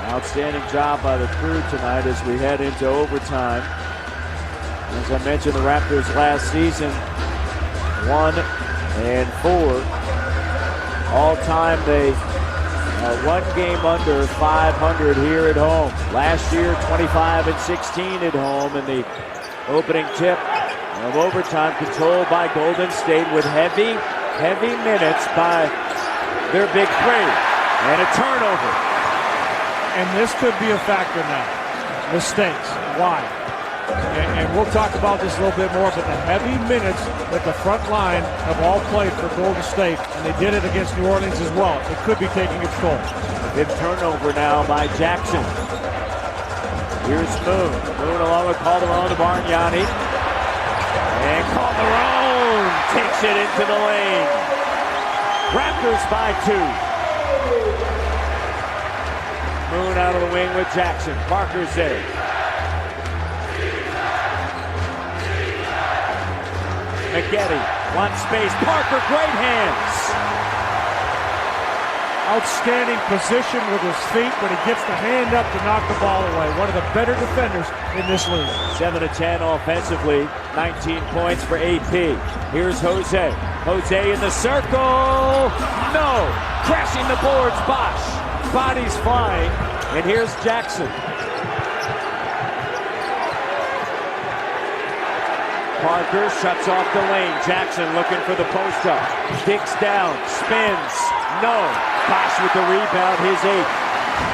Outstanding job by the crew tonight as we head into overtime. As I mentioned, the Raptors last season 1-4. All time they one game under 500 here at home. Last year 25-16 at home in the opening tip of overtime, controlled by Golden State with heavy minutes by their big three and a turnover. And this could be a factor now. Mistakes. Why? And we'll talk about this a little bit more, but the heavy minutes that the front line have all played for Golden State, and they did it against New Orleans as well, it could be taking its toll. Big turnover now by Jackson. Here's Moon. Moon along with Calderon to Bargnani. And Calderon takes it into the lane. Raptors by 2. Moon out of the wing with Jackson. Parker's there. McGetty wants space. Parker, great hands. Outstanding position with his feet when he gets the hand up to knock the ball away. One of the better defenders in this league. 7-10 offensively. 19 points for AP. Here's Jose. Jose in the circle. No. Crashing the boards. Bosh. Bodies flying. And here's Jackson. Parker shuts off the lane. Jackson looking for the post up. Digs down. Spins. No. Bosh with the rebound. His 8th.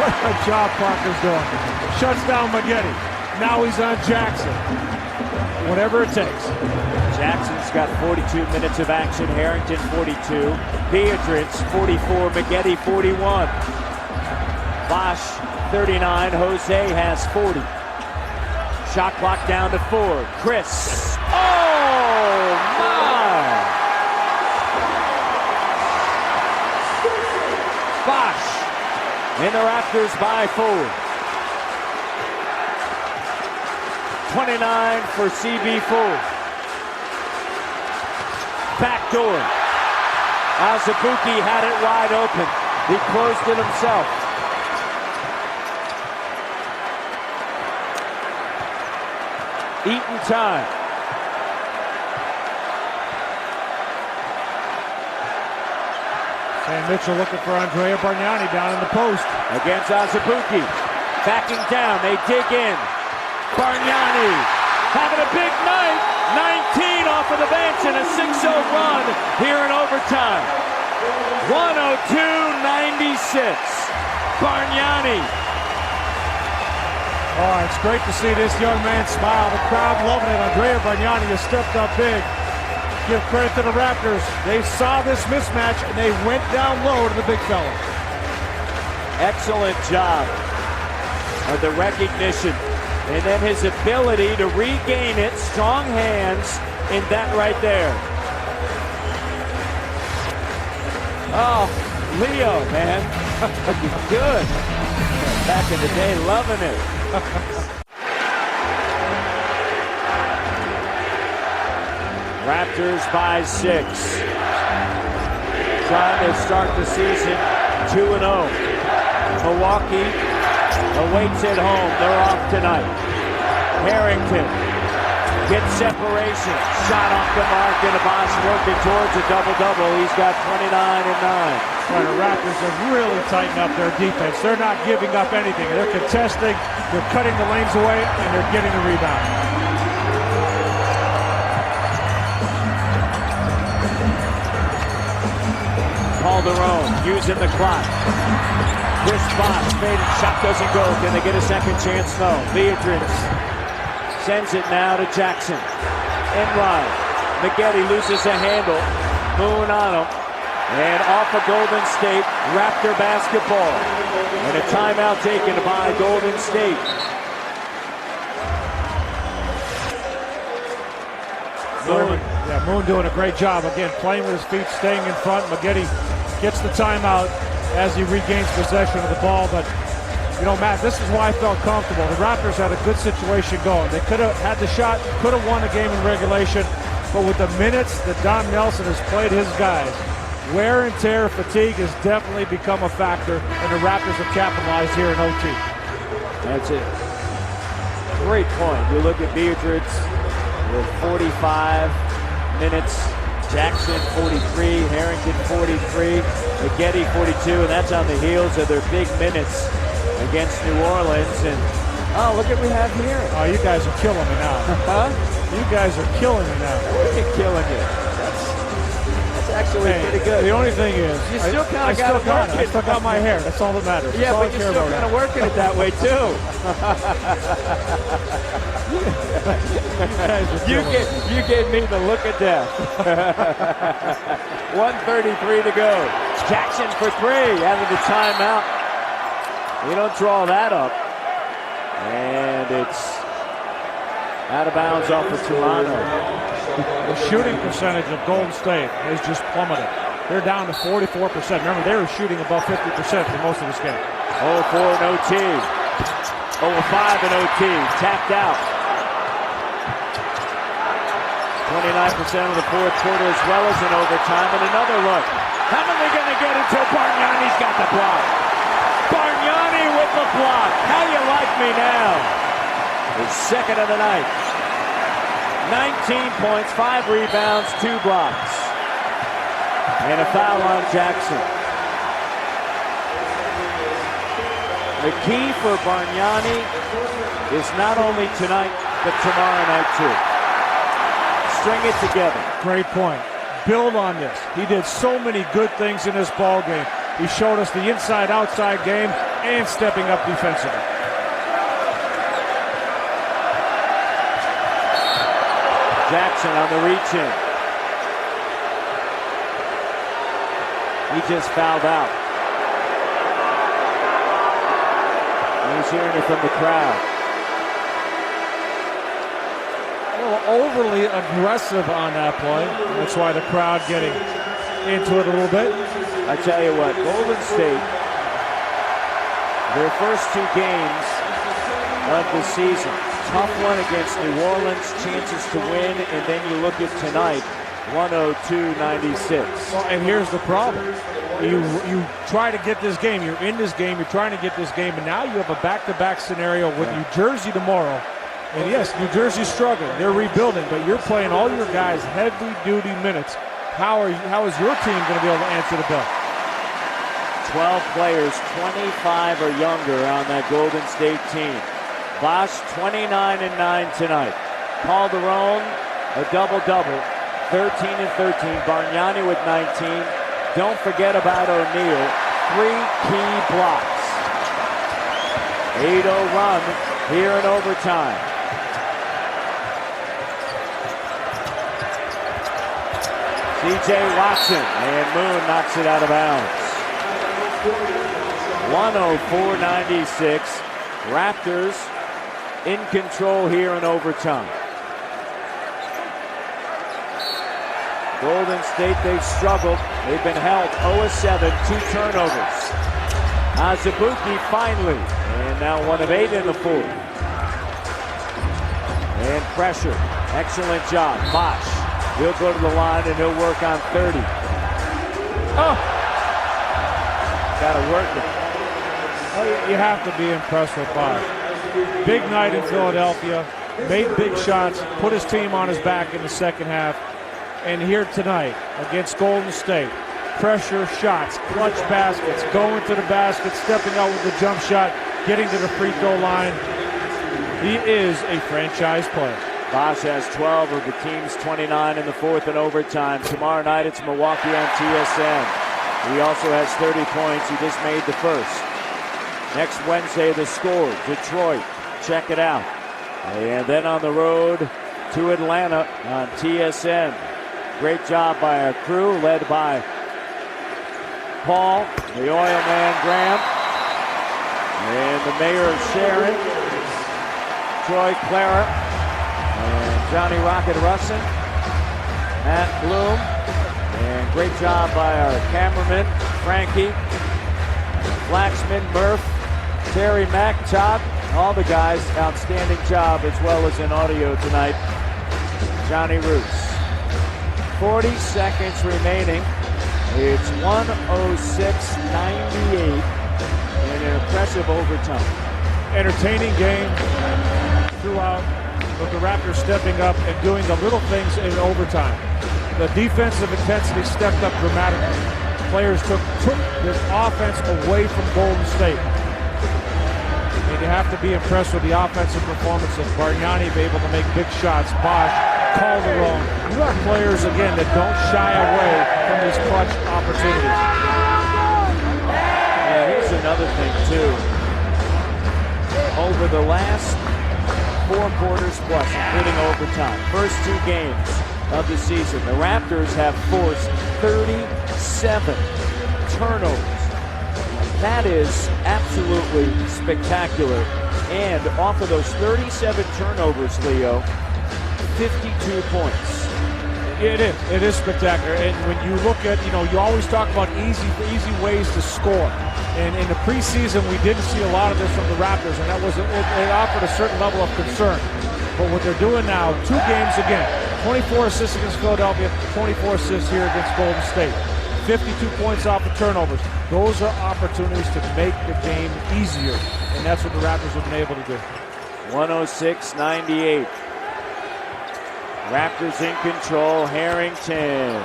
What a job Parker's doing. Shuts down McGetty. Now he's on Jackson. Whatever it takes. Jackson's got 42 minutes of action. Harrington 42. Beatrice 44. McGetty 41. Bosh 39. Jose has 40. Shot clock down to 4. Chris. Oh my! Bosh and the Raptors by 4. 29 for CB4. Backdoor. Azubuike had it wide open. He closed it himself. Eaton time. Sam Mitchell looking for Andrea Bargnani down in the post. Against Azubuike. Backing down. They dig in. Bargnani having a big night. 19 off of the bench and a 6-0 run here in overtime. 102-96. Bargnani. Oh, it's great to see this young man smile. The crowd loving it. Andrea Bargnani has stepped up big. Give credit to the Raptors. They saw this mismatch and they went down low to the big fella. Excellent job of the recognition. And then his ability to regain it. Strong hands in that right there. Oh, Leo, man. Good. Back in the day, loving it. Raptors by 6. Trying to start the season 2-0. Milwaukee awaits at home. They're off tonight. Harrington gets separation. Shot off the mark, and the Bosh working towards a double-double. He's got 29 and 9. Right, the Raptors have really tightened up their defense. They're not giving up anything. They're contesting, they're cutting the lanes away, and they're getting the rebound. Calderon using the clock. Chris Bosh faded. Shot doesn't go. Can they get a second chance? No. Beatrice sends it now to Jackson. Inline. McGetty loses a handle. Moon on him. And off of Golden State, Raptor basketball. And a timeout taken by Golden State. Moon doing a great job. Again, playing with his feet, staying in front. McGetty gets the timeout as he regains possession of the ball. But, you know, Matt, this is why I felt comfortable. The Raptors had a good situation going. They could have had the shot, could have won the game in regulation. But with the minutes that Don Nelson has played his guys, wear and tear, fatigue has definitely become a factor, and the Raptors have capitalized here in OT. That's it. Great point. You look at Beatrice with 45 minutes. Jackson 43, Harrington 43, Maggette 42, and that's on the heels of their big minutes against New Orleans. And oh, look what we have here. Oh, you guys are killing me now. Huh? You guys are killing me now. What are you killing you? That's actually pretty good. The only thing is, you still kind of got it. I still got my hair. That's all that matters. Yeah, but you're still kind of working it that way too. You gave me the look of death. 1:33 to go. Jackson for three out of the timeout. You don't draw that up. And it's out of bounds off of Toronto. The shooting percentage of Golden State has just plummeted. They're down to 44%. Remember, they were shooting above 50% for most of this game. 0-4 in OT. 0-5 in OT. Tapped out. 29% of the fourth quarter as well as in overtime. And another look. How are they going to get until Bargnani's got the block? Bargnani with the block. How you like me now? His second of the night. 19 points, 5 rebounds, 2 blocks. And a foul on Jackson. The key for Bargnani is not only tonight, but tomorrow night too. String it together. Great point. Build on this. He did so many good things in this ball game. He showed us the inside-outside game and stepping up defensively. Jackson on the reach-in. He just fouled out. He's hearing it from the crowd. A little overly aggressive on that play. That's why the crowd getting into it a little bit. I tell you what, Golden State, their first 2 games of the season, tough one against New Orleans, chances to win, and then you look at tonight, 102-96. Well, and here's the problem. You try to get this game. You're in this game. You're trying to get this game. And now you have a back-to-back scenario with New Jersey tomorrow. And yes, New Jersey's struggling. They're rebuilding. But you're playing all your guys heavy-duty minutes. How is your team going to be able to answer the bell? 12 players, 25 or younger on that Golden State team. Bosch, 29 and 9 tonight. Calderon, a double-double, 13 and 13. Bargnani with 19. Don't forget about O'Neal. 3 key blocks. 8-0 run here in overtime. C.J. Watson, and Moon knocks it out of bounds. 104-96. Raptors in control here in overtime. Golden State, they've struggled. They've been held 0-7, 2 turnovers. Azubuike finally, and now 1 of 8 in the fourth. And pressure, excellent job. Bosch, he'll go to the line and he'll work on 30. Oh, gotta work it. Well, you have to be impressed with Bosch. Big night in Philadelphia, made big shots, put his team on his back in the second half. And here tonight against Golden State, pressure shots, clutch baskets, going to the basket, stepping out with the jump shot, getting to the free throw line. He is a franchise player. Bosch has 12 of the team's 29 in the fourth and overtime. Tomorrow night it's Milwaukee on TSN. He also has 30 points. He just made the first. Next Wednesday, the Score, Detroit. Check it out. And then on the road to Atlanta on TSN. Great job by our crew, led by Paul, the oil man Graham, and the mayor of Sharon, Troy Clara, and Johnny Rocket Russin, Matt Bloom, and great job by our cameraman, Frankie, Flaxman, Murph, Terry Mack, Todd, all the guys, outstanding job as well as in audio tonight. Johnny Roos. 40 seconds remaining. It's 106-98 in an impressive overtime. Entertaining game throughout. with the Raptors stepping up and doing the little things in overtime. The defensive intensity stepped up dramatically. Players took this offense away from Golden State. And you have to be impressed with the offensive performance of Bargnani, be able to make big shots. Bosch, Calderon. You have players, again, that don't shy away from these clutch opportunities. Yeah, here's another thing, too. Over the last 4 quarters plus, including overtime, first 2 games of the season, the Raptors have forced 37 turnovers. That is absolutely spectacular. And off of those 37 turnovers, Leo, 52 points. It is. It is spectacular. And when you look at, you always talk about easy ways to score. And in the preseason, we didn't see a lot of this from the Raptors, and it offered a certain level of concern. But what they're doing now, 2 games again, 24 assists against Philadelphia, 24 assists here against Golden State. 52 points off the turnovers. Those are opportunities to make the game easier, and that's what the Raptors have been able to do. 106-98. Raptors in control. Harrington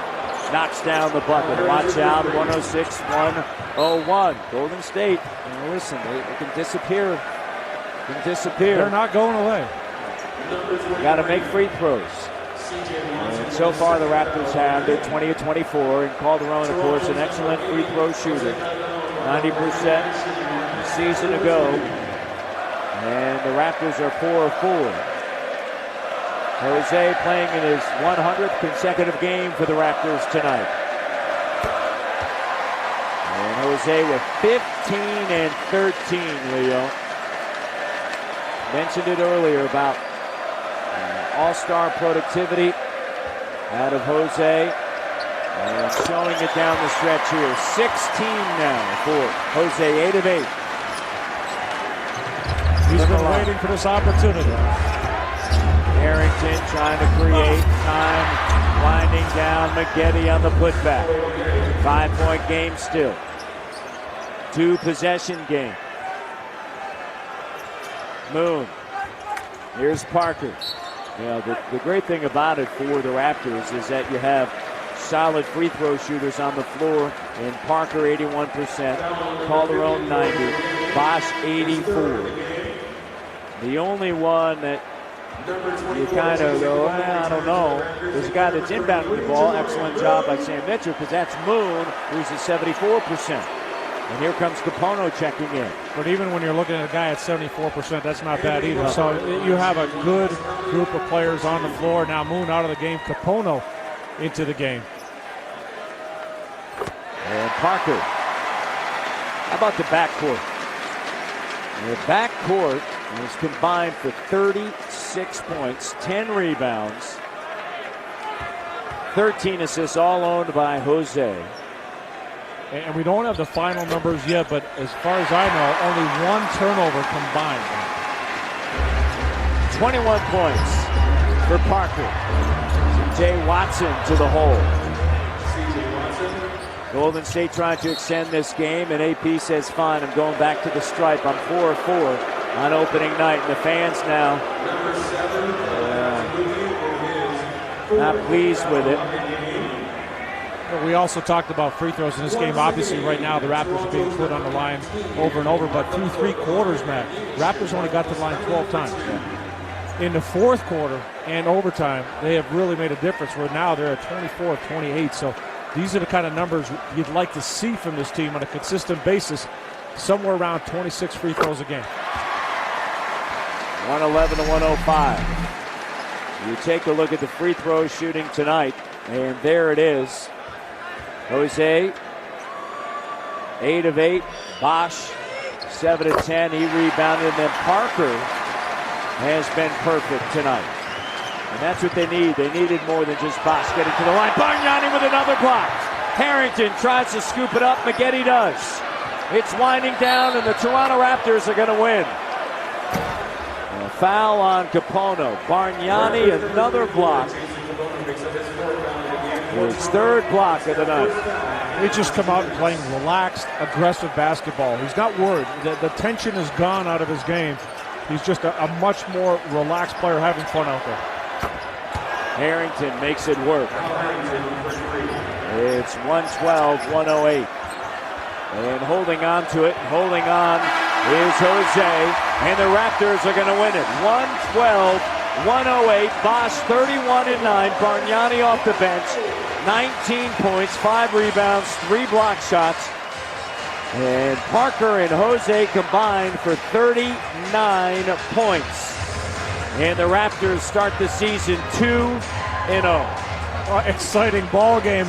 knocks down the bucket. Watch out, 106-101. Golden State, listen, they can disappear. They're not going away. Got to make free throws. And so far, the Raptors have, they're 20 of 24, and Calderon, of course, an excellent free throw shooter. 90% a season ago, and the Raptors are 4 of 4. Jose playing in his 100th consecutive game for the Raptors tonight. And Jose with 15 and 13, Leo. Mentioned it earlier about all-star productivity out of Jose. And showing it down the stretch here. 16 now for Jose, 8 of 8. He's been waiting for this opportunity. Harrington trying to create time, winding down Maggette on the putback. 5-point game still. 2-possession game. Moon. Here's Parker. The great thing about it for the Raptors is that you have solid free throw shooters on the floor. And Parker 81%, Calderon 90, Bosch 84. The only one that you kind of go, I don't know. There's a guy that's inbounding the ball. Excellent job by Sam Mitchell, because that's Moon, who's at 74%. And here comes Capono checking in. But even when you're looking at a guy at 74%, that's not bad either. So you have a good group of players on the floor. Now Moon out of the game, Capono into the game. And Parker. How about the backcourt? The backcourt is combined for 36 points, 10 rebounds, 13 assists, all owned by Jose. And we don't have the final numbers yet, but as far as I know, only 1 turnover combined. 21 points for Parker. Jay Watson to the hole. Golden State trying to extend this game, and AP says, fine, I'm going back to the stripe. I'm 4 of 4 on opening night, and the fans now not pleased with it. We also talked about free throws in this game. Obviously, right now, the Raptors are being put on the line over and over, but through 3 quarters, Matt, Raptors only got to the line 12 times. In the 4th quarter and overtime, they have really made a difference, where now they're at 24 of 28. So these are the kind of numbers you'd like to see from this team on a consistent basis, somewhere around 26 free throws a game. 111 to 105. You take a look at the free throw shooting tonight, and there it is. Jose, 8 of 8. Bosch, 7 of 10. He rebounded. And then Parker has been perfect tonight. And that's what they need. They needed more than just Bosch getting to the line. Bargnani with another block. Harrington tries to scoop it up. Maggette does. It's winding down, and the Toronto Raptors are going to win. And a foul on Capono. Bargnani, another block. His 3rd block of the night. They just come out and playing relaxed, aggressive basketball. He's not worried. The tension is gone out of his game. He's just a much more relaxed player, having fun out there. Harrington makes it work. It's 112-108. And holding on to it, holding on is Jose. And the Raptors are going to win it. 112-108. Bosch 31-9. Bargnani off the bench. 19 points, 5 rebounds, 3 block shots. And Parker and Jose combined for 39 points. And the Raptors start the season 2-0. Exciting ball game.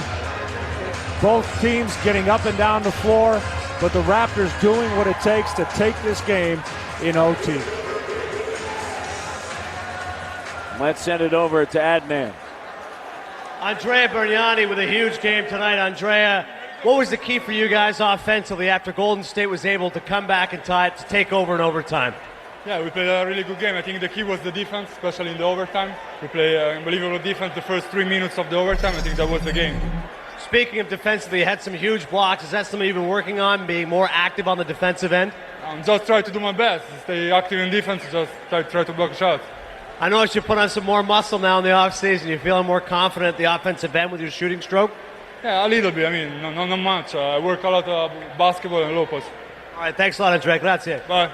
Both teams getting up and down the floor, but the Raptors doing what it takes to take this game in OT. Let's send it over to Adnan. Andrea Bargnani with a huge game tonight. Andrea, what was the key for you guys offensively after Golden State was able to come back and tie it to take over in overtime? Yeah, we played a really good game. I think the key was the defense, especially in the overtime. We played unbelievable defense the first 3 minutes of the overtime. I think that was the game. Speaking of defensively, you had some huge blocks. Is that something you've been working on, being more active on the defensive end? I'm just trying to do my best. Stay active in defense, just try to block shots. I noticed you put on some more muscle now in the offseason. You're feeling more confident at the offensive end with your shooting stroke? Yeah, a little bit. I mean, not much. I work a lot of basketball and low post. All right, thanks a lot, Andrea. Grazie. Bye.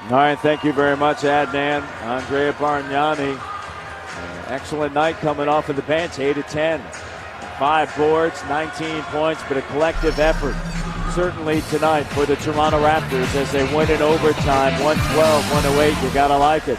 All right, thank you very much, Adnan. Andrea Bargnani. Excellent night coming off of the bench, 8 of 10. 5 boards, 19 points, but a collective effort. Certainly tonight for the Toronto Raptors as they win in overtime, 112-108. You gotta like it.